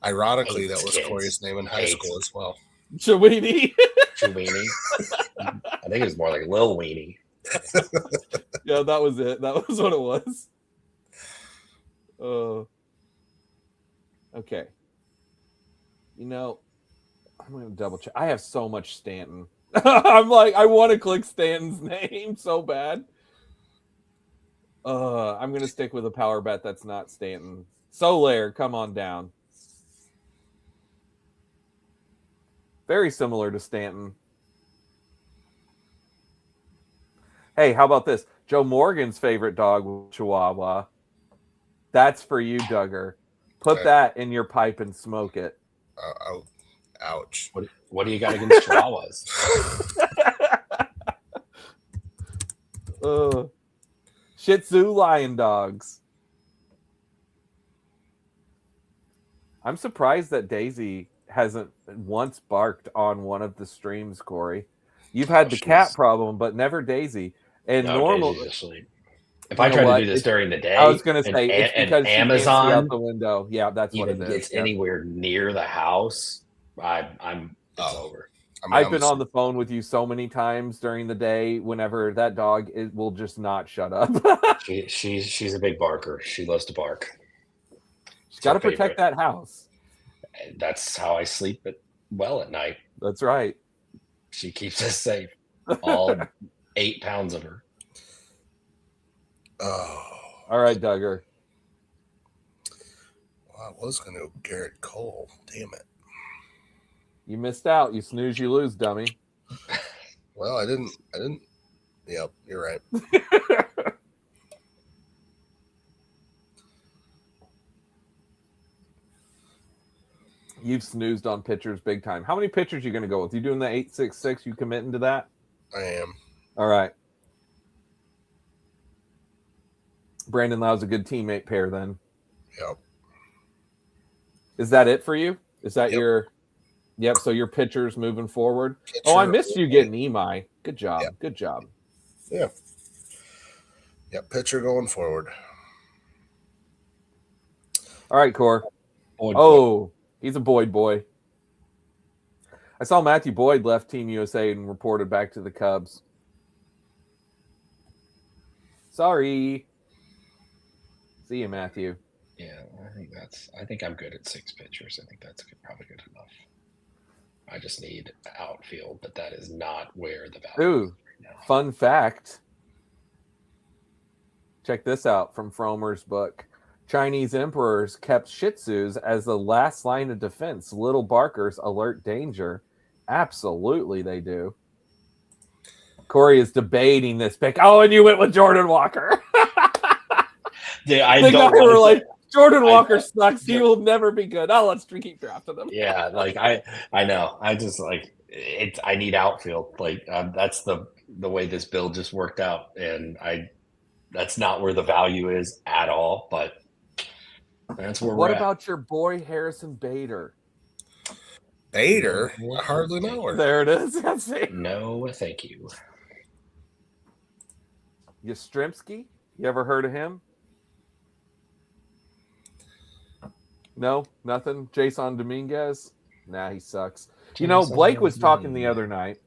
ironically that was kids. Cory's name in high school as well. Chiweenie. Chiweenie. I think it was more like Lil Weenie. Yeah, that was it. That was what it was. Okay. I'm going to double check. I have so much Stanton. I'm like, I want to click Stanton's name so bad. I'm going to stick with a power bet that's not Stanton. Solaire, come on down. Very similar to Stanton. Hey, how about this? Joe Morgan's favorite dog, Chihuahua. That's for you, Duggar. Put that in your pipe and smoke it. Ouch. What do you got against Chihuahuas? Shih Tzu lion dogs. I'm surprised that Daisy hasn't once barked on one of the streams, Cory. You've had the cat problem, but never Daisy. And normally, if I try to do this during the day, I was going to say it's because Amazon she can't see out the window. Yeah, that's what it is. Gets anywhere near the house, it's over. I've been on the phone with you so many times during the day. Whenever that dog will just not shut up. she's a big barker. She loves to bark. She's got to protect that house. That's how I sleep well at night. That's right. She keeps us safe. All 8 pounds of her. Oh. All right, Duggar. Well, I was going to go Garrett Cole. Damn it. You missed out. You snooze, you lose, dummy. Well, I didn't. Yep, you're right. You've snoozed on pitchers big time. How many pitchers are you going to go with? You doing the 8-6-6? You committing to that? I am. All right. Brandon Lau's a good teammate pair then. Yep. Is that it for you? Is that your... Yep, so your pitchers moving forward. I missed you getting Imai. Good job. Yep. Good job. Yeah. Yep, pitcher going forward. All right, Cor. He's a Boyd boy. I saw Matthew Boyd left Team USA and reported back to the Cubs. Sorry. See you, Matthew. Yeah, I think I'm good at 6 pitchers. I think that's probably good enough. I just need outfield, but that is not where the value is right now. Fun fact. Check this out from Fromer's book. Chinese emperors kept Shih Tzus as the last line of defense. Little barkers alert danger. Absolutely, they do. Cory is debating this pick. Oh, and you went with Jordan Walker. Were like, Jordan Walker sucks. He will never be good. Oh, let's keep drafting him. Yeah, like I know. I just like it. I need outfield. Like that's the way this build just worked out, and That's not where the value is at all, but that's where What we're about your boy Harrison Bader? Bader? No, I hardly know her. There it is. That's it. No, thank you. Yastrzemski? You ever heard of him? No, nothing. Jason Dominguez? Nah, he sucks. Blake was talking the other night.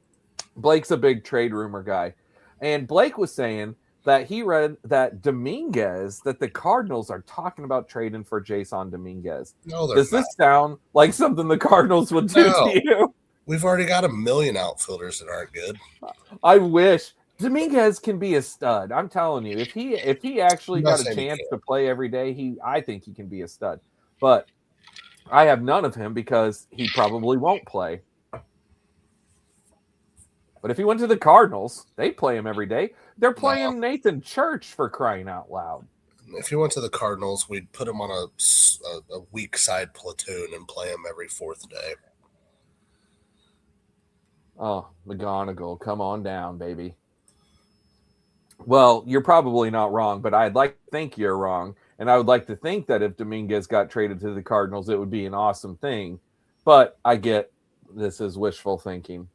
Blake's a big trade rumor guy. And Blake was saying that he read that that the Cardinals are talking about trading for Jason Dominguez. No, Does this sound like something the Cardinals would do to you? We've already got a million outfielders that aren't good. I wish. Dominguez can be a stud. I'm telling you, if he actually got a chance to play every day, I think he can be a stud. But I have none of him because he probably won't play. But if he went to the Cardinals, they play him every day. They're playing Nathan Church, for crying out loud. If he went to the Cardinals, we'd put him on a weak side platoon and play him every fourth day. Oh, McGonagall, come on down, baby. Well, you're probably not wrong, but I'd like to think you're wrong. And I would like to think that if Dominguez got traded to the Cardinals, it would be an awesome thing. But I get this is wishful thinking.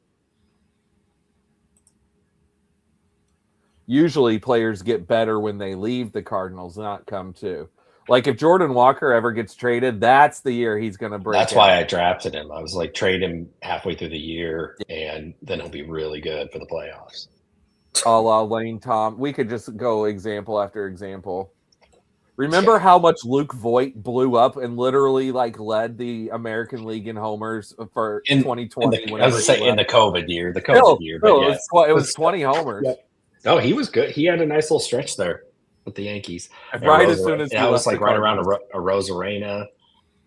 Usually players get better when they leave the Cardinals, not come to. Like if Jordan Walker ever gets traded, that's the year he's going to break. That's why I drafted him. I was like, trade him halfway through the year, and then he'll be really good for the playoffs. A la Lane Tom. We could just go example after example. Remember how much Luke Voigt blew up and literally led the American League in homers for 2020? I was going to say in the COVID year. But it was 20 homers. Yeah. Oh, he was good. He had a nice little stretch there with the Yankees. Right as soon as that was right around a Rosarena.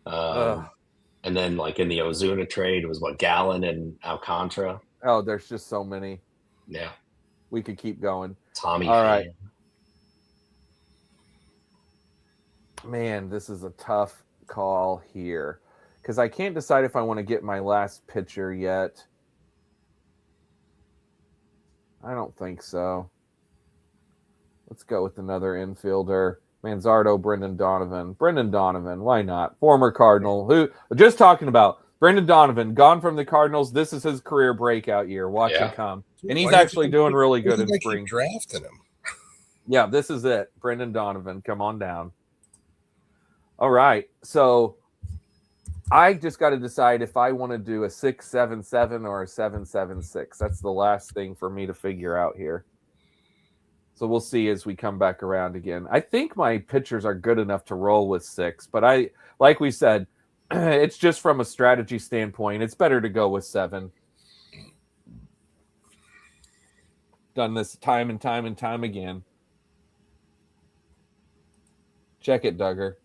And then in the Ozuna trade, it was Gallen and Alcantara. Oh, there's just so many. Yeah. We could keep going. Tommy. All right. Man, this is a tough call here because I can't decide if I want to get my last pitcher yet. I don't think so. Let's go with another infielder. Manzardo, Brendan Donovan. Brendan Donovan, why not? Former Cardinal. Who just talking about Brendan Donovan, gone from the Cardinals. This is his career breakout year. Watch him come. And he's actually doing really good in spring. Drafting him. Yeah, this is it. Brendan Donovan, come on down. All right. So I just got to decide if I want to do a 6-7-7 or a 7-7-6. That's the last thing for me to figure out here. So we'll see as we come back around again. I think my pitchers are good enough to roll with 6, but like we said, it's just from a strategy standpoint. It's better to go with 7. Done this time and time and time again. Check it, Duggar.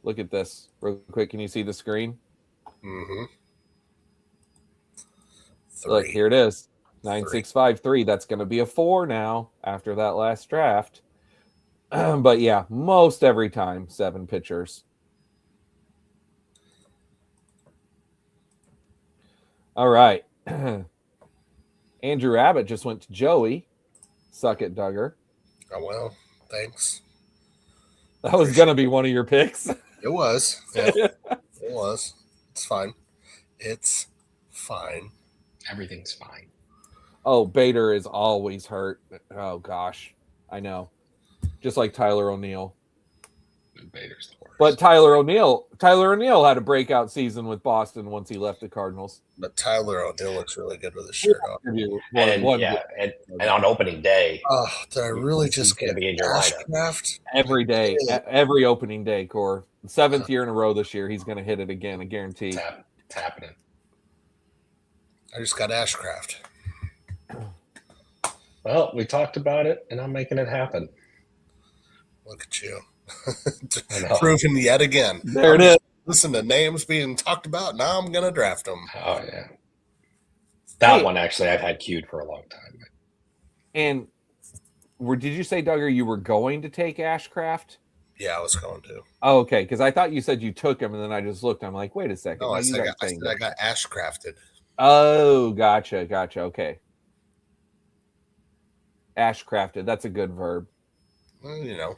Look at this real quick. Can you see the screen? Mm-hmm. Look, here it is. 9653. That's going to be a 4 now after that last draft. But yeah, most every time 7 pitchers. All right. Andrew Abbott just went to Joey. Suck it, Duggar. Oh, well, thanks. That was going to be one of your picks. It was. Yeah, it was. It's fine. It's fine. Everything's fine. Oh, Bader is always hurt. Oh, gosh. I know. Just like Tyler O'Neill. Bader's the worst. But Tyler O'Neill had a breakout season with Boston once he left the Cardinals. But Tyler O'Neill looks really good with his shirt off. And on opening day. Oh, did I really just get be in your Ashcraft? Every day, every opening day, Core. 7th year in a row this year, he's going to hit it again, I guarantee. It's happening. I just got Ashcraft. Well, we talked about it, and I'm making it happen. Look at you. Proven yet again. There it is. Listen to names being talked about. Now I'm going to draft them. Oh, yeah. That one, actually, I've had queued for a long time. And did you say, Duggar, you were going to take Ashcraft? Yeah, I was going to. Oh, okay, because I thought you said you took him, and then I just looked. I'm like, wait a second. No, I said I got Ashcrafted. Oh, gotcha. Okay. Ashcrafted. That's a good verb. Well, you know.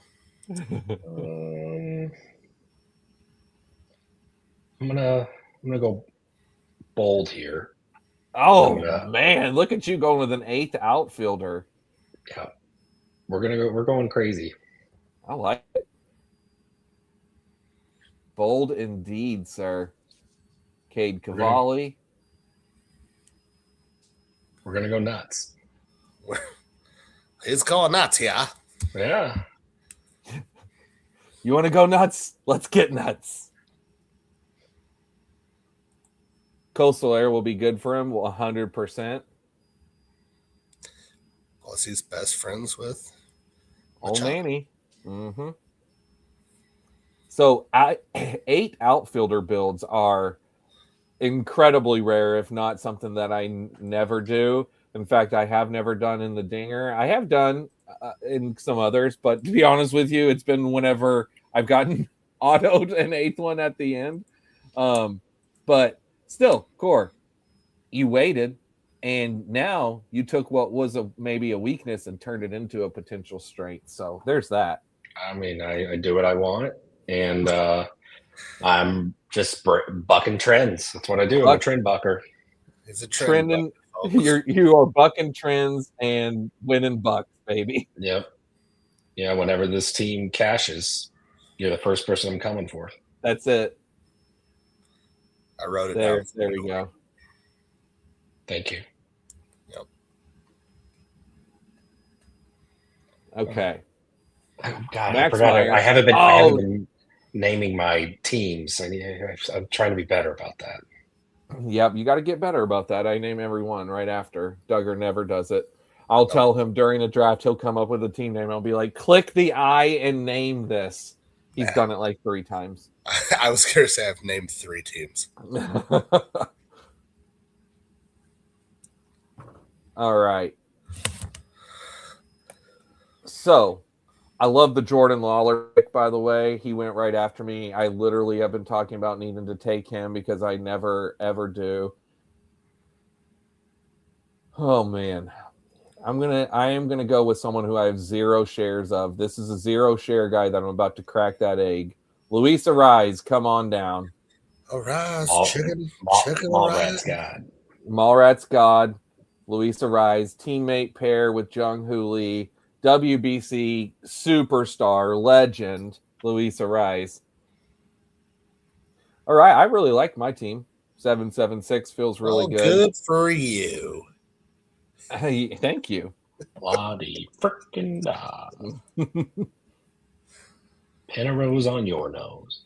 I'm gonna go bold here. Oh man, look at you going with an 8th outfielder. Yeah, we're going crazy. I like it. Bold indeed, sir. Cade Cavalli. We're gonna go nuts. He's going nuts here. Yeah. You want to go nuts? Let's get nuts. Coastal Air will be good for him 100%. Plus, he's best friends with Old Manny. Mm-hmm. So 8 outfielder builds are incredibly rare, if not something that I never do. In fact, I have never done in the Dinger. I have done in some others, but to be honest with you, it's been whenever I've gotten autoed an 8th one at the end. But still, Core, you waited, and now you took what was maybe a weakness and turned it into a potential strength. So there's that. I mean, I do what I want, and I'm just bucking trends. That's what I do. I'm a trend bucker. He's a trend bucker. You are bucking trends and winning bucks, baby. Yep. Yeah, whenever this team cashes, you're the first person I'm coming for. That's it. I wrote it down. There we go. Thank you. Yep. Okay. Oh, God, I forgot. I haven't been naming my teams. I'm trying to be better about that. Yep, you got to get better about that. I name everyone right after. Duggar never does it. I'll tell him during the draft, he'll come up with a team name. I'll be like, click the I and name this. He's done it like 3 times. I was going to say I've named 3 teams. All right. So, I love the Jordan Lawler pick, by the way. He went right after me. I literally have been talking about needing to take him because I never, ever do. Oh, man. I am gonna go with someone who I have 0 shares of. This is a 0 share guy that I'm about to crack that egg. Luis Arise, come on down. Arise, chicken Mallrats God. Mallrats God. Luis Arise, teammate pair with Jung Hoo Lee, WBC superstar legend Luis Arise. All right, I really like my team. 776 feels really good. Good for you. Hey, thank you. Bloody frickin' dog. Pin a rose on your nose.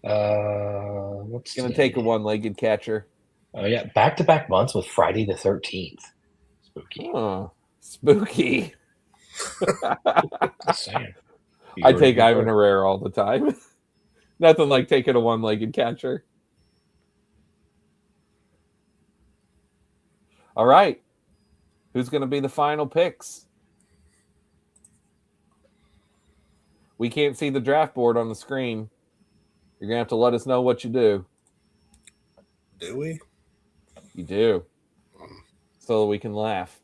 What's gonna take a one-legged catcher? Oh yeah, back-to-back months with Friday the 13th. Spooky. Oh, spooky. I take Ivan Herrera all the time. Nothing like taking a one-legged catcher. All right. Who's going to be the final picks? We can't see the draft board on the screen. You're going to have to let us know what you do. Do we? You do. So we can laugh.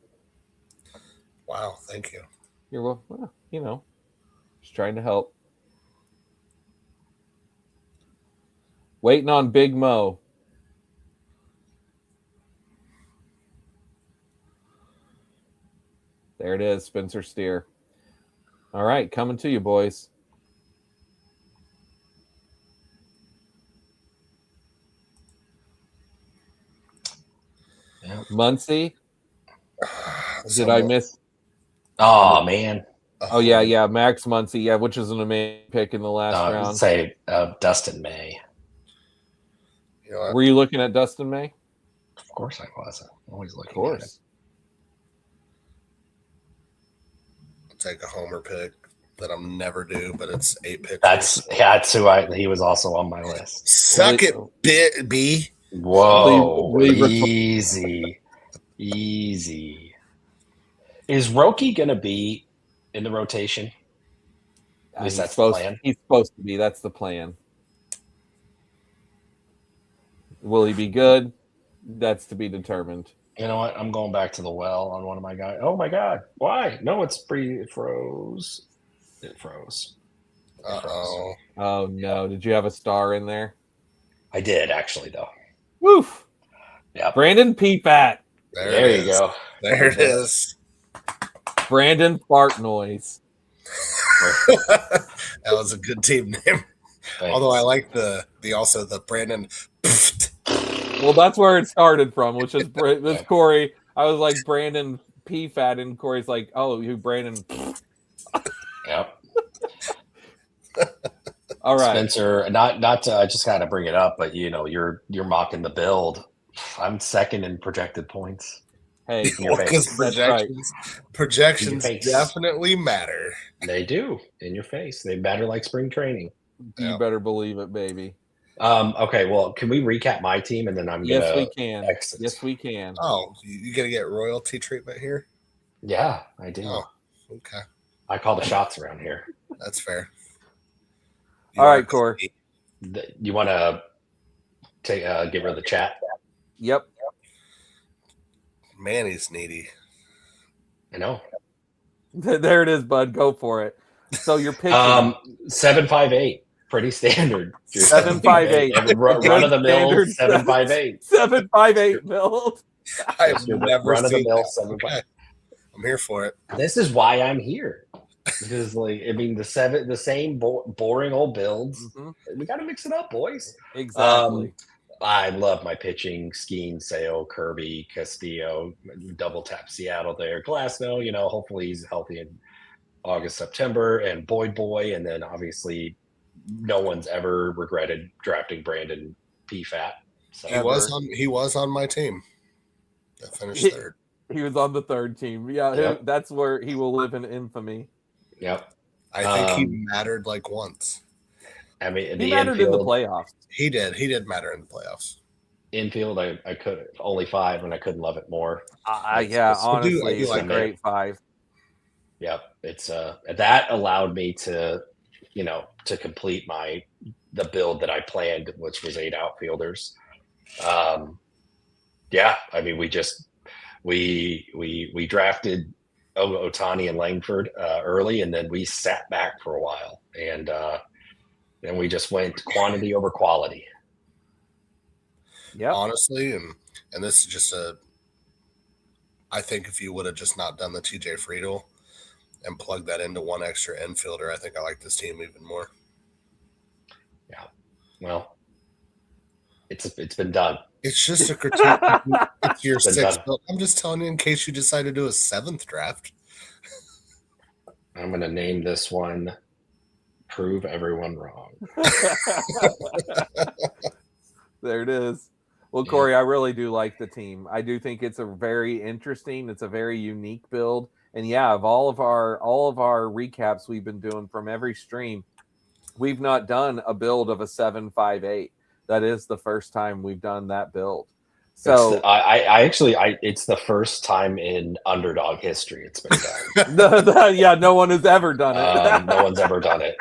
Wow, thank you. You're well, just trying to help. Waiting on Big Mo. There it is, Spencer Steer. All right, coming to you, boys. Yep. Muncie. Did I miss? Oh, man. Oh, yeah. Max Muncie, which is an amazing pick in the last round. I'd say Dustin May. You know, were you looking at Dustin May? Of course I was. I'm always looking at it. Take a homer pick that I'm never do, but it's 8 picks. That's who he was also on my list. Suck it, B. Whoa, easy. Is Roki gonna be in the rotation? At least that's the plan. He's supposed to be. That's the plan. Will he be good? That's to be determined. You know what? I'm going back to the well on one of my guys. Oh my God! Why? No, it froze. It froze. Uh-oh. Oh no! Did you have a star in there? I did actually though. Woof! Yeah. Brandon P-Fat. There you go. There it is. Brandon Fart Noise. That was a good team name. Thanks. Although I like the also the Brandon. Well, that's where it started from, which is this Cory. I was like Brandon P-Fat, and Cory's like, oh, you Brandon. Yep. All right, Spencer. Not to, I just got to bring it up, but you know, you're mocking the build. I'm second in projected points. Hey, Because projections definitely matter. They do in your face. They matter like spring training. You better believe it, baby. Okay, well, can we recap my team and then I'm gonna? Yes, we can. Exit. Yes, we can. Oh, you gotta get royalty treatment here? Yeah, I do. Oh, okay. I call the shots around here. That's fair. All right, Cory. You want to take get rid of the chat? Yep. Man, he's needy. I know. There it is, bud. Go for it. So you're pitching 758. Pretty standard. 758. Run of the mill 758. 758 build. I've never run of the seen mill that. 758. I'm here for it. This is why I'm here. Because like I mean the same boring old builds. Mm-hmm. We got to mix it up, boys. Exactly. I love my pitching: Skeen, Sale, Kirby, Castillo, double tap Seattle there. Glasnow, you know, hopefully he's healthy in August, September, and Boy, and then obviously no one's ever regretted drafting Brandon P-Fat. So He was on my team. I finished third. He was on the third team. Yeah, Yep. That's where he will live in infamy. Yep. I think he mattered like once. I mean, he mattered in the playoffs. He did. He did matter in the playoffs. Infield, I could only 5, and I couldn't love it more. Honestly, it's a great 5. Yep, it's that allowed me to, you know, to complete the build that I planned, which was 8 outfielders. Yeah, I mean, we drafted Otani and Langford early, and then we sat back for a while, and then we just went quantity over quality. Yeah, honestly, and this is just I think if you would have just not done the TJ Friedel and plugged that into one extra infielder, I think I like this team even more. Yeah, well, it's been done. It's just a critique. It's your 6th build. I'm just telling you in case you decide to do a 7th draft. I'm going to name this one "Prove Everyone Wrong." There it is. Well, Cory, I really do like the team. I do think it's a very interesting. It's a very unique build. And yeah, of all of our recaps we've been doing from every stream, we've not done a build of a 758. That is the first time we've done that build. So it's the first time in Underdog history it's been done. Yeah, no one has ever done it. No one's ever done it.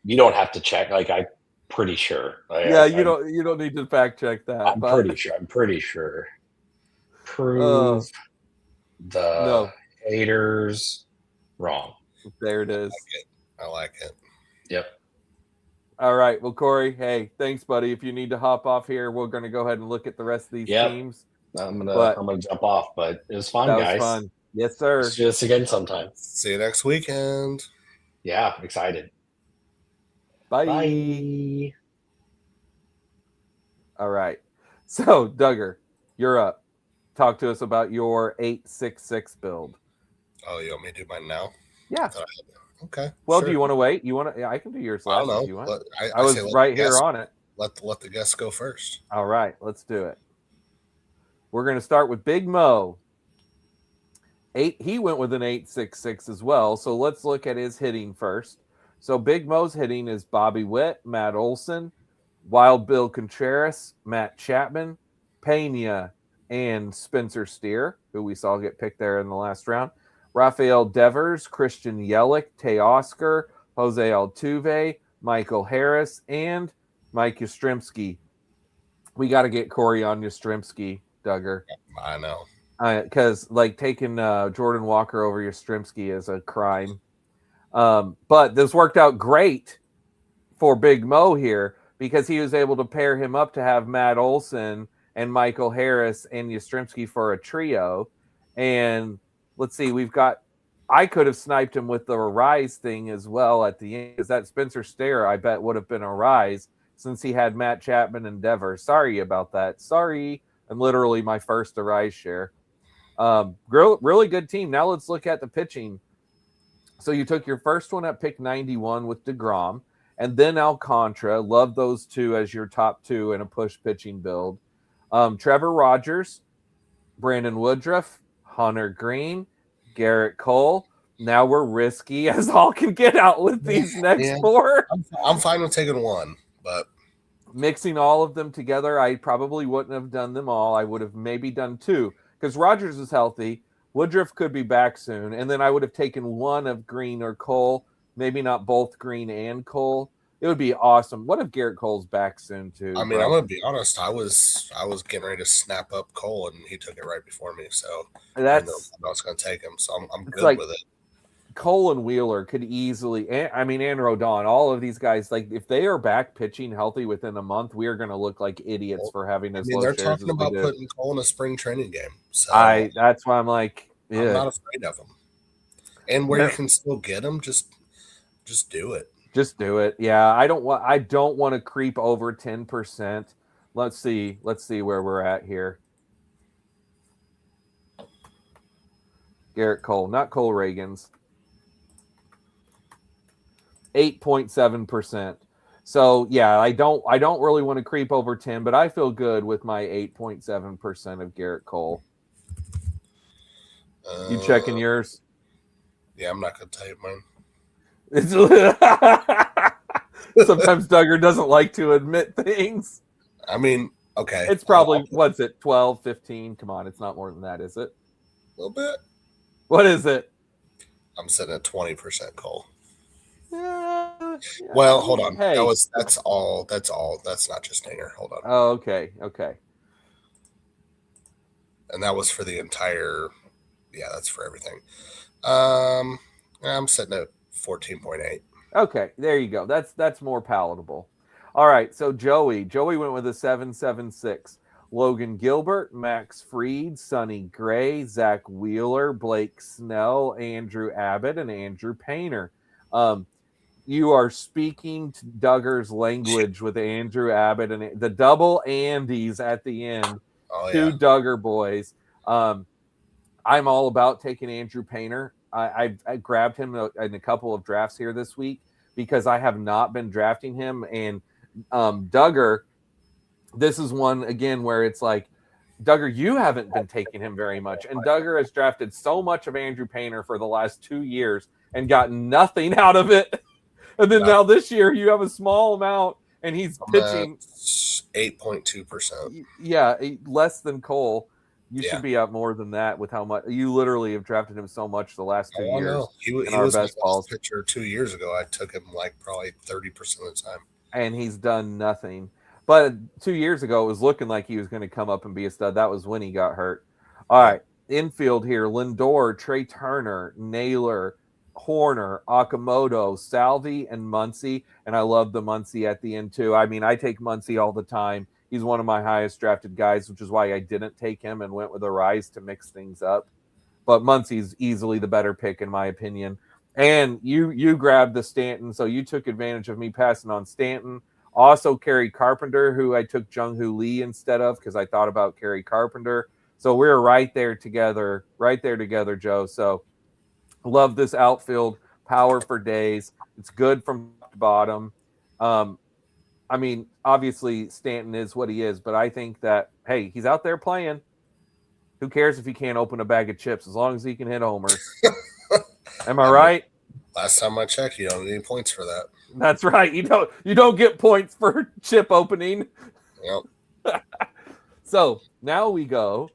You don't have to check. Like I'm pretty sure. You don't need to fact check that. I'm pretty sure. Prove the haters wrong. There it is. I like it. Yep. All right. Well, Cory, hey, thanks, buddy. If you need to hop off here, we're going to go ahead and look at the rest of these teams. I'm gonna jump off, but it was fun, guys. Fun. Yes, sir. Let's do this again sometime. See you next weekend. Yeah, excited. Bye. Bye. All right. So, Duggar, you're up. Talk to us about your 866 build. Oh, you want me to do mine now? Yeah. Okay. Well, sure. Do you want to wait? I can do yours last if you want. I was right here on it. Let the guests go first. All right, let's do it. We're going to start with Big Mo. He went with an 866 as well. So let's look at his hitting first. So Big Mo's hitting is Bobby Witt, Matt Olson, Wild Bill Contreras, Matt Chapman, Pena, and Spencer Steer, who we saw get picked there in the last round. Rafael Devers, Christian Yelich, Teoscar, Jose Altuve, Michael Harris, and Mike Yastrzemski. We got to get Cory on Yastrzemski, Duggar. I know. Because taking Jordan Walker over Yastrzemski is a crime. But this worked out great for Big Mo here because he was able to pair him up to have Matt Olson and Michael Harris and Yastrzemski for a trio. And let's see, I could have sniped him with the Rise thing as well at the end because that Spencer Stare, I bet, would have been a Rise since he had Matt Chapman and Dever. Sorry about that. Sorry. And literally my first Arise share. Really good team. Now let's look at the pitching. So you took your first one at pick 91 with DeGrom, and then Alcantara. Love those two as your top two in a push pitching build. Trevor Rogers, Brandon Woodruff, Hunter Green, Garrett Cole. Now we're risky as all can get out with these next four. I'm fine with taking one, but mixing all of them together, I probably wouldn't have done them all. I would have maybe done two because Rogers is healthy. Woodruff could be back soon. And then I would have taken one of Green or Cole, maybe not both Green and Cole. It would be awesome. What if Garrett Cole's back soon too? I mean, I'm gonna be honest. I was getting ready to snap up Cole, and he took it right before me. So I was gonna take him. So I'm good with it. Cole and Wheeler could easily, and Rodon, all of these guys, like if they are back pitching healthy within a month, we are going to look like idiots for having this. They're talking about putting Cole in a spring training game. So that's why I'm like, I'm not afraid of them. And where you can still get them, just do it. Just do it. Yeah, I don't want to creep over 10%. Let's see where we're at here. Garrett Cole, not Cole Reagans. 8.7%. So yeah, I don't really want to creep over 10, but I feel good with my 8.7% of Garrett Cole. You checking yours? Yeah, I'm not gonna tell you mine. Sometimes Duggar doesn't like to admit things. I mean, okay. It's probably, what's it, 12, 15? Come on, it's not more than that, is it? A little bit. What is it? I'm sitting at 20% Cole. Well, hold on. Hey. That's all. That's not just Dinger. Hold on. Oh, okay. And that was for the entire. Yeah, that's for everything. I'm sitting at 14.8. Okay, there you go. That's more palatable. All right, so Joey went with a 7.76. Logan Gilbert, Max Fried, Sonny Gray, Zach Wheeler, Blake Snell, Andrew Abbott, and Andrew Painter. You are speaking to Duggar's language with Andrew Abbott and the double Andes at the end. Two Duggar boys. I'm all about taking Andrew Painter. I grabbed him in a couple of drafts here this week because I have not been drafting him. And Duggar, this is one, again, where it's like, Duggar, you haven't been taking him very much. And Duggar has drafted so much of Andrew Painter for the last 2 years and gotten nothing out of it. And then now this year you have a small amount and he's pitching 8.2%. Yeah, less than Cole. You should be up more than that with how much you literally have drafted him so much the last 2 years. No. He was best balls pitcher 2 years ago. I took him like probably 30% of the time. And he's done nothing. But 2 years ago, it was looking like he was going to come up and be a stud. That was when he got hurt. All right. Infield here. Lindor, Trey Turner, Naylor, Horner, Okamoto, Salvi, and Muncy. And I love the Muncy at the end, too. I mean, I take Muncy all the time. He's one of my highest drafted guys, which is why I didn't take him and went with a Rise to mix things up. But Muncy's easily the better pick, in my opinion. And you grabbed the Stanton, so you took advantage of me passing on Stanton. Also, Kerry Carpenter, who I took Jung-Hoo Lee instead of because I thought about Kerry Carpenter. So we're right there together, Joe. So love this outfield, power for days. It's good from top to bottom. I mean, obviously Stanton is what he is, but I think that, hey, he's out there playing. Who cares if he can't open a bag of chips as long as he can hit homers? Am I right? Last time I checked, you don't need any points for that. That's right. You don't get points for chip opening. Yep. So now we go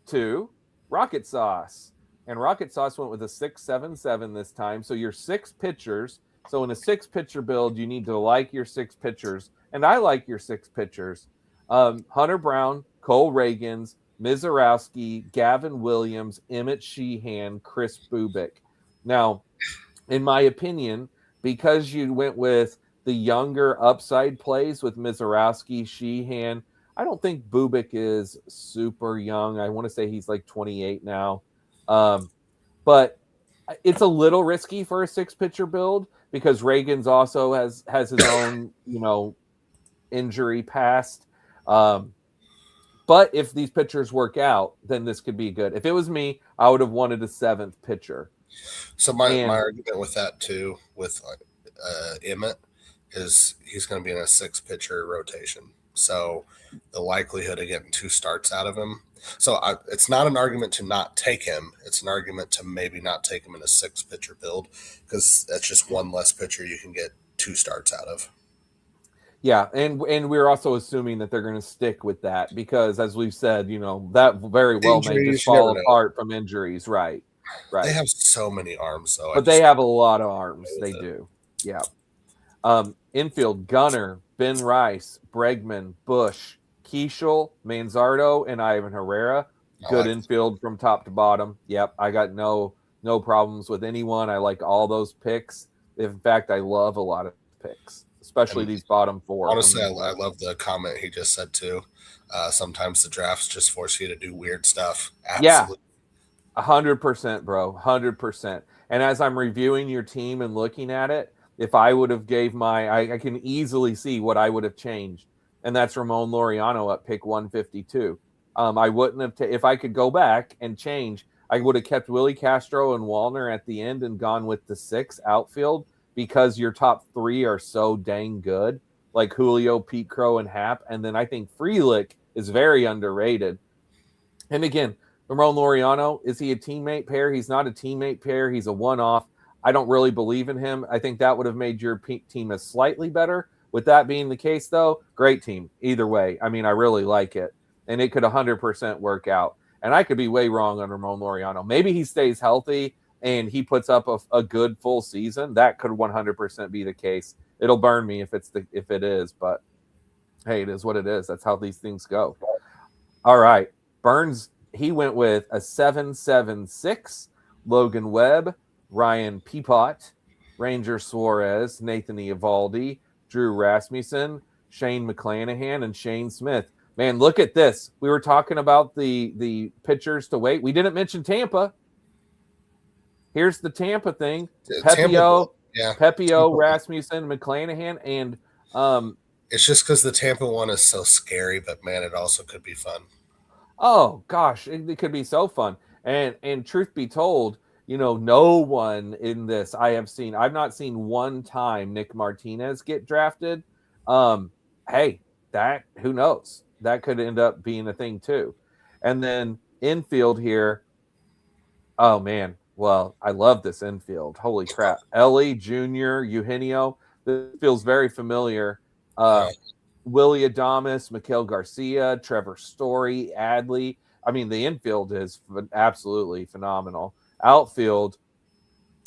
to Rocket Sauce. And Rocket Sauce went with a 6.77 this time. So your 6 pitchers. So in a 6-pitcher build, you need to like your 6 pitchers. And I like your 6 pitchers. Hunter Brown, Cole Reagans, Mizorowski, Gavin Williams, Emmett Sheehan, Chris Bubik. Now, in my opinion, because you went with the younger upside plays with Mizorowski, Sheehan. I don't think Bubik is super young. I want to say he's like 28 now. But it's a little risky for a 6-pitcher build because Reagan's also has his own, injury past. But if these pitchers work out, then this could be good. If it was me, I would have wanted a 7th pitcher. So my argument with that too, with Emmett, is he's going to be in a 6-pitcher rotation. So the likelihood of getting 2 starts out of him. So it's not an argument to not take him. It's an argument to maybe not take him in a 6-pitcher build because that's just one less pitcher you can get 2 starts out of. Yeah, and we're also assuming that they're going to stick with that because, as we've said, that very well Injuries, may just fall apart from injuries. Right. They have so many arms, though. But they have a lot of arms. They do. Yeah. Infield, Gunnar, Ben Rice, Bregman, Bush, Keishel, Manzardo, and Ivan Herrera. Good infield from top to bottom. Yep, I got no problems with anyone. I like all those picks. In fact, I love a lot of picks, especially these bottom 4. Honestly, I love the comment he just said too. Sometimes the drafts just force you to do weird stuff. Absolutely. Yeah, 100%, bro, 100%. And as I'm reviewing your team and looking at it, if I would have gave I can easily see what I would have changed, and that's Ramon Laureano at pick 152. I wouldn't have if I could go back and change. I would have kept Willie Castro and Wallner at the end and gone with the 6 outfield because your top 3 are so dang good, like Julio, Pete Crow, and Happ. And then I think Frelick is very underrated. And again, Ramon Laureano, is he a teammate pair? He's not a teammate pair. He's a one-off. I don't really believe in him. I think that would have made your team a slightly better. With that being the case, though, great team. Either way, I mean, I really like it. And it could 100% work out. And I could be way wrong on Ramon Laureano. Maybe he stays healthy and he puts up a good full season. That could 100% be the case. It'll burn me if it is. But, hey, it is what it is. That's how these things go. All right. Burns, he went with a 7-7-6. Logan Webb, Ryan Peapot, Ranger Suarez, Nathan Eovaldi, Drew Rasmussen, Shane McClanahan, and Shane Smith. Man, look at this. We were talking about the pitchers to wait. We didn't mention Tampa. Here's the Tampa thing. Pepio, Rasmussen, McClanahan, and it's just because the Tampa one is so scary, but man, it also could be fun. Oh gosh, it could be so fun. And truth be told, no one in this I've not seen one time Nick Martinez get drafted. Hey, that who knows? That could end up being a thing too. And then infield here. Oh man, well, I love this infield. Holy crap. Ellie, Jr., Eugenio. This feels very familiar. Willie Adames, Miguel Garcia, Trevor Story, Adley. I mean, the infield is absolutely phenomenal. Outfield,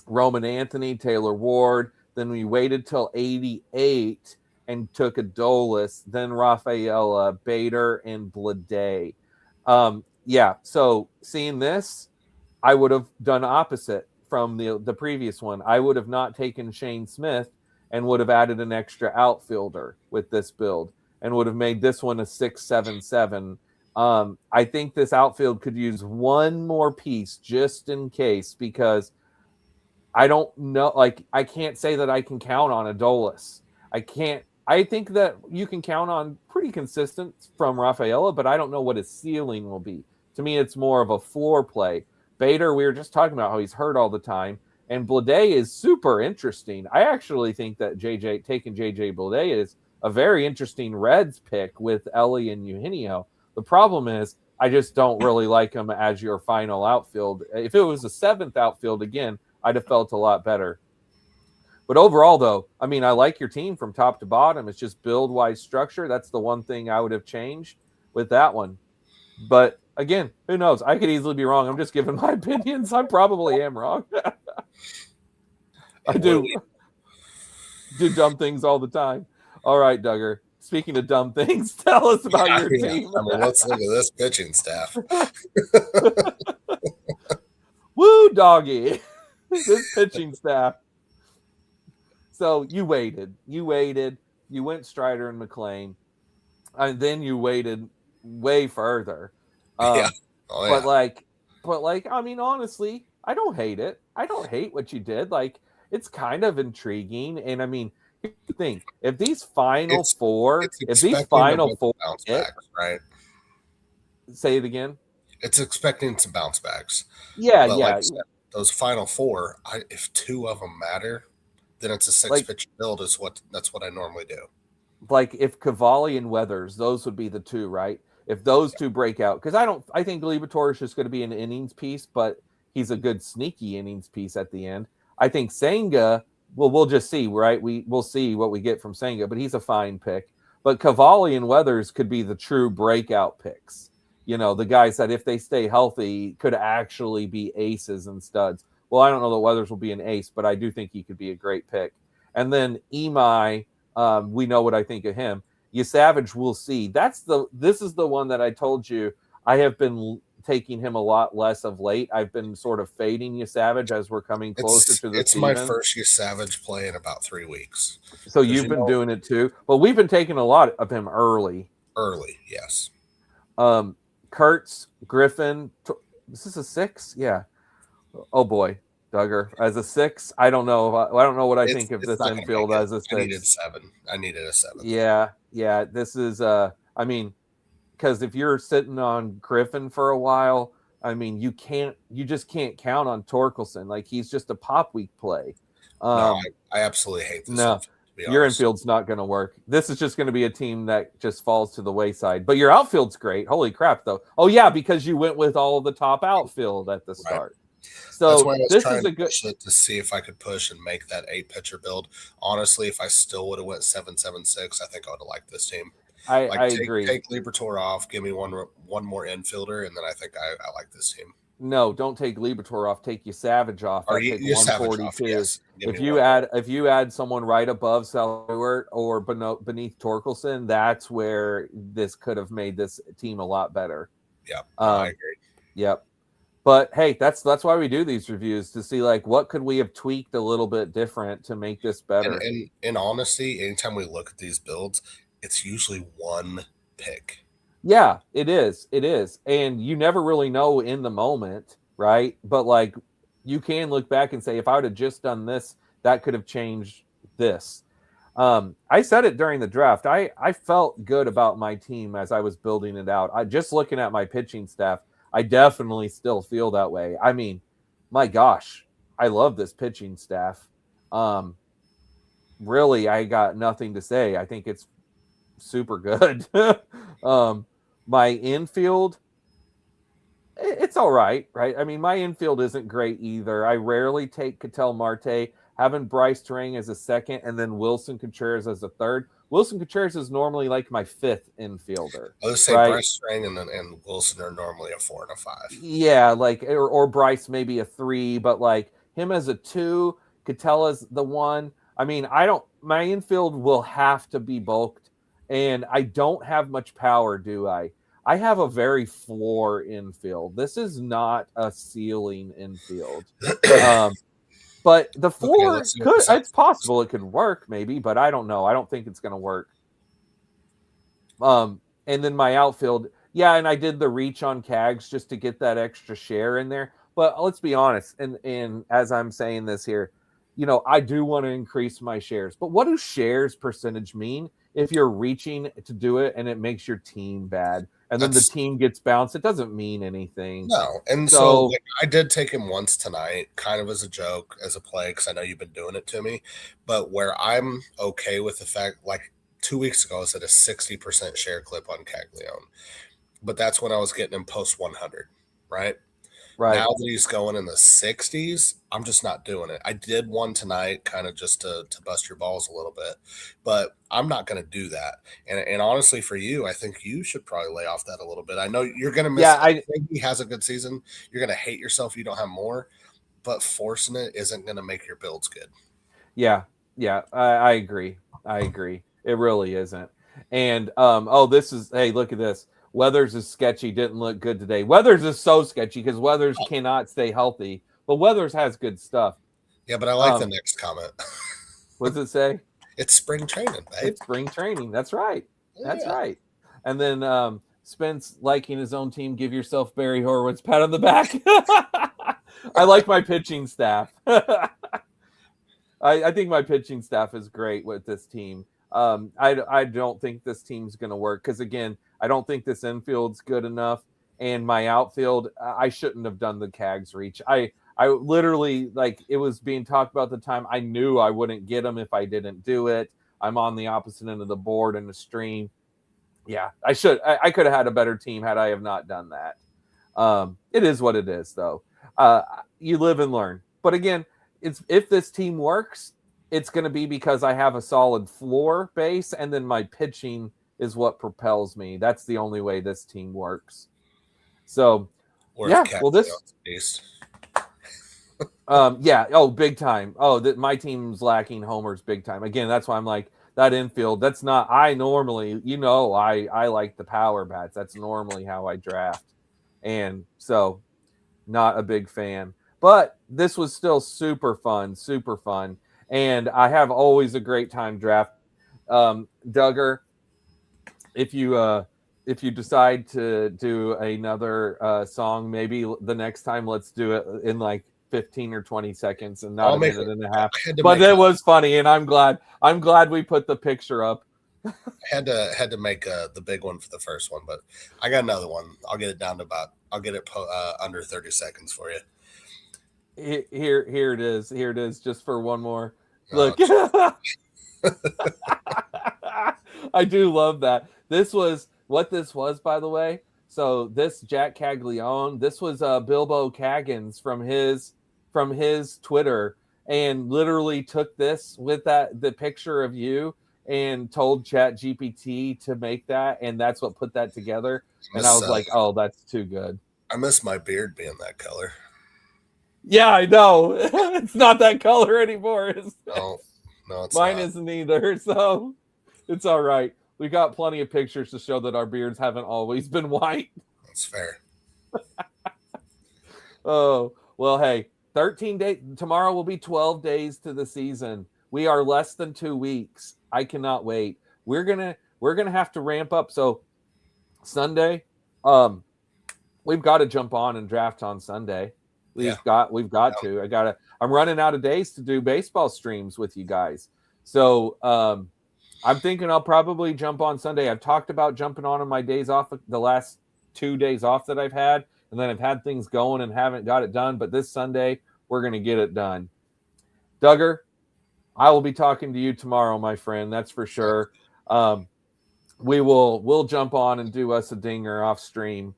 Roman Anthony, Taylor Ward. Then we waited till 88 and took Adolis, then Rafaela, Bader, and Blade. So seeing this, I would have done opposite from the previous one. I would have not taken Shane Smith and would have added an extra outfielder with this build and would have made this one a 6-7-7. I think this outfield could use one more piece just in case because I don't know. I can't say that I can count on Adolis. I can't. I think that you can count on pretty consistent from Rafaela, but I don't know what his ceiling will be. To me, it's more of a floor play. Bader, we were just talking about how he's hurt all the time. And Blade is super interesting. I actually think that taking JJ Blade is a very interesting Reds pick with Ellie and Eugenio. The problem is I just don't really like him as your final outfield. If it was a 7th outfield, again, I'd have felt a lot better. But overall, though, I mean, I like your team from top to bottom. It's just build-wise structure. That's the one thing I would have changed with that one. But, again, who knows? I could easily be wrong. I'm just giving my opinions. I probably am wrong. I do dumb things all the time. All right, Duggar. Speaking of dumb things, tell us about your team. I mean, let's look at this pitching staff. Woo, doggy. This pitching staff. So you waited. You went Strider and McLean, and then you waited way further. Yeah. Um, Oh but yeah. like, I mean, honestly, I don't hate it. I don't hate what you did. Like, it's kind of intriguing. And I mean, here's the thing: if these final It's four, it's if these expecting a final bunch four of bounce hit, backs, right? say it again. It's expecting some bounce backs. Yeah, But like yeah. I said, those final four, if two of them matter, then it's a six Like, pitch build. That's what I normally do. like if Cavalli and Weathers, those would be the two, right? If those two break out, because I think Liberatore is just going to be an innings piece, but he's a good sneaky innings piece at the end. I think Senga, well, we'll just see, right? We'll see what we get from Senga, but he's a fine pick. But Cavalli and Weathers could be the true breakout picks. You know, the guys that if they stay healthy could actually be aces and studs. Well, I don't know that Weathers will be an ace, but I do think he could be a great pick. And then Imai, we know what I think of him. Savage, we'll see. This is the one that I told you I have been taking him a lot less of late. I've been sort of fading Savage as we're coming closer to the It's season. my first Savage play in about 3 weeks. So you've been doing it too, but we've been taking a lot of him early. Early, yes. Kurtz, Griffin. Is this a 6? Yeah. Oh boy, Duggar as a 6. I don't know. I don't know what I think of this infield as a 6. I needed a 7. Yeah. This is. I mean, because if you're sitting on Griffin for a while, I mean, you just can't count on Torkelson. Like, he's just a pop week play. No, I absolutely hate this. No, your infield's not going to work. This is just going to be a team that just falls to the wayside. But your outfield's great. Holy crap, though. Oh yeah, because you went with all of the top outfield at the start. Right. So that's why I was this trying is a good to see if I could push and make that 8 pitcher build. Honestly, if I still would have went 7-7-6, I think I would have liked this team. I agree. Take Liberatore off, give me one more infielder, and then I think I like this team. No, don't take Liberatore off. Take Savage off. Or take 142. Yes. If you add someone right above Stewart or beneath Torkelson, that's where this could have made this team a lot better. Yeah, I agree. Yep. But hey, that's why we do these reviews, to see like what could we have tweaked a little bit different to make this better. And in honesty, anytime we look at these builds, it's usually one pick. Yeah, it is. And you never really know in the moment, right? But like, you can look back and say, if I would have just done this, that could have changed this. I said it during the draft. I felt good about my team as I was building it out. Just looking at my pitching staff, I definitely still feel that way. I mean, my gosh, I love this pitching staff. Really, I got nothing to say. I think it's super good. My infield, it's all right? I mean, my infield isn't great either. I rarely take Ketel Marte. Having Bryce Terang as a second and then Wilson Contreras as a third. Wilson Contreras is normally like my 5th infielder. I would say, right? Bryce Terang and Wilson are normally a 4 and a 5. Yeah, like or Bryce maybe a 3, but like him as a 2, Ketel the 1. I mean, my infield will have to be bulked, and I don't have much power, do I? I have a very floor infield. This is not a ceiling infield. But the 4 it's possible it could work maybe, but I don't know. I don't think it's going to work. And then my outfield, yeah, and I did the reach on Cags just to get that extra share in there. But let's be honest, and as I'm saying this here, you know, I do want to increase my shares. But what do shares percentage mean if you're reaching to do it and it makes your team bad? And then the team gets bounced. It doesn't mean anything. No. And so like, I did take him once tonight, kind of as a joke, as a play, because I know you've been doing it to me. But where I'm okay with the fact, like 2 weeks ago, I was at a 60% share clip on Caglione. But that's when I was getting him post 100, right? Right. Now that he's going in the 60s, I'm just not doing it. I did one tonight kind of just to bust your balls a little bit, but I'm not going to do that. And honestly, for you, I think you should probably lay off that a little bit. I know you're going to miss. Yeah, I think he has a good season. You're going to hate yourself if you don't have more, but forcing it isn't going to make your builds good. Yeah, I agree. It really isn't. And hey, look at this. Weathers is sketchy, didn't look good today. Weathers is so sketchy because Weathers cannot stay healthy, but Weathers has good stuff. Yeah, but I like the next comment. What does it say? It's spring training, babe. It's spring training. That's right. That's Yeah. right. And then Spence liking his own team. Give yourself Barry Horowitz pat on the back. I like my pitching staff. I think my pitching staff is great with this team. I don't think this team's going to work because, again, I don't think this infield's good enough. And my outfield, I shouldn't have done the Cags reach. I literally, like, it was being talked about at the time. I knew I wouldn't get them if I didn't do it. I'm on the opposite end of the board in the stream. Yeah, I could have had a better team had I have not done that. It is what it is, though. You live and learn. But again, if this team works, it's going to be because I have a solid floor base, and then my pitching is what propels me. That's the only way this team works. So, Or yeah, if well, this, yeah, oh, big time. Oh, my team's lacking homers big time. Again, that's why I'm like, that infield, that's not, I normally, I like the power bats. That's normally how I draft. And so, not a big fan. But this was still super fun. And I have always a great time draft. Duggar, if you decide to do another song, maybe the next time let's do it in like 15 or 20 seconds and not a minute and a half. But it was funny, and I'm glad we put the picture up. I had to make the big one for the first one, but I got another one. I'll get it down to I'll get it under 30 seconds for you. Here it is. Here it is. Just for one more look. I do love that. This was what this was, by the way. So this Jack Caglione, this was Bilbo Caggins from his Twitter, and literally took this with the picture of you and told ChatGPT to make that, and that's what put that together. And I was like, oh, that's too good. I miss my beard being that color. Yeah, I know. It's not that color anymore. No, it's mine not. isn't either, so it's all right. We got plenty of pictures to show that our beards haven't always been white. That's fair. Oh, well, hey, 13 days. Tomorrow will be 12 days to the season. We are less than 2 weeks. I cannot wait. We're gonna have to ramp up. So Sunday, we've got to jump on and draft on Sunday. We've got to. I'm running out of days to do baseball streams with you guys. So I'm thinking I'll probably jump on Sunday. I've talked about jumping on my days off, the last 2 days off that I've had, and then I've had things going and haven't got it done. But this Sunday, we're going to get it done. Duggar, I will be talking to you tomorrow, my friend. That's for sure. We'll jump on and do us a dinger off stream.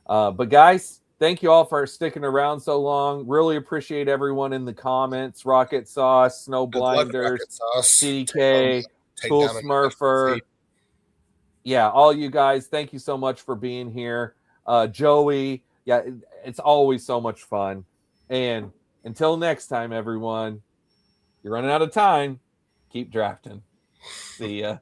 But guys, thank you all for sticking around so long. Really appreciate everyone in the comments. Rocket Sauce, Snow Blinders, CDK, Cool Smurfer. Yeah, all you guys, thank you so much for being here. Joey, yeah, it's always so much fun. And until next time, everyone, you're running out of time. Keep drafting. See ya.